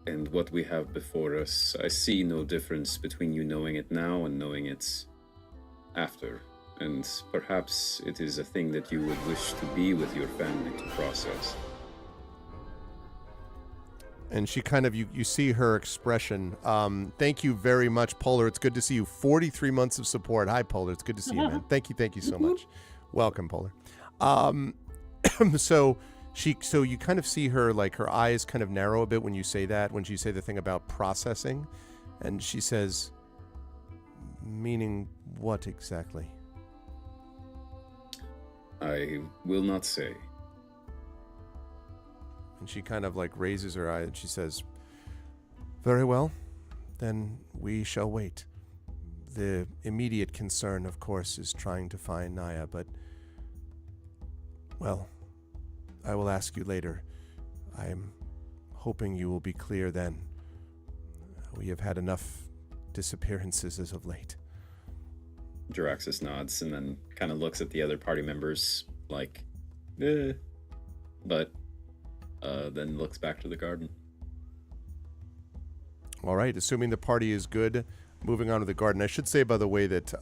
and what we have before us, I see no difference between you knowing it now and knowing it after. And perhaps it is a thing that you would wish to be with your family to process. And she kind of, you see her expression. Thank you very much, Polar. It's good to see you. 43 months of support. Hi, Polar. It's good to see you, man. Thank you so much. Welcome, Polar. So you kind of see her, like, her eyes kind of narrow a bit when you say that, when you say the thing about processing. And she says, meaning what exactly? I will not say. And she kind of like raises her eye and she says, very well, then we shall wait. The immediate concern, of course, is trying to find Naya, but, well, I will ask you later. I am hoping you will be clear then. We have had enough disappearances as of late. Draxus nods and then kind of looks at the other party members like, but then looks back to the garden. All right, assuming the party is good, moving on to the garden. I should say, by the way, that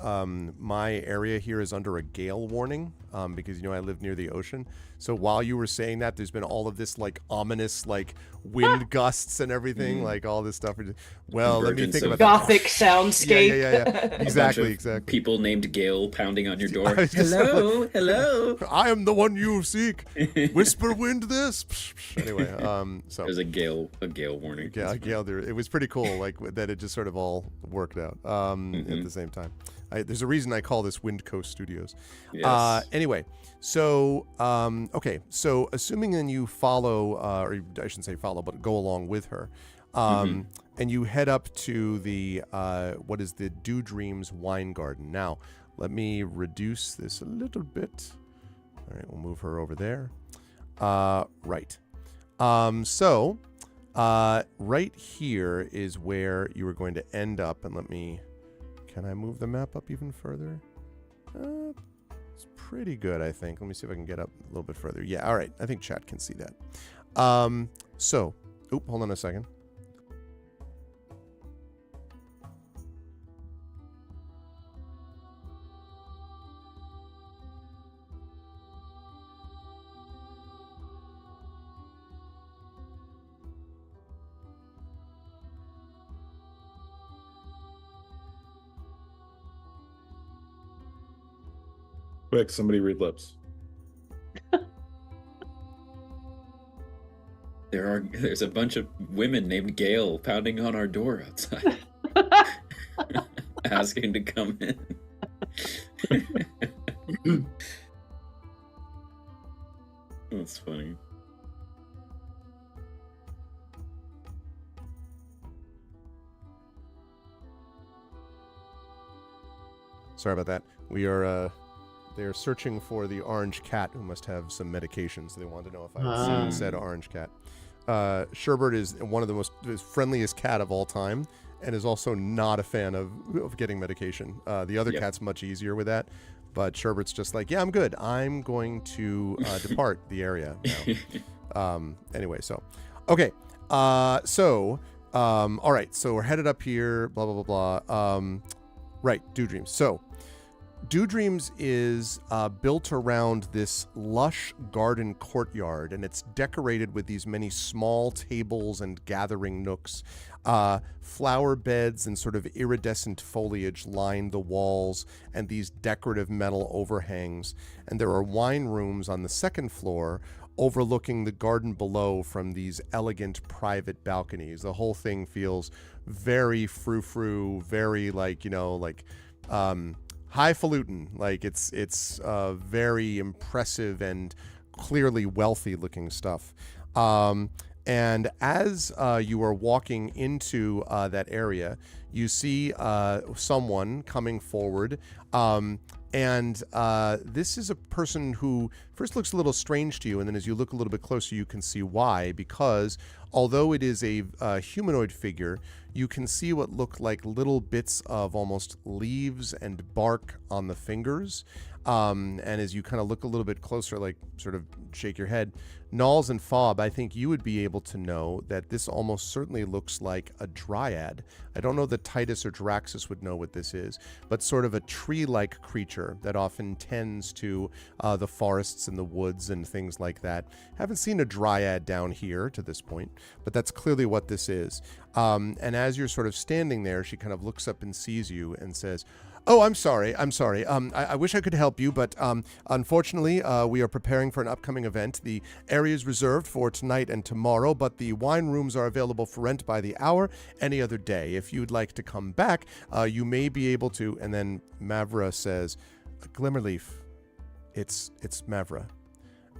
my area here is under a gale warning. because I live near the ocean. So while you were saying that, there's been all of this like ominous like wind gusts and everything, like all this stuff. Well, let me Convergence think of about that. Gothic soundscape. Yeah. Exactly. People named Gale pounding on your door. was just Hello. I am the one you seek. Whisper wind this. Anyway, so There's a gale warning. yeah, it was pretty cool, like that. It just sort of all worked out at the same time. There's a reason I call this Wind Coast Studios. Yes. Anyway, so okay, so assuming then you follow, or I shouldn't say follow, but go along with her, and you head up to the what is the Dew Dreams Wine Garden. Now, let me reduce this a little bit. All right, we'll move her over there. Right. So right here is where you are going to end up, and can I move the map up even further? It's pretty good, I think. Let me see if I can get up a little bit further. Yeah, all right. I think chat can see that. Hold on a second. Quick, somebody read lips. There's a bunch of women named Gail pounding on our door outside, asking to come in. That's funny. Sorry about that. They are searching for the orange cat who must have some medication, so they want to know if I've seen said orange cat. Sherbert is one of the most friendliest cat of all time, and is also not a fan of getting medication. The other cat's much easier with that, but Sherbert's just like, yeah, I'm good. I'm going to depart the area now. Anyway, so okay, all right, so we're headed up here. Blah blah blah blah. Right, Dew Dreams. So. Dew Dreams is built around this lush garden courtyard, and it's decorated with these many small tables and gathering nooks. Flower beds and sort of iridescent foliage line the walls and these decorative metal overhangs. And there are wine rooms on the second floor overlooking the garden below from these elegant private balconies. The whole thing feels very frou-frou, very highfalutin, like it's very impressive and clearly wealthy looking stuff. And as you are walking into that area, you see someone coming forward. And this is a person who first looks a little strange to you, and then as you look a little bit closer, you can see why. Because although it is a humanoid figure, you can see what look like little bits of almost leaves and bark on the fingers. And as you kind of look a little bit closer, like sort of shake your head, Nalls and Fob, I think you would be able to know that this almost certainly looks like a dryad. I don't know that Titus or Draxus would know what this is, but sort of a tree-like creature that often tends to the forests and the woods and things like that. Haven't seen a dryad down here to this point, but that's clearly what this is. And as you're sort of standing there, she kind of looks up and sees you and says, "Oh, I'm sorry. I wish I could help you, but unfortunately, we are preparing for an upcoming event. The area is reserved for tonight and tomorrow, but the wine rooms are available for rent by the hour any other day. If you'd like to come back, you may be able to." And then Mavra says, "Glimmerleaf, it's Mavra."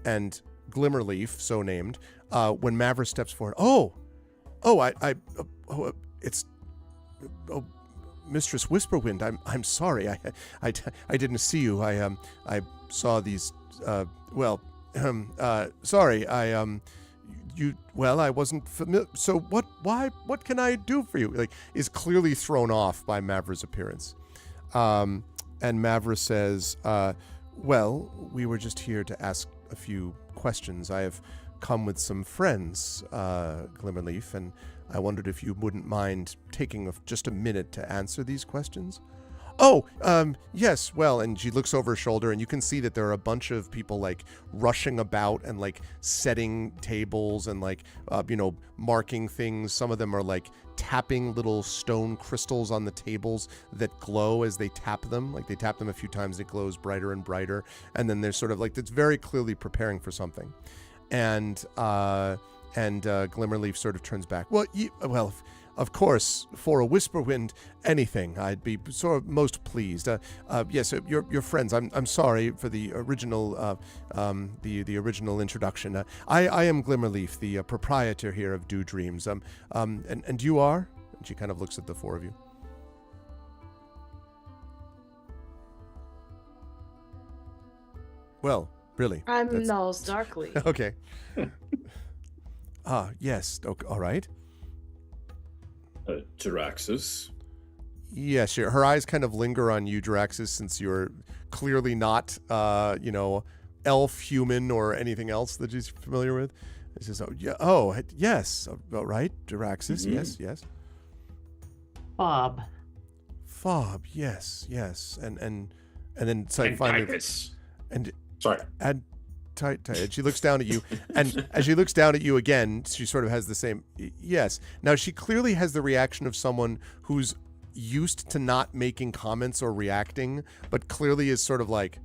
And Glimmerleaf, so named, when Mavra steps forward, it's Mistress Whisperwind, I'm sorry. I didn't see you. I saw these. Sorry. I wasn't familiar. So what can I do for you? Like, is clearly thrown off by Mavra's appearance. And Mavra says, we were just here to ask a few questions. I have come with some friends, Glimmerleaf, and I wondered if you wouldn't mind taking just a minute to answer these questions. Oh, yes, well, and she looks over her shoulder, and you can see that there are a bunch of people, like, rushing about and, like, setting tables and, like, marking things. Some of them are, like, tapping little stone crystals on the tables that glow as they tap them. Like, they tap them a few times, it glows brighter and brighter. And then there's sort of, like, it's very clearly preparing for something. And Glimmerleaf sort of turns back. Well, of course, for a Whisperwind, anything. I'd be sort of most pleased. Yes, your friends. I'm sorry for the original the original introduction. I am Glimmerleaf, the proprietor here of Dew Dreams. And you are? And she kind of looks at the four of you. Well, really. I'm Nulls Darkly. Okay. Yes. Okay, all right. Jaraxxus. Yes, her eyes kind of linger on you, Jaraxxus, since you're clearly not, elf, human, or anything else that she's familiar with. She says, yes, right, Jaraxxus, Mm-hmm. yes. Fob, yes, and then so finally, Titus. and Sorry. and and she looks down at you, and as she looks down at you again, she sort of has the same yes. Now she clearly has the reaction of someone who's used to not making comments or reacting, but clearly is sort of like,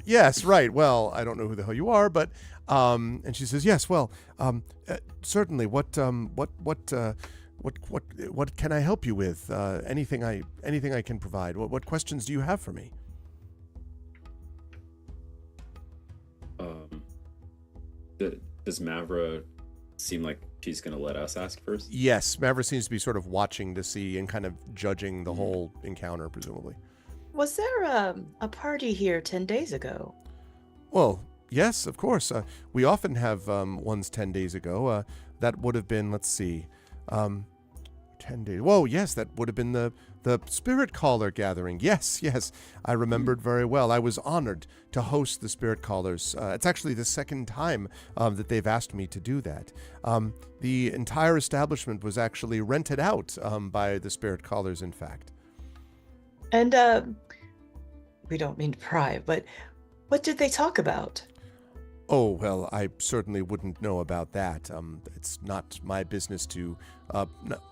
yes, right. Well, I don't know who the hell you are, but and she says, yes, well, certainly. What can I help you with? Anything I can provide. What questions do you have for me? Does Mavra seem like she's going to let us ask first? Yes, Mavra seems to be sort of watching to see and kind of judging the whole encounter, presumably. Was there a party here 10 days ago? Well, yes, of course. We often have ones 10 days ago. That would have been, let's see, 10 days. Whoa, yes, that would have been the Spirit Caller gathering. Yes, I remembered very well. I was honored to host the Spirit Callers. It's actually the second time that they've asked me to do that. The entire establishment was actually rented out by the Spirit Callers, in fact. And we don't mean to pry, but what did they talk about? Oh, well, I certainly wouldn't know about that. It's not my business to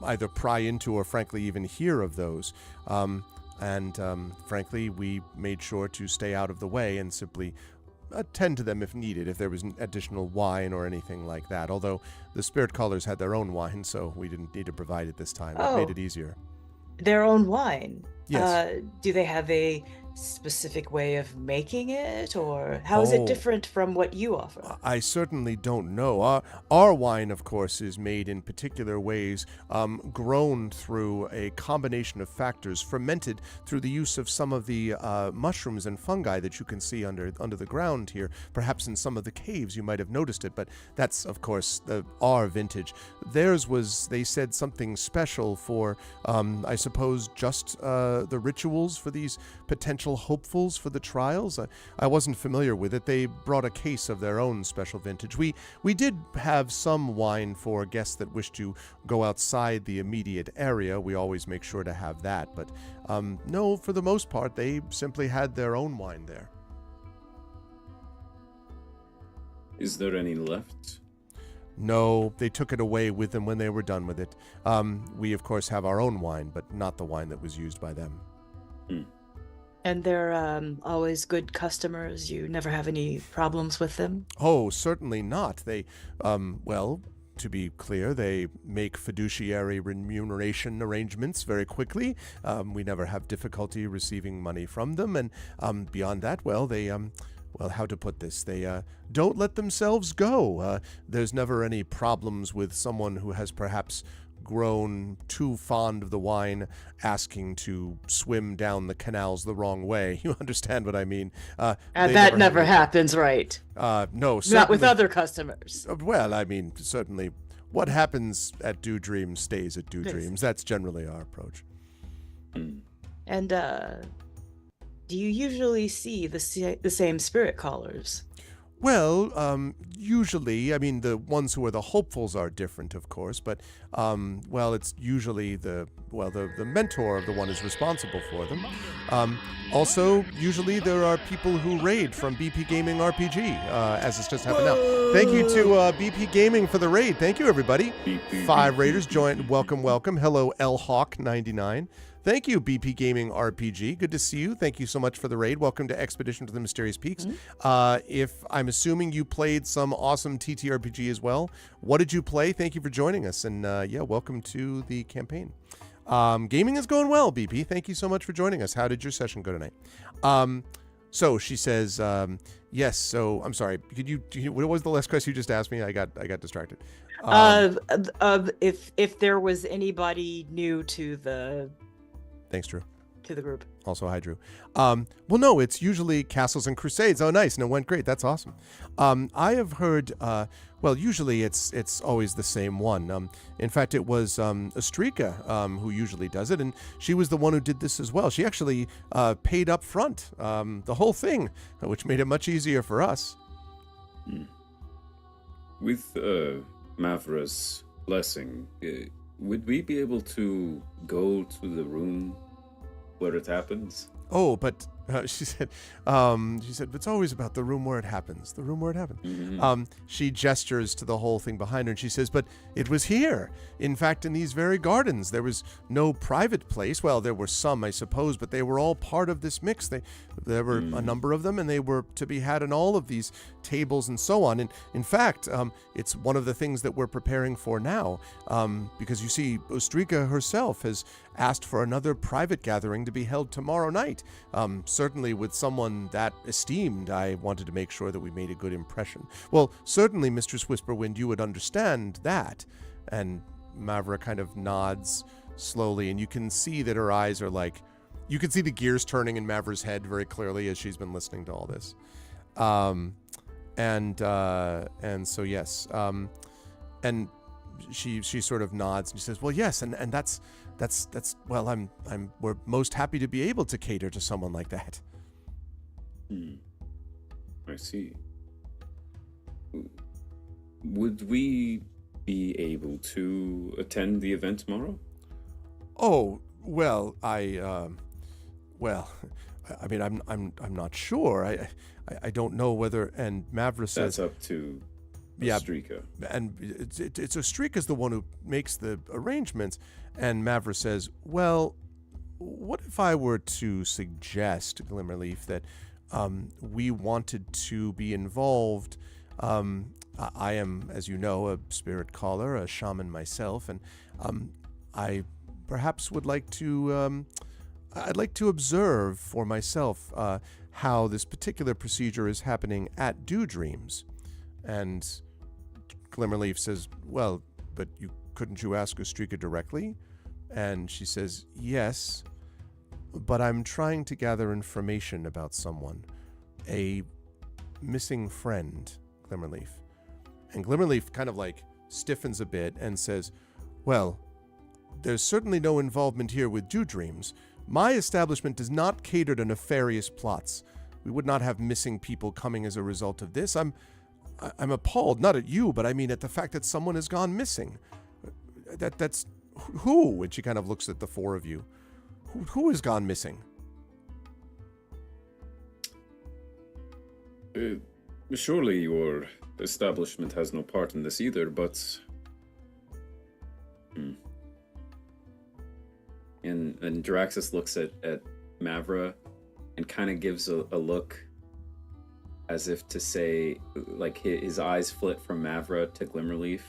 either pry into or, frankly, even hear of those. Frankly, we made sure to stay out of the way and simply attend to them if needed, if there was an additional wine or anything like that. Although the Spirit Callers had their own wine, so we didn't need to provide it this time. It made it easier. Their own wine? Yes. Do they have a specific way of making it, or how is it different from what you offer? I certainly don't know. Our wine, of course, is made in particular ways, grown through a combination of factors, fermented through the use of some of the mushrooms and fungi that you can see under the ground here. Perhaps in some of the caves you might have noticed it, but that's, of course, our vintage. Theirs was, they said, something special for, I suppose, just the rituals for these potential hopefuls for the trials. I wasn't familiar with it. They brought a case of their own special vintage. We did have some wine for guests that wish to go outside the immediate area. We always make sure to have that. But no, for the most part, they simply had their own wine there. Is there any left? No, they took it away with them when they were done with it. We, of course, have our own wine, but not the wine that was used by them. And they're always good customers? You never have any problems with them? Oh, certainly not. They, well, to be clear, they make fiduciary remuneration arrangements very quickly. We never have difficulty receiving money from them. And beyond that, well, they, well, how to put this? They don't let themselves go. There's never any problems with someone who has perhaps grown too fond of the wine asking to swim down the canals the wrong way. You understand what I mean? And that never happens, right? No, certainly not with other customers. Well, I mean, certainly what happens at Dew Dreams stays at Dew Dreams. That's generally our approach. And do you usually see the same Spirit Callers? Well, usually, I mean, the ones who are the hopefuls are different, of course, but, well, it's usually the mentor of the one who's responsible for them. Also, usually there are people who raid from BP Gaming RPG, as it's just happened now. Thank you to BP Gaming for the raid. Thank you, everybody. 5 raiders joined. Welcome. Hello, LHawk99. Thank you, BP Gaming RPG. Good to see you. Thank you so much for the raid. Welcome to Expedition to the Mysterious Peaks. If I'm assuming you played some awesome TTRPG as well, what did you play? Thank you for joining us, and welcome to the campaign. Gaming is going well, BP. Thank you so much for joining us. How did your session go tonight? So she says, yes. So I'm sorry. What was the last question you just asked me? I got distracted. If there was anybody new to the Thanks, Drew. to the group. Also, hi, Drew. Well, no, it's usually Castles and Crusades. Oh, nice. No, it went great. That's awesome. I have heard, well, usually it's always the same one. In fact, it was Astrika who usually does it, and she was the one who did this as well. She actually paid up front the whole thing, which made it much easier for us. With Mavra's blessing, would we be able to go to the room where it happens? Oh, but she said, it's always about the room where it happens. The room where it happens. Mm-hmm. She gestures to the whole thing behind her, and she says, but it was here. In fact, in these very gardens, there was no private place. Well, there were some, I suppose, but they were all part of this mix. There were a number of them, and they were to be had in all of these tables and so on. And in fact, it's one of the things that we're preparing for now, because you see, Ostrika herself has asked for another private gathering to be held tomorrow night. Certainly with someone that esteemed, I wanted to make sure that we made a good impression. Well, certainly, Mistress Whisperwind, you would understand that. And Mavra kind of nods slowly, and you can see that her eyes are like, you can see the gears turning in Mavra's head very clearly as she's been listening to all this. And so yes, and she sort of nods and she says, well, yes, and that's well, we're most happy to be able to cater to someone like that. I see. Would we be able to attend the event tomorrow? Oh, well, I mean, I'm not sure. I don't know whether. And Mavra says that's up to Ostrika. And it's Ostrika's the one who makes the arrangements. And Mavra says, well, what if I were to suggest, Glimmerleaf, that we wanted to be involved? I am, as you know, a spirit caller, a shaman myself, and I perhaps would like to, I'd like to observe for myself how this particular procedure is happening at Dew Dreams. And Glimmerleaf says, well, but couldn't you ask Ostrika directly? And she says, yes, but I'm trying to gather information about someone, a missing friend, Glimmerleaf. And Glimmerleaf kind of like stiffens a bit and says, well, there's certainly no involvement here with Dew Dreams. My establishment does not cater to nefarious plots. We would not have missing people coming as a result of this. I'm appalled, not at you, but I mean at the fact that someone has gone missing. That's who? And she kind of looks at the four of you. Who has gone missing? Surely your establishment has no part in this either, but... And Draxus looks at Mavra and kind of gives a look as if to say, like his eyes flit from Mavra to Glimmerleaf,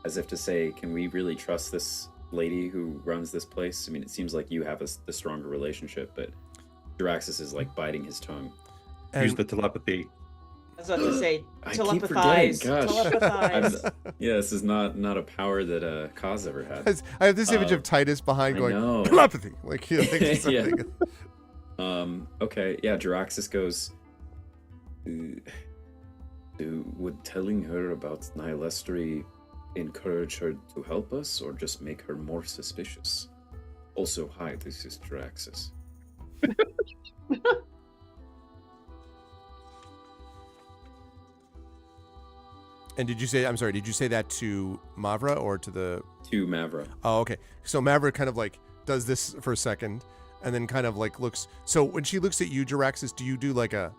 as if to say, can we really trust this lady who runs this place? I mean, it seems like you have the stronger relationship, but Draxus is like biting his tongue. Use the telepathy. I was about to say, I keep telepathize. forgetting, gosh. Telepathize. Yeah, this is not a power that Kaz ever had. I have this image of Titus behind I going, know. telepathy. Like, you know, like something. Okay, yeah, Draxus goes, would telling her about Nihilestry encourage her to help us, or just make her more suspicious? Also, hi, this is Draxus. And did you say that to Mavra or to the... To Mavra. Oh, okay. So Mavra kind of like does this for a second and then kind of like looks. So when she looks at you, Jiraxis, do you do like a,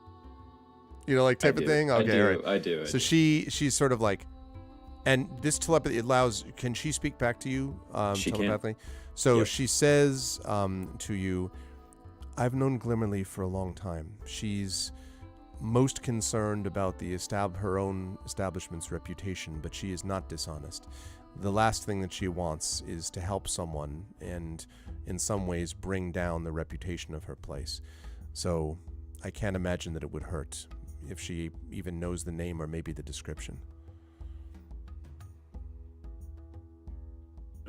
like type of thing? Okay, all right. I do. So she's sort of like, and this telepathy allows, can she speak back to you She can. telepathically? So Yep. she says to you, I've known Glimmerleaf for a long time. She's most concerned about her own establishment's reputation, but she is not dishonest. The last thing that she wants is to help someone and in some ways bring down the reputation of her place. So I can't imagine that it would hurt if she even knows the name or maybe the description.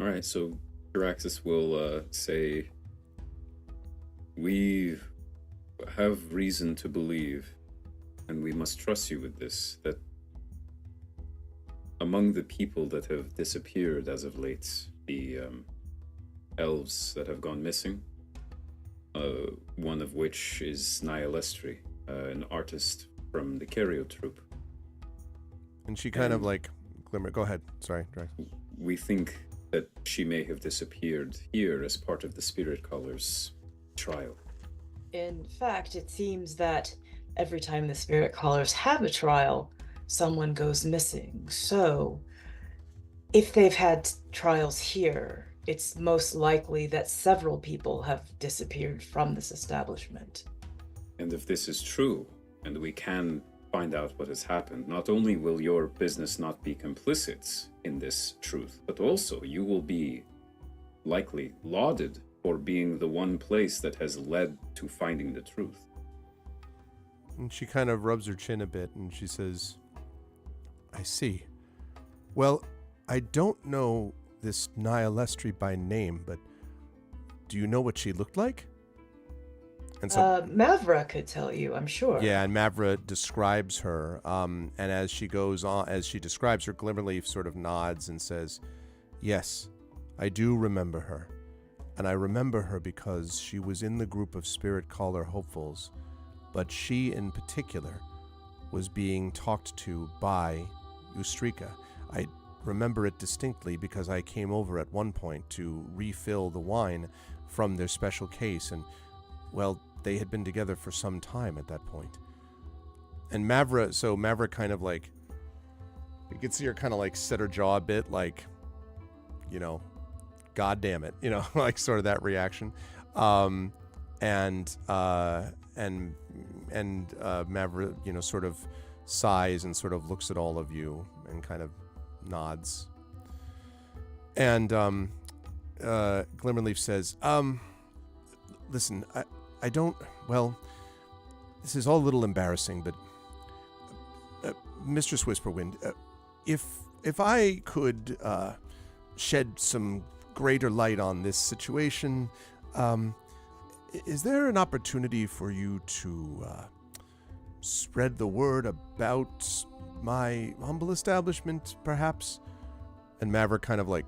All right, so Jiraxis will say, we have reason to believe, and we must trust you with this, that among the people that have disappeared as of late, the elves that have gone missing, one of which is Nihilestri, an artist from the Cario troupe. And she kind of like, Glimmer, go ahead. Sorry, Drax. We think that she may have disappeared here as part of the Spirit Caller's trial. In fact, it seems that every time the Spirit Callers have a trial, someone goes missing. So, if they've had trials here, it's most likely that several people have disappeared from this establishment. And if this is true, and we can find out what has happened, not only will your business not be complicit in this truth, but also you will be likely lauded for being the one place that has led to finding the truth. And she kind of rubs her chin a bit and she says, I see. Well, I don't know this Nihilestri by name, but do you know what she looked like? And so, Mavra could tell you, I'm sure. yeah, and Mavra describes her. And as she goes on, as she describes her, Glimmerleaf sort of nods and says, yes, I do remember her. And I remember her because she was in the group of Spirit Caller hopefuls, but she in particular was being talked to by Ustrika. I remember it distinctly because I came over at one point to refill the wine from their special case, and, well, they had been together for some time at that point. And Mavra kind of like, you could see her kind of like set her jaw a bit, like, God damn it, like sort of that reaction. And Mavra, sort of sighs and sort of looks at all of you and kind of nods. And Glimmerleaf says, listen, I don't, well, this is all a little embarrassing, but Mistress Whisperwind, if I could shed some greater light on this situation, is there an opportunity for you to spread the word about my humble establishment, perhaps? And Maverick kind of like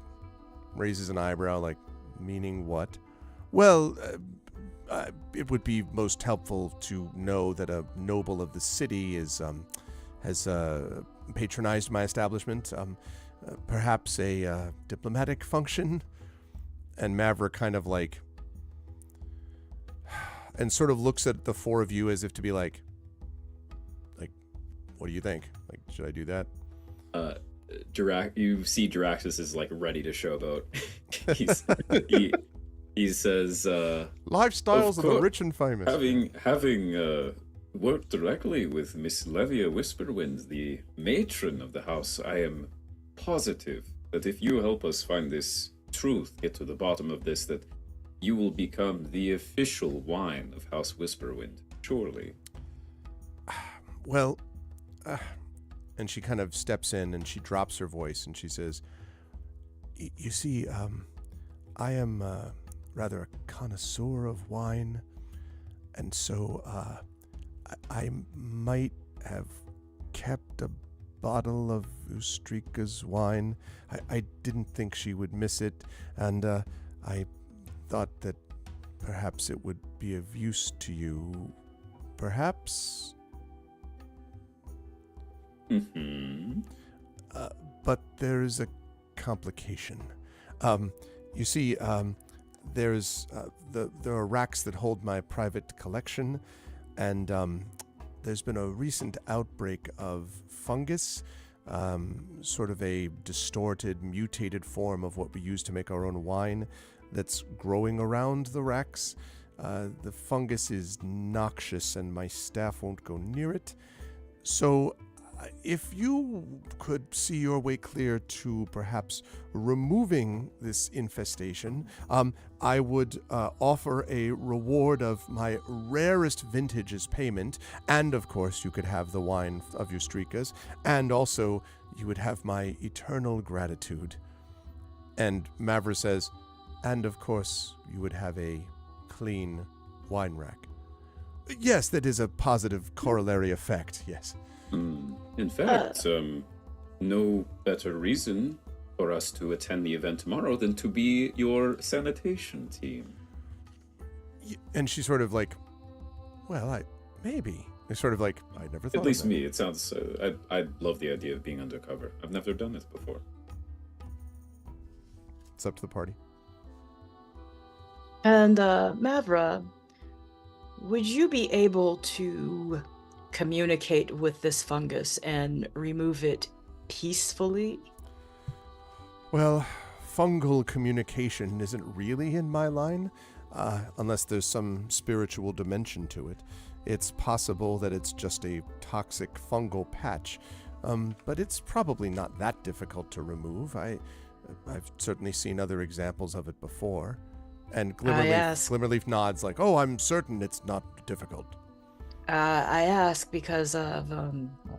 raises an eyebrow, like, meaning what? Well, it would be most helpful to know that a noble of the city has patronized my establishment. Perhaps a diplomatic function. And Maverick kind of like, and sort of looks at the four of you as if to be like, what do you think? Like, should I do that? You see Jiraxis is like ready to showboat. He says, lifestyles of the rich and famous. Having worked directly with Miss Levia Whisperwind, the matron of the house, I am positive that if you help us find this truth, get to the bottom of this, that you will become the official wine of House Whisperwind. Surely. Well, and she kind of steps in and she drops her voice and she says, you see, I am rather a connoisseur of wine, and so I might have kept a bottle of Ustrika's wine. I didn't think she would miss it, and I thought that perhaps it would be of use to you. Perhaps? Mm-hmm. But there is a complication. You see, there are racks that hold my private collection, and there's been a recent outbreak of fungus, sort of a distorted, mutated form of what we use to make our own wine that's growing around the racks. The fungus is noxious, and my staff won't go near it. So, if you could see your way clear to perhaps removing this infestation, I would offer a reward of my rarest vintage as payment, and of course you could have the wine of your Strikas, and also you would have my eternal gratitude. And Mavra says, and of course you would have a clean wine rack. Yes, that is a positive corollary effect, yes. In fact, no better reason for us to attend the event tomorrow than to be your sanitation team. And she's sort of like, well, maybe. It's sort of like, I never thought At least of that. me, it sounds, I love the idea of being undercover. I've never done this before. It's up to the party. And Mavra, would you be able to communicate with this fungus and remove it peacefully? Well, fungal communication isn't really in my line, unless there's some spiritual dimension to it. It's possible that it's just a toxic fungal patch, but it's probably not that difficult to remove. I've certainly seen other examples of it before. And Glimmerleaf nods like, oh, I'm certain it's not difficult. I ask because of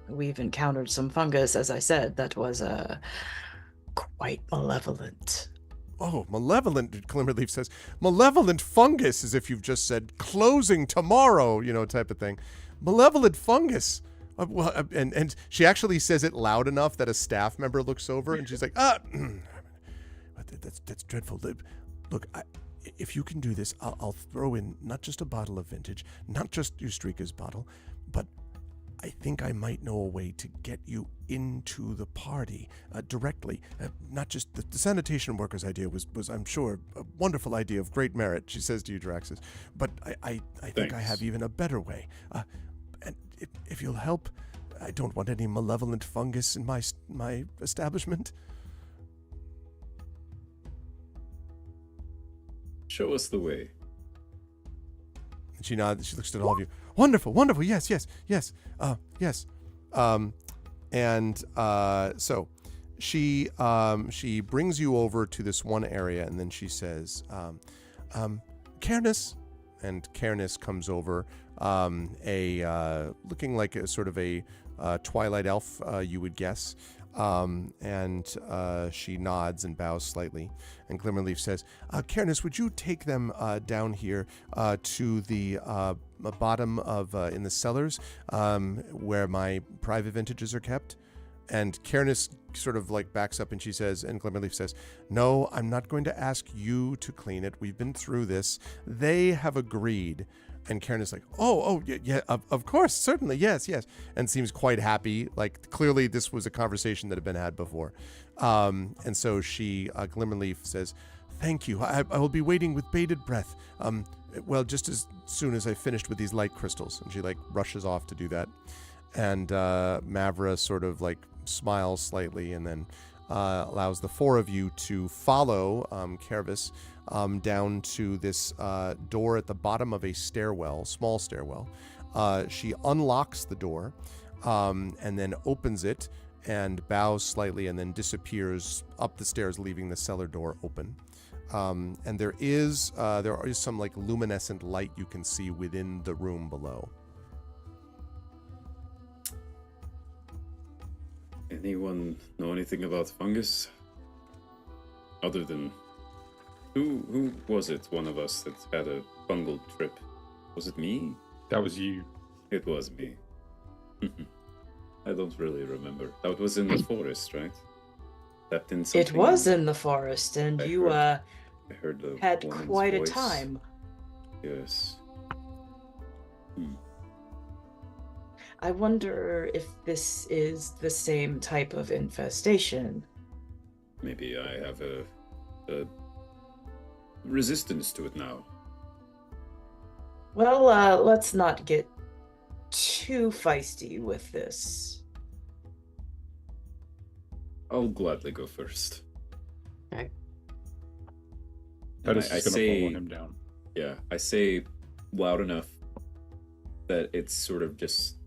we've encountered some fungus, as I said, that was quite malevolent. Oh, malevolent, Glimmerleaf says. Malevolent fungus, as if you've just said closing tomorrow, type of thing. Malevolent fungus. And she actually says it loud enough that a staff member looks over and she's like, that's dreadful. Look, if you can do this, I'll throw in not just a bottle of vintage, not just Ustrika's bottle, but I think I might know a way to get you into the party directly. Not just the sanitation workers idea was I'm sure a wonderful idea of great merit, she says to you, Draxus. But I think I have even a better way. And if you'll help, I don't want any malevolent fungus in my establishment. Show us the way. And she nods. She looks at all of you. Wonderful, wonderful. Yes. Yes. So she brings you over to this one area, and then she says, Cairns, and Cairns comes over, looking like a sort of a Twilight elf, you would guess. And she nods and bows slightly. And Glimmerleaf says, Cairns, would you take them down here to the bottom of, in the cellars, where my private vintages are kept? And Cairns sort of like backs up and she says, and Glimmerleaf says, no, I'm not going to ask you to clean it. We've been through this. They have agreed. And Karen is like, yeah, of course, certainly, yes, and seems quite happy. Like, clearly this was a conversation that had been had before. And so she, Glimmerleaf says, thank you. I will be waiting with bated breath. Just as soon as I finished with these light crystals. And she, rushes off to do that. And Mavra sort of, smiles slightly and then allows the four of you to follow Kervis down to this door at the bottom of a stairwell, small stairwell. She unlocks the door and then opens it and bows slightly and then disappears up the stairs, leaving the cellar door open. And there is some luminescent light you can see within the room below. Anyone know anything about fungus? Other than who was it? One of us that had a fungal trip. Was it me? That was you. It was me. I don't really remember. That was in the forest, right? That in something. It was in the forest, and I you heard the had woman's quite voice. a time. Yes. I wonder if this is the same type of infestation. Maybe I have a resistance to it now. Well, let's not get too feisty with this. I'll gladly go first. Okay. That And is just going to follow him down. Yeah, I say loud enough that it's sort of just,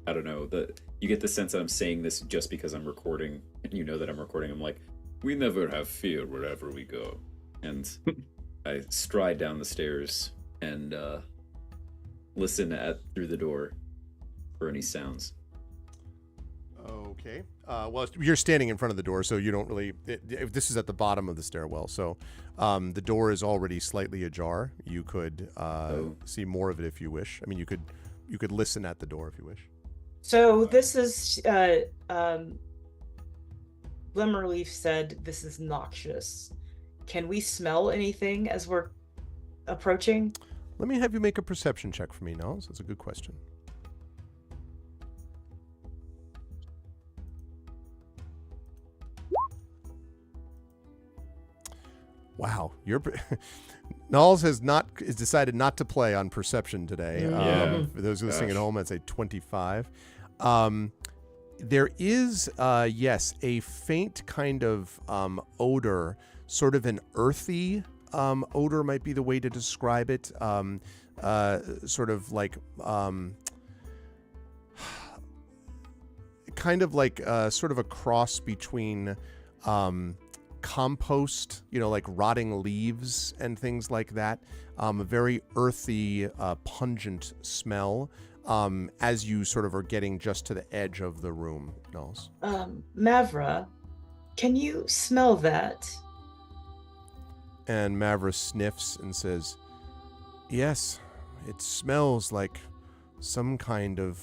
I don't know, that you get the sense that I'm saying this just because I'm recording, and you know that I'm recording. I'm like, we never have fear wherever we go. And I stride down the stairs and listen through the door for any sounds. Okay. Well, you're standing in front of the door, so you don't really. This is at the bottom of the stairwell, so the door is already slightly ajar. You could see more of it if you wish. I mean, you could listen at the door if you wish. So this is Glimmerleaf said this is noxious. Can we smell anything as we're approaching? Let me have you make a perception check for me, Nels. That's a good question. Wow, Nulls has decided not to play on perception today. Yeah. For those listening at Gosh. home, I'd say 25. There is, yes, a faint kind of odor, sort of an earthy odor might be the way to describe it. Sort of like, kind of like sort of a cross between compost, like rotting leaves and things like that. A very earthy, pungent smell as you sort of are getting just to the edge of the room, Knowles. Mavra, can you smell that? And Mavra sniffs and says, yes, it smells like some kind of,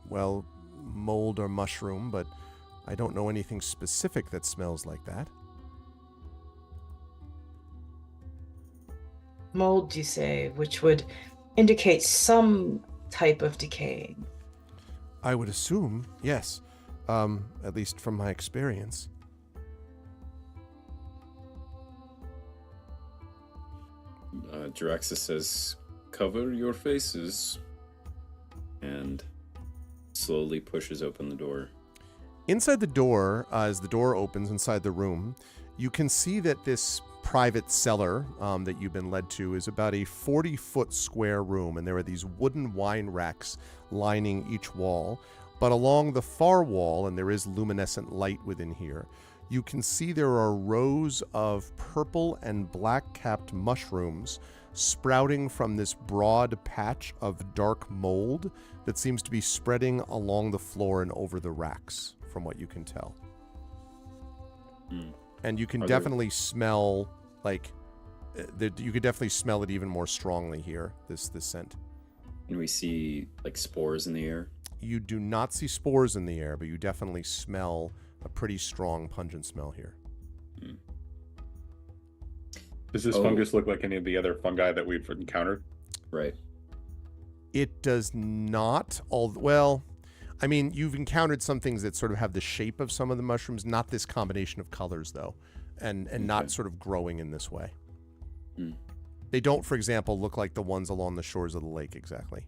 well, mold or mushroom, but I don't know anything specific that smells like that. Mold, you say, which would indicate some type of decaying. I would assume, yes, at least from my experience. Jaraxus says, cover your faces, and slowly pushes open the door. Inside the door, as the door opens inside the room, you can see that this private cellar that you've been led to is about a 40-foot square room, and there are these wooden wine racks lining each wall. But along the far wall, and there is luminescent light within here, you can see there are rows of purple and black-capped mushrooms sprouting from this broad patch of dark mold that seems to be spreading along the floor and over the racks, from what you can tell. And you can definitely smell, like, you could definitely smell it even more strongly here, this scent. And we see, like, spores in the air. You do not see spores in the air, but you definitely smell a pretty strong, pungent smell here. Does this fungus look like any of the other fungi that we've encountered? Right. It does not. Well, I mean, you've encountered some things that sort of have the shape of some of the mushrooms, not this combination of colors, though, and not sort of growing in this way. They don't, for example, look like the ones along the shores of the lake exactly.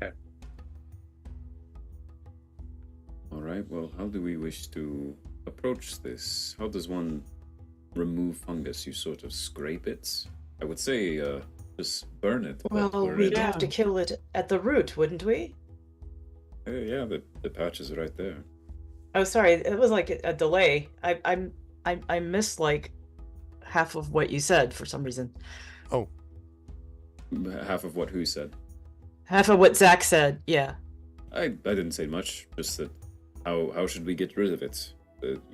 Okay. All right, well, how do we wish to approach this? How does one remove fungus? You sort of scrape it? I would say just burn it. Well, Burn we'd it. have to kill it at the root, wouldn't we? Yeah, the patch is right there. Oh, sorry, it was like a delay. I missed like half of what you said for some reason. Oh, Half of what who said? Half of what Zach said, yeah. I didn't say much, just that how should we get rid of it?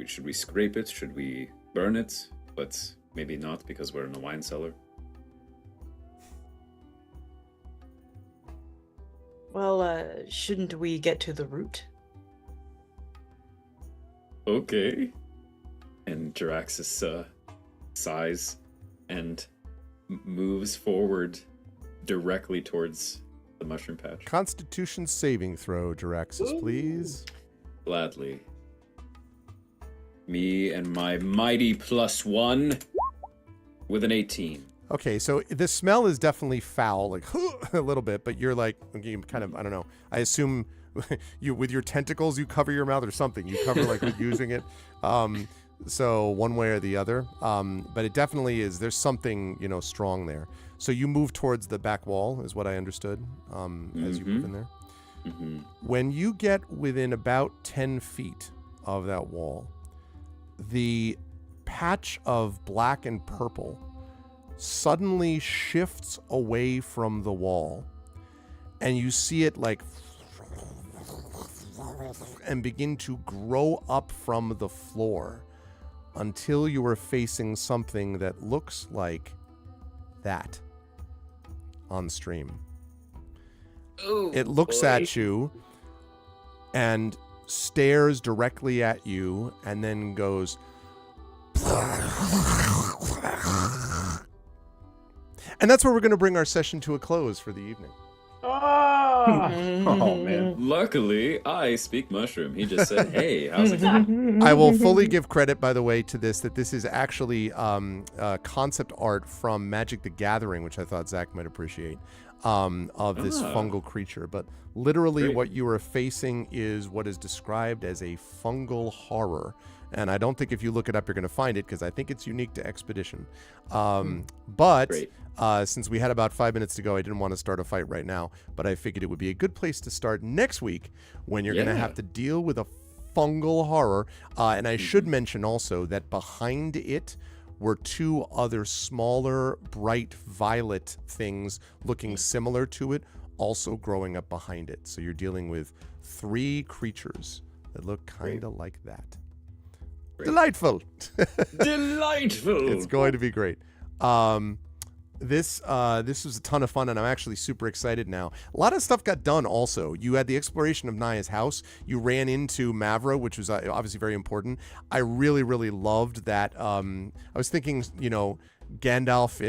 Should we scrape it? Should we burn it? But maybe not, because we're in a wine cellar. Well, shouldn't we get to the root? Okay. And Jaraxus sighs and moves forward directly towards the mushroom patch. Constitution saving throw, Jaraxxus, please. Gladly. Me and my mighty +1 with an 18. Okay, so the smell is definitely foul, like a little bit, but you're like, you kind of, I don't know. I assume you, with your tentacles, you cover your mouth or something. You cover like with using it. So one way or the other. But it definitely is, there's something, strong there. So you move towards the back wall, is what I understood, as you move in there. Mm-hmm. When you get within about 10 feet of that wall, the patch of black and purple suddenly shifts away from the wall, and you see it like and begin to grow up from the floor until you are facing something that looks like that on stream. Oh, It looks at you and stares directly at you and then goes and that's where we're going to bring our session to a close for the evening. Oh, Oh man. Luckily, I speak mushroom. He just said, "Hey, how's it going?" I will fully give credit, by the way, to this, that this is actually concept art from Magic the Gathering, which I thought Zach might appreciate, of this fungal creature. But literally Great. what you are facing is what is described as a fungal horror. And I don't think if you look it up, you're going to find it, because I think it's unique to Expedition. But Great. since we had about 5 minutes to go, I didn't want to start a fight right now. But I figured it would be a good place to start next week, when you're going to have to deal with a fungal horror. And I should mention also that behind it were two other smaller, bright violet things looking similar to it, also growing up behind it. So you're dealing with 3 creatures that look kind of like that. Great. Delightful. Delightful. It's going to be great. This was a ton of fun, and I'm actually super excited now. A lot of stuff got done also. You had the exploration of Naya's house. You ran into Mavra, which was obviously very important. I really, really loved that. I was thinking, Gandalf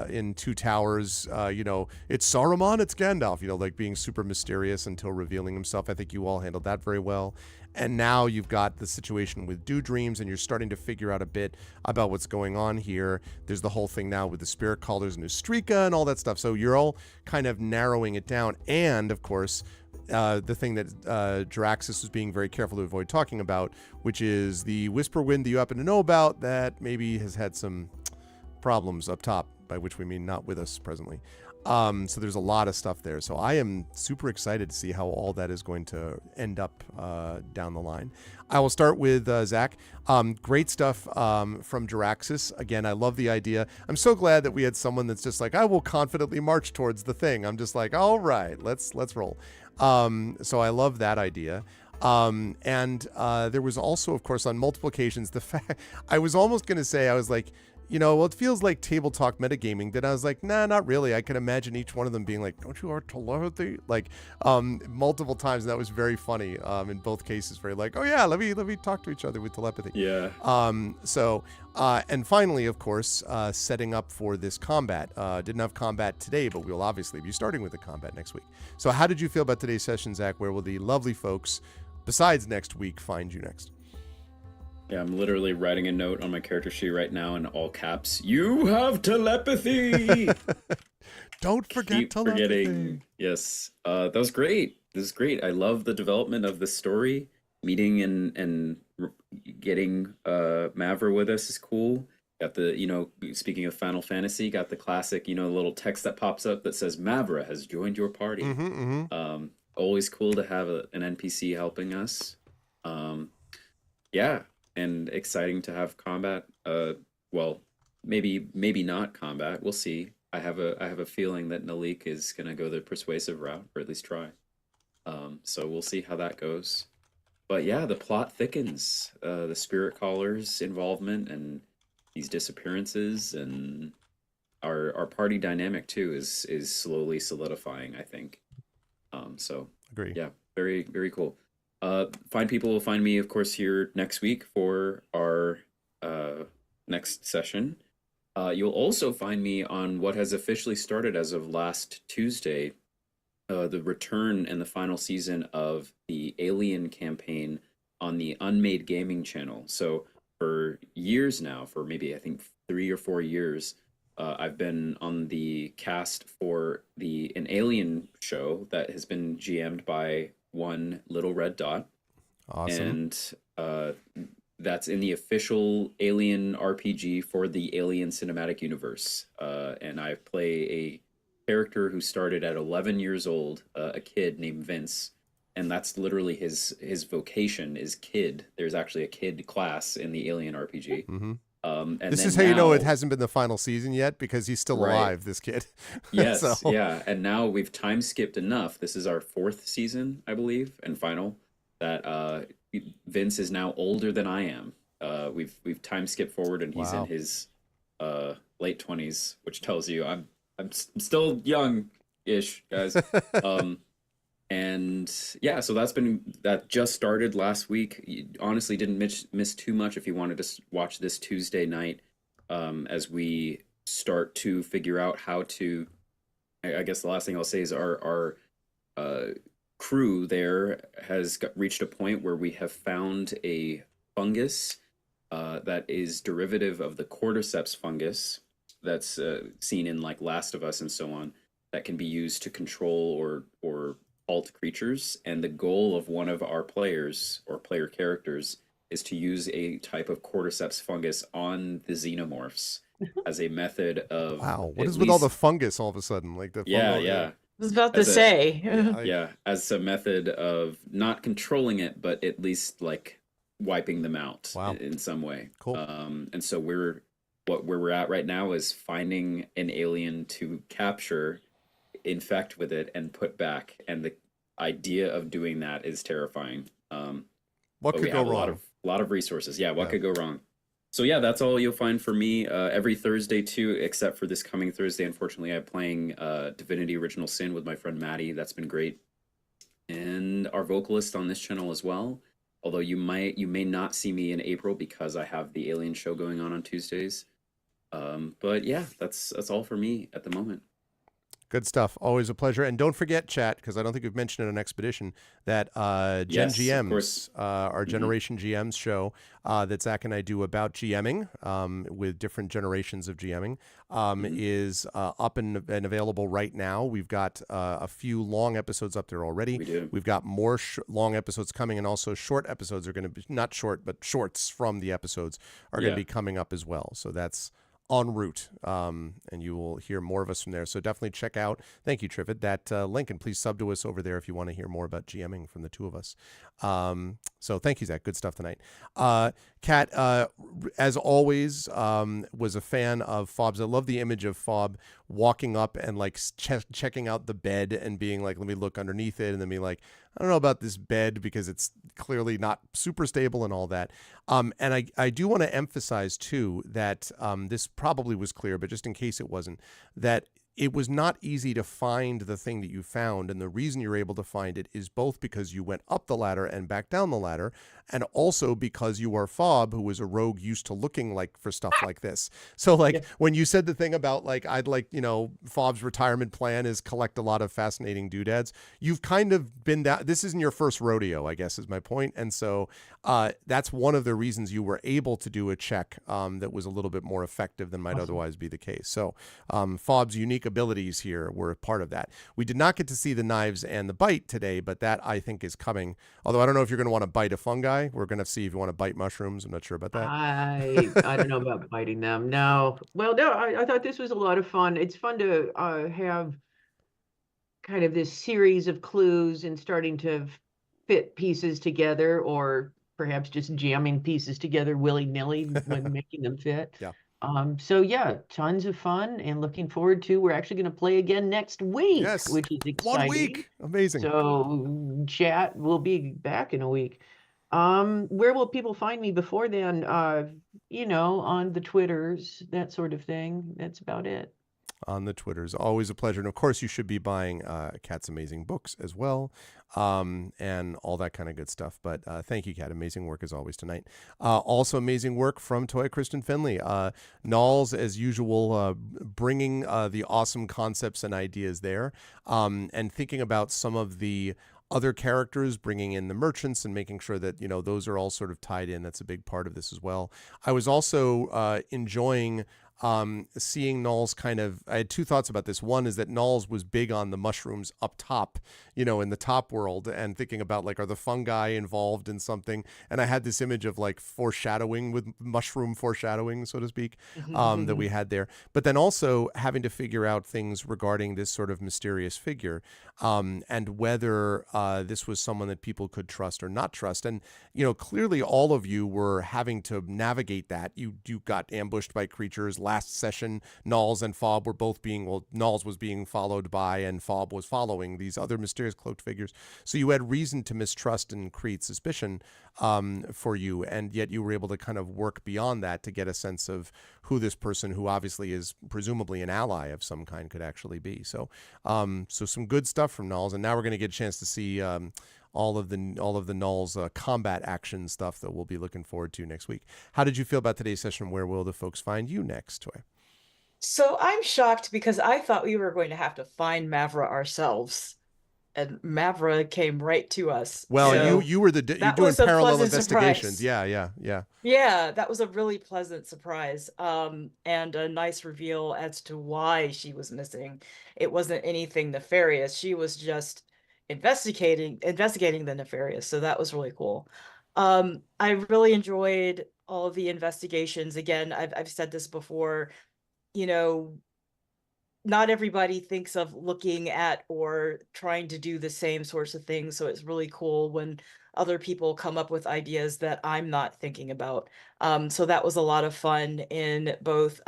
in Two Towers, it's Saruman, it's Gandalf, like being super mysterious until revealing himself. I think you all handled that very well. And now you've got the situation with Dew Dreams, and you're starting to figure out a bit about what's going on here. There's the whole thing now with the Spirit Callers and Ustrika and all that stuff. So you're all kind of narrowing it down. And, of course, the thing that Jaraxxus was being very careful to avoid talking about, which is the Whisper Wind that you happen to know about that maybe has had some problems up top, by which we mean not with us presently. So there's a lot of stuff there. So I am super excited to see how all that is going to end up down the line. I will start with Zach. Great stuff from Jaraxxus. Again, I love the idea. I'm so glad that we had someone that's just like, I will confidently march towards the thing. I'm just like, all right, let's roll. So I love that idea. And there was also, of course, on multiple occasions, the fact I was almost going to say, I was like, it feels like table talk metagaming. Then I was like, nah, not really. I can imagine each one of them being like, don't you have telepathy? Like, multiple times. And that was very funny. In both cases, very like, oh yeah, let me talk to each other with telepathy. Yeah. And finally, of course, setting up for this combat. Didn't have combat today, but we'll obviously be starting with the combat next week. So how did you feel about today's session, Zach? Where will the lovely folks, besides next week, find you next? Yeah, I'm literally writing a note on my character sheet right now in all caps. You have telepathy. Don't forget Keep telepathy. forgetting. Yes, that was great. This is great. I love the development of the story. Meeting and getting Mavra with us is cool. Got the, speaking of Final Fantasy, got the classic, little text that pops up that says Mavra has joined your party. Always cool to have an NPC helping us. Yeah. And exciting to have combat. Well, maybe not combat. We'll see. I have a feeling that Nalik is gonna go the persuasive route, or at least try. So we'll see how that goes. But yeah, the plot thickens. The Spirit Callers' involvement and these disappearances, and our party dynamic too is slowly solidifying, I think. So Agree. yeah, very, very cool. People will find me, of course, here next week for our next session. You'll also find me on what has officially started as of last Tuesday, the return and the final season of the Alien campaign on the Unmade Gaming channel. So for years now, for maybe I think 3 or 4 years, I've been on the cast for an Alien show that has been GM'd by one Little Red Dot. Awesome. And that's in the official Alien RPG for the Alien Cinematic Universe. And I play a character who started at 11 years old, a kid named Vince, and that's literally his vocation is kid. There's actually a kid class in the Alien RPG. Mm-hmm. And this then is how you know it now- hasn't been the final season yet, because he's still Right. alive, this kid. Yes, So- yeah, and now we've time skipped enough. This is our 4th season, I believe, and final. That Vince is now older than I am. We've time skipped forward, and he's Wow. in his late 20s, which tells you I'm still young-ish, guys. And yeah, so that just started last week. You honestly didn't miss too much if you wanted to watch this Tuesday night, as we start to figure out how to. I guess the last thing I'll say is our crew there has reached a point where we have found a fungus that is derivative of the cordyceps fungus that's seen in like Last of Us and so on, that can be used to control or halt creatures. And the goal of one of our players or player characters is to use a type of cordyceps fungus on the xenomorphs as a method of Wow, what at is with all the least- fungus all of a sudden? Like the yeah fungal- yeah I was about to As a- say. Yeah, yeah, as a method of not controlling it, but at least like wiping them out Wow. in some way. Cool. And so where we're at right now is finding an alien to capture, infect with it, and put back. And the idea of doing that is terrifying. What But could we go have wrong? a lot of resources. Yeah, what Yeah. could go wrong? So yeah, that's all you'll find for me every Thursday too, except for this coming Thursday. Unfortunately, I'm playing Divinity: Original Sin with my friend Maddie. That's been great, and our vocalist on this channel as well. Although you may not see me in April because I have the Alien show going on Tuesdays. But yeah, that's all for me at the moment. Good stuff. Always a pleasure. And don't forget, chat, because I don't think we've mentioned it on Expedition, that Gen Yes, of GMs, course. our Generation GMs show that Zach and I do about GMing with different generations of GMing is up and available right now. We've got a few long episodes up there already. We do. We've got more long episodes coming, and also short episodes are going to be, not short, but shorts from the episodes are going to Yeah. be coming up as well. So that's en route, and you will hear more of us from there. So definitely check out, thank you, Trivet, that link, and please sub to us over there if you want to hear more about GMing from the two of us. So thank you, Zach. Good stuff tonight. Kat, as always, was a fan of Fob's. I love the image of Fob walking up and like checking out the bed and being like, let me look underneath it, and then be like, I don't know about this bed because it's clearly not super stable and all that. And I do want to emphasize too that this probably was clear, but just in case it wasn't, that it was not easy to find the thing that you found. And the reason you're able to find it is both because you went up the ladder and back down the ladder, and also because you are Fob, who is a rogue used to looking like for stuff like this. So like when you said the thing about like, I'd like, Fob's retirement plan is collect a lot of fascinating doodads. You've kind of been that, this isn't your first rodeo, I guess is my point. And so that's one of the reasons you were able to do a check that was a little bit more effective than might otherwise be the case. So Fob's unique abilities here were a part of that. We did not get to see the knives and the bite today, but that I think is coming. Although I don't know if you're going to want to bite a fungi. We're going to see if you want to bite mushrooms. I'm not sure about that. I don't know about biting them. No. Well, no, I thought this was a lot of fun. It's fun to have kind of this series of clues and starting to fit pieces together, or perhaps just jamming pieces together willy-nilly when making them fit. Yeah. So yeah, tons of fun, and looking forward to, we're actually going to play again next week, Yes. which is exciting. 1 week. Amazing. So chat will be back in a week. Where will people find me before then? On the Twitters, that sort of thing. That's about it. On the Twitters. Always a pleasure. And of course, you should be buying Kat's amazing books as well, and all that kind of good stuff. But thank you, Kat. Amazing work as always tonight. Also amazing work from Toya Kristen Finley. Knowles, as usual, bringing the awesome concepts and ideas there, and thinking about some of the other characters, bringing in the merchants and making sure that, those are all sort of tied in. That's a big part of this as well. I was also enjoying seeing Knowles I had two thoughts about this. One is that Knowles was big on the mushrooms up top, in the top world, and thinking about are the fungi involved in something? And I had this image of foreshadowing, with mushroom foreshadowing, so to speak, that we had there. But then also having to figure out things regarding this sort of mysterious figure, and whether this was someone that people could trust or not trust. And, clearly all of you were having to navigate that. You got ambushed by creatures. Last session, Knowles and Fob were both Knowles was being followed by, and Fob was following these other mysterious cloaked figures. So you had reason to mistrust and create suspicion for you, and yet you were able to kind of work beyond that to get a sense of who this person, who obviously is presumably an ally of some kind, could actually be. So, so some good stuff from Knowles, and now we're going to get a chance to see all of the Knowles combat action stuff that we'll be looking forward to next week. How did you feel about today's session? Where will the folks find you next, Toy? So I'm shocked because I thought we were going to have to find Mavra ourselves, and Mavra came right to us. Well, So you were you're doing was a parallel pleasant investigations. surprise. Yeah. Yeah, that was a really pleasant surprise, and a nice reveal as to why she was missing. It wasn't anything nefarious. She was just investigating the nefarious. So that was really cool. I really enjoyed all of the investigations. Again, I've said this before, not everybody thinks of looking at or trying to do the same sorts of things. So it's really cool when other people come up with ideas that I'm not thinking about. So that was a lot of fun in both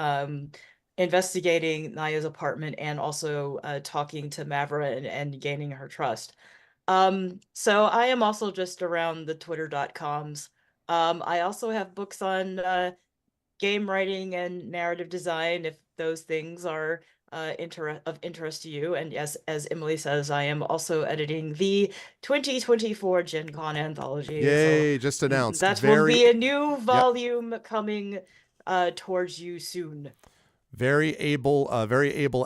investigating Naya's apartment and also talking to Mavra and gaining her trust. So I am also just around the twitter.coms. I also have books on game writing and narrative design, if those things are of interest to you. And yes, as Emily says, I am also editing the 2024 Gen Con anthology. Yay, just announced. That will be a new volume coming towards you soon. Very able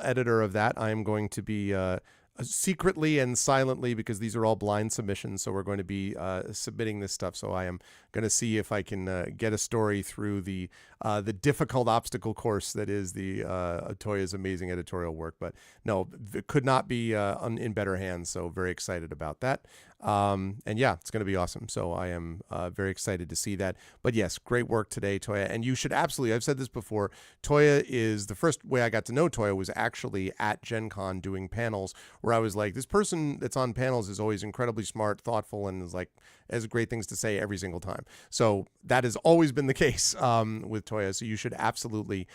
editor of that. I am going to be secretly and silently, because these are all blind submissions, so we're going to be submitting this stuff. So I am going to see if I can get a story through the difficult obstacle course that is the Toya's amazing editorial work. But no, it could not be in better hands. So very excited about that. And yeah, it's going to be awesome. So I am very excited to see that. But yes, great work today, Toya. And you should absolutely, I've said this before, Toya is, the first way I got to know Toya was actually at Gen Con doing panels, where I was like, this person that's on panels is always incredibly smart, thoughtful, and has great things to say every single time. So that has always been the case with Toya. So you should absolutely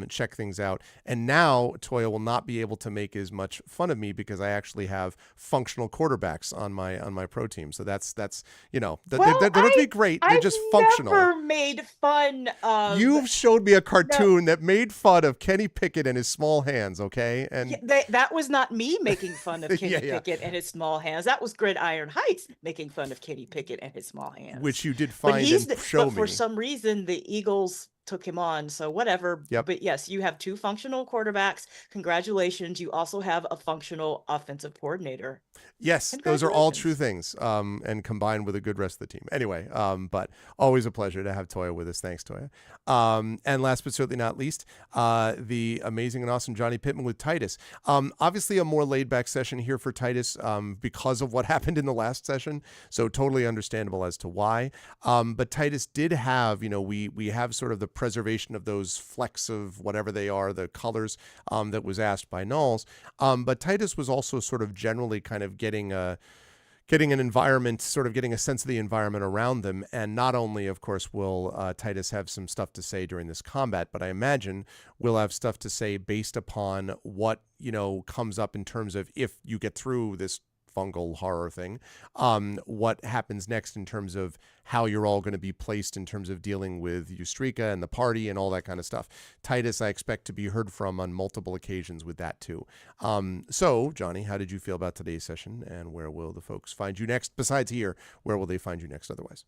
check things out. And now Toya will not be able to make as much fun of me because I actually have functional quarterbacks on my pro team. So that's they don't have to be great. They're just functional. I've never made fun of. You've showed me a cartoon that made fun of Kenny Pickett and his small hands. Okay, and that was not me making fun of Kenny Pickett and his small hands. That was Gridiron Heights making fun of Kenny Pickett and his small hands, which you did find and show me. For some reason, the Eagles took him on, so whatever. Yep. But yes, you have two functional quarterbacks. Congratulations. You also have a functional offensive coordinator. Yes, those are all true things, and combined with a good rest of the team. Anyway, but always a pleasure to have Toya with us. Thanks, Toya. And last but certainly not least, the amazing and awesome Johnny Pittman with Titus. Obviously a more laid back session here for Titus because of what happened in the last session. So totally understandable as to why. But Titus did have, we have sort of the preservation of those flecks of whatever they are, the colors that was asked by Knowles. But Titus was also sort of generally kind of getting an environment, sort of getting a sense of the environment around them. And not only, of course, will Titus have some stuff to say during this combat, but I imagine we'll have stuff to say based upon what, comes up in terms of if you get through this fungal horror thing. What happens next in terms of how you're all going to be placed in terms of dealing with Eustrika and the party and all that kind of stuff. Titus, I expect to be heard from on multiple occasions with that too. So, Johnny, how did you feel about today's session, and where will the folks find you next? Besides here, where will they find you next otherwise?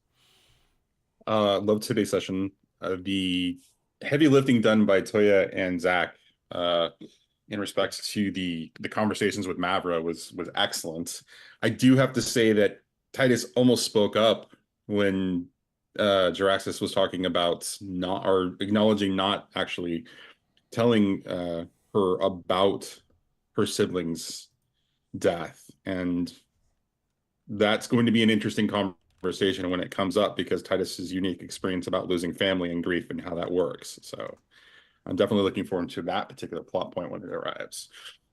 Love today's session. The heavy lifting done by Toya and Zach in respects to the conversations with Mavra was excellent. I do have to say that Titus almost spoke up when Jaraxxus was talking about acknowledging not actually telling her about her siblings' death. And that's going to be an interesting conversation when it comes up, because Titus's unique experience about losing family and grief and how that works. So I'm definitely looking forward to that particular plot point when it arrives.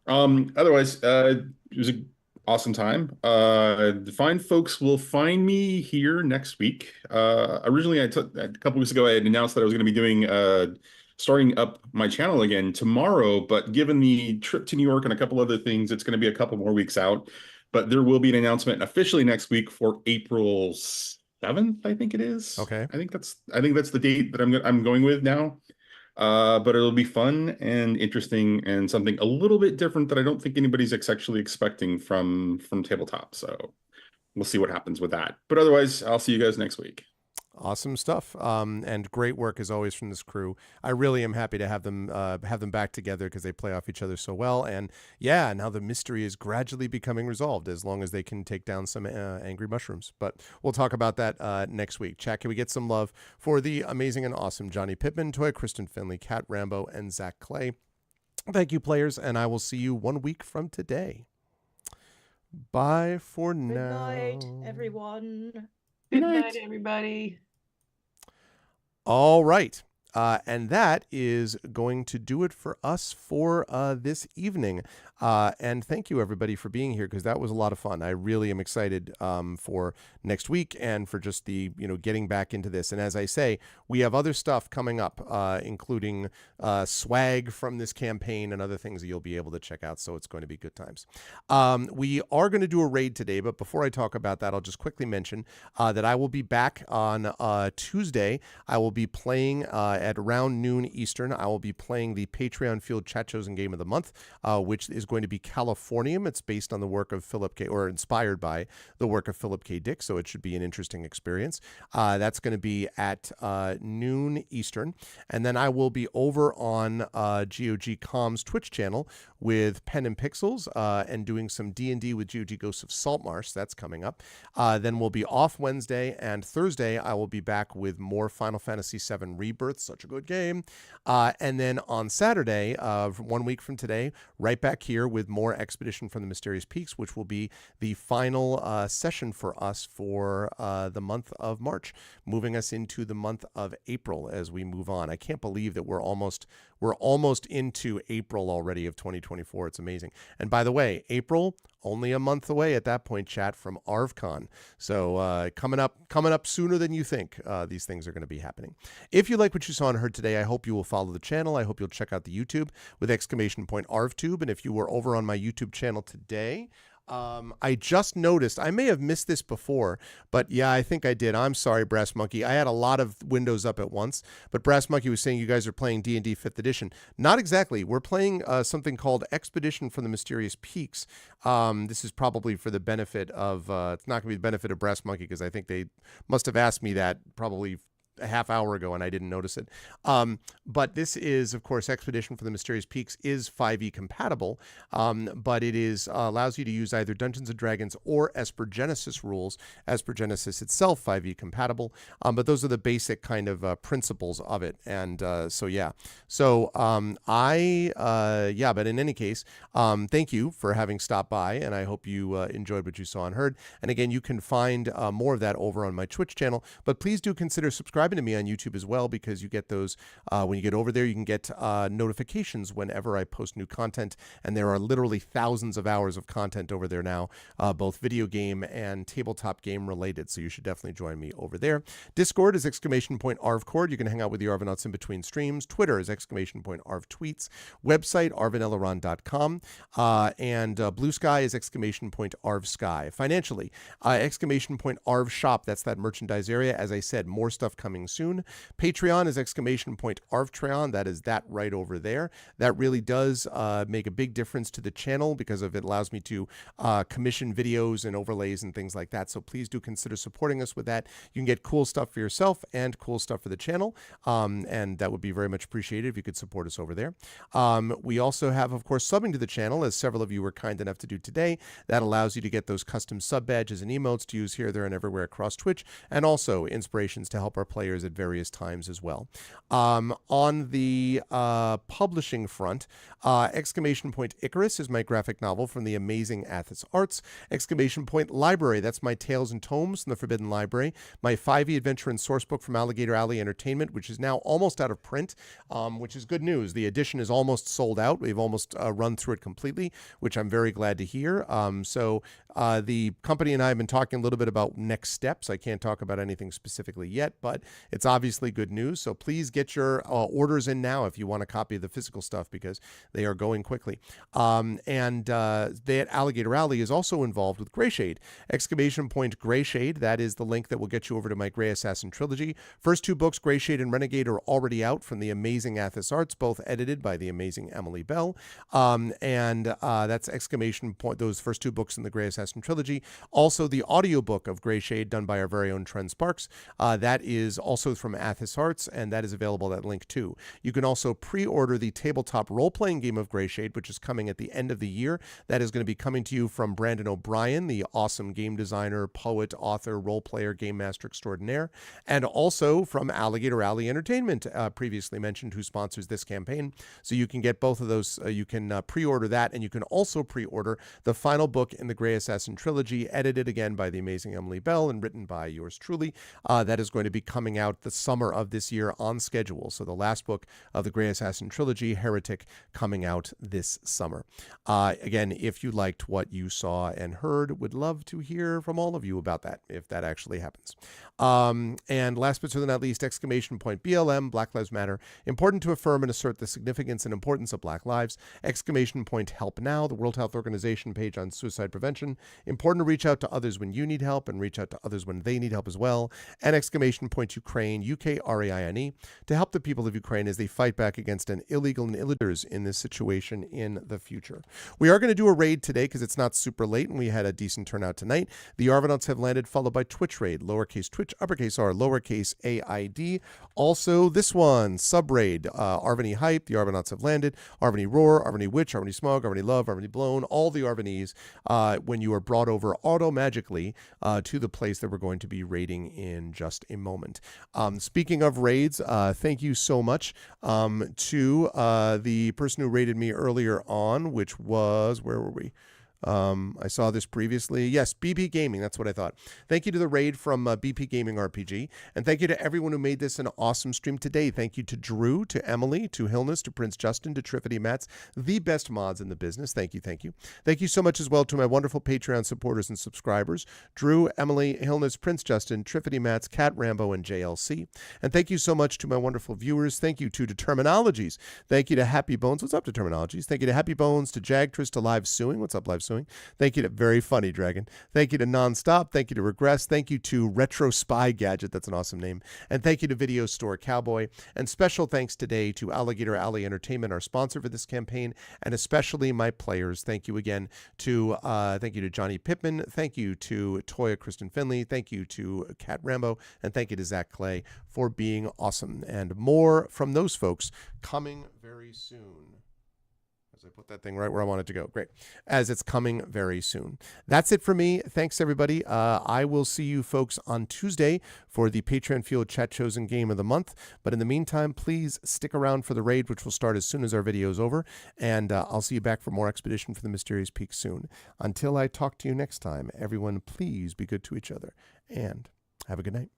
Otherwise, it was an awesome time. The fine folks will find me here next week. Originally, a couple weeks ago, I had announced that I was going to be doing starting up my channel again tomorrow, but given the trip to New York and a couple other things, it's going to be a couple more weeks out. But there will be an announcement officially next week for April 7th, I think it is. Okay. I think that's the date that I'm going with now. But it'll be fun and interesting and something a little bit different that I don't think anybody's actually expecting from tabletop. So we'll see what happens with that. But otherwise, I'll see you guys next week. Awesome stuff, and great work as always from this crew. I really am happy to have them back together, because they play off each other so well. And yeah, now the mystery is gradually becoming resolved, as long as they can take down some angry mushrooms. But we'll talk about that next week. Chat, can we get some love for the amazing and awesome Johnny Pittman, Toya Kristen Finley, Kat Rambo, and Zach Clay? Thank you, players, and I will see you 1 week from today. Bye for now. Good night, everyone. Good night, everybody. All right. And that is going to do it for us for this evening. And thank you, everybody, for being here, because that was a lot of fun. I really am excited for next week and for just the, getting back into this. And as I say, we have other stuff coming up, including swag from this campaign and other things that you'll be able to check out. So it's going to be good times. We are going to do a raid today, but before I talk about that, I'll just quickly mention that I will be back on Tuesday. I will be playing at around noon Eastern. I will be playing the Patreon Field Chat Chosen Game of the Month, which is going to be Californium. It's based on the work of Philip K., or inspired by the work of Philip K. Dick, so it should be an interesting experience. That's going to be at noon Eastern. And then I will be over on GOG Com's Twitch channel with Pen and Pixels and doing some D&D with GOG Ghosts of Saltmarsh. That's coming up. Then we'll be off Wednesday, and Thursday I will be back with more Final Fantasy VII Rebirth, such a good game. And then on Saturday, 1 week from today, right back here with more Expedition from the Mysterious Peaks, which will be the final session for us for the month of March, moving us into the month of April as we move on. I can't believe that we're almost into April already of 2024. It's amazing. And by the way, April, only a month away at that point, chat, from ArvCon. So coming up sooner than you think. These things are going to be happening. If you like what you saw and heard today, I hope you will follow the channel. I hope you'll check out the YouTube with !ArvTube. And if you were over on my YouTube channel today, I just noticed, I may have missed this before, but yeah, I think I did. I'm sorry, Brass Monkey. I had a lot of windows up at once, but Brass Monkey was saying you guys are playing D&D 5th edition. Not exactly. We're playing something called Expedition from the Mysterious Peaks. This is probably for the benefit of, it's not going to be the benefit of Brass Monkey, because I think they must have asked me that probably a half hour ago and I didn't notice it. But this is, of course, Expedition for the Mysterious Peaks is 5e compatible, but it is allows you to use either Dungeons & Dragons or Esper Genesis rules. Esper Genesis itself 5e compatible, but those are the basic kind of principles of it. And but in any case, thank you for having stopped by, and I hope you enjoyed what you saw and heard. And again, you can find more of that over on my Twitch channel, but please do consider subscribing subscribing to me on YouTube as well, because you get those when you get over there. You can get notifications whenever I post new content, and there are literally thousands of hours of content over there now, both video game and tabletop game related. So you should definitely join me over there. Discord is !ArvCord. You can hang out with the Arvanauts in between streams. Twitter is !ArvTweets. Website arvaneleron.com, and Blue Sky is !ArvSky. Financially, !ArvShop. That's that merchandise area. As I said, more stuff coming soon. Patreon is !ArvTreon. That is that right over there. That really does make a big difference to the channel, because of it allows me to commission videos and overlays and things like that. So please do consider supporting us with that. You can get cool stuff for yourself and cool stuff for the channel, and that would be very much appreciated if you could support us over there. We also have, of course, subbing to the channel, as several of you were kind enough to do today. That allows you to get those custom sub badges and emotes to use here, there, and everywhere across Twitch, and also inspirations to help our players at various times as well. On the publishing front, Icarus is my graphic novel from the amazing Athos Arts. Library, that's my Tales and Tomes from the Forbidden Library. My 5e adventure and source book from Alligator Alley Entertainment, which is now almost out of print, which is good news. The edition is almost sold out. We've almost run through it completely, which I'm very glad to hear. So the company and I have been talking a little bit about next steps. I can't talk about anything specifically yet, but it's obviously good news. So please get your orders in now if you want a copy of the physical stuff, because they are going quickly. And that Alligator Alley is also involved with Greyshade. Greyshade, that is the link that will get you over to my Grey Assassin trilogy. First two books, Greyshade and Renegade, are already out from the amazing Athos Arts, both edited by the amazing Emily Bell. And that's those first two books in the Grey Assassin trilogy. Also, the audiobook of Greyshade, done by our very own Trent Sparks, that is also from Athos Arts, and that is available, that link too. You can also pre-order the tabletop role-playing game of Greyshade, which is coming at the end of the year. That is going to be coming to you from Brandon O'Brien, the awesome game designer, poet, author, role-player, game master extraordinaire, and also from Alligator Alley Entertainment, previously mentioned, who sponsors this campaign. So you can get both of those. You can pre-order that, and you can also pre-order the final book in the Grey Assassin trilogy, edited again by the amazing Emily Bell and written by yours truly. That is going to be coming out the summer of this year on schedule. So the last book of the Grey Assassin trilogy, Heretic, coming out this summer. Again, if you liked what you saw and heard, would love to hear from all of you about that, if that actually happens. And last but certainly not least, BLM, Black Lives Matter. Important to affirm and assert the significance and importance of Black lives. Help Now, the World Health Organization page on suicide prevention. Important to reach out to others when you need help, and reach out to others when they need help as well. And Ukraine, UKRAINE, to help the people of Ukraine as they fight back against an illegal and illegals in this situation in the future. We are going to do a raid today because it's not super late, and we had a decent turnout tonight. The Arvanauts have landed, followed by Twitch raid, lowercase Twitch, uppercase R, lowercase AID. Also, this one, sub raid, Arvany Hype, the Arvanauts have landed, Arvany Roar, Arvany Witch, Arvany Smog, Arvany Love, Arvany Blown, all the Arvanys, when you are brought over auto-magically to the place that we're going to be raiding in just a moment. Speaking of raids, thank you so much to the person who raided me earlier on, which was, where were we? I saw this previously. Yes, BP Gaming. That's what I thought. Thank you to the raid from BP Gaming RPG. And thank you to everyone who made this an awesome stream today. Thank you to Drew, to Emily, to Hillness, to Prince Justin, to Triffity Mats, the best mods in the business. Thank you. Thank you. Thank you so much as well to my wonderful Patreon supporters and subscribers, Drew, Emily, Hillness, Prince Justin, Triffity Mats, Cat Rambo, and JLC. And thank you so much to my wonderful viewers. Thank you to Determinologies. Thank you to Happy Bones. What's up, Determinologies? Thank you to Happy Bones, to Jagtress, to Live Suing. What's up, Live Suing? Thank you to Very Funny Dragon. Thank you to Nonstop. Thank you to Regress. Thank you to Retro Spy Gadget. That's an awesome name. And thank you to Video Store Cowboy. And special thanks today to Alligator Alley Entertainment, our sponsor for this campaign, and especially my players. Thank you again to Johnny Pittman. Thank you to Toya Kristen Finley. Thank you to Cat Rambo. And thank you to Zach Clay for being awesome. And more from those folks coming very soon. I put that thing right where I want it to go. Great. As it's coming very soon. That's it for me. Thanks, everybody. I will see you folks on Tuesday for the Patreon Field Chat Chosen Game of the Month. But in the meantime, please stick around for the raid, which will start as soon as our video is over. And I'll see you back for more Expedition for the Mysterious Peak soon. Until I talk to you next time, everyone, please be good to each other. And have a good night.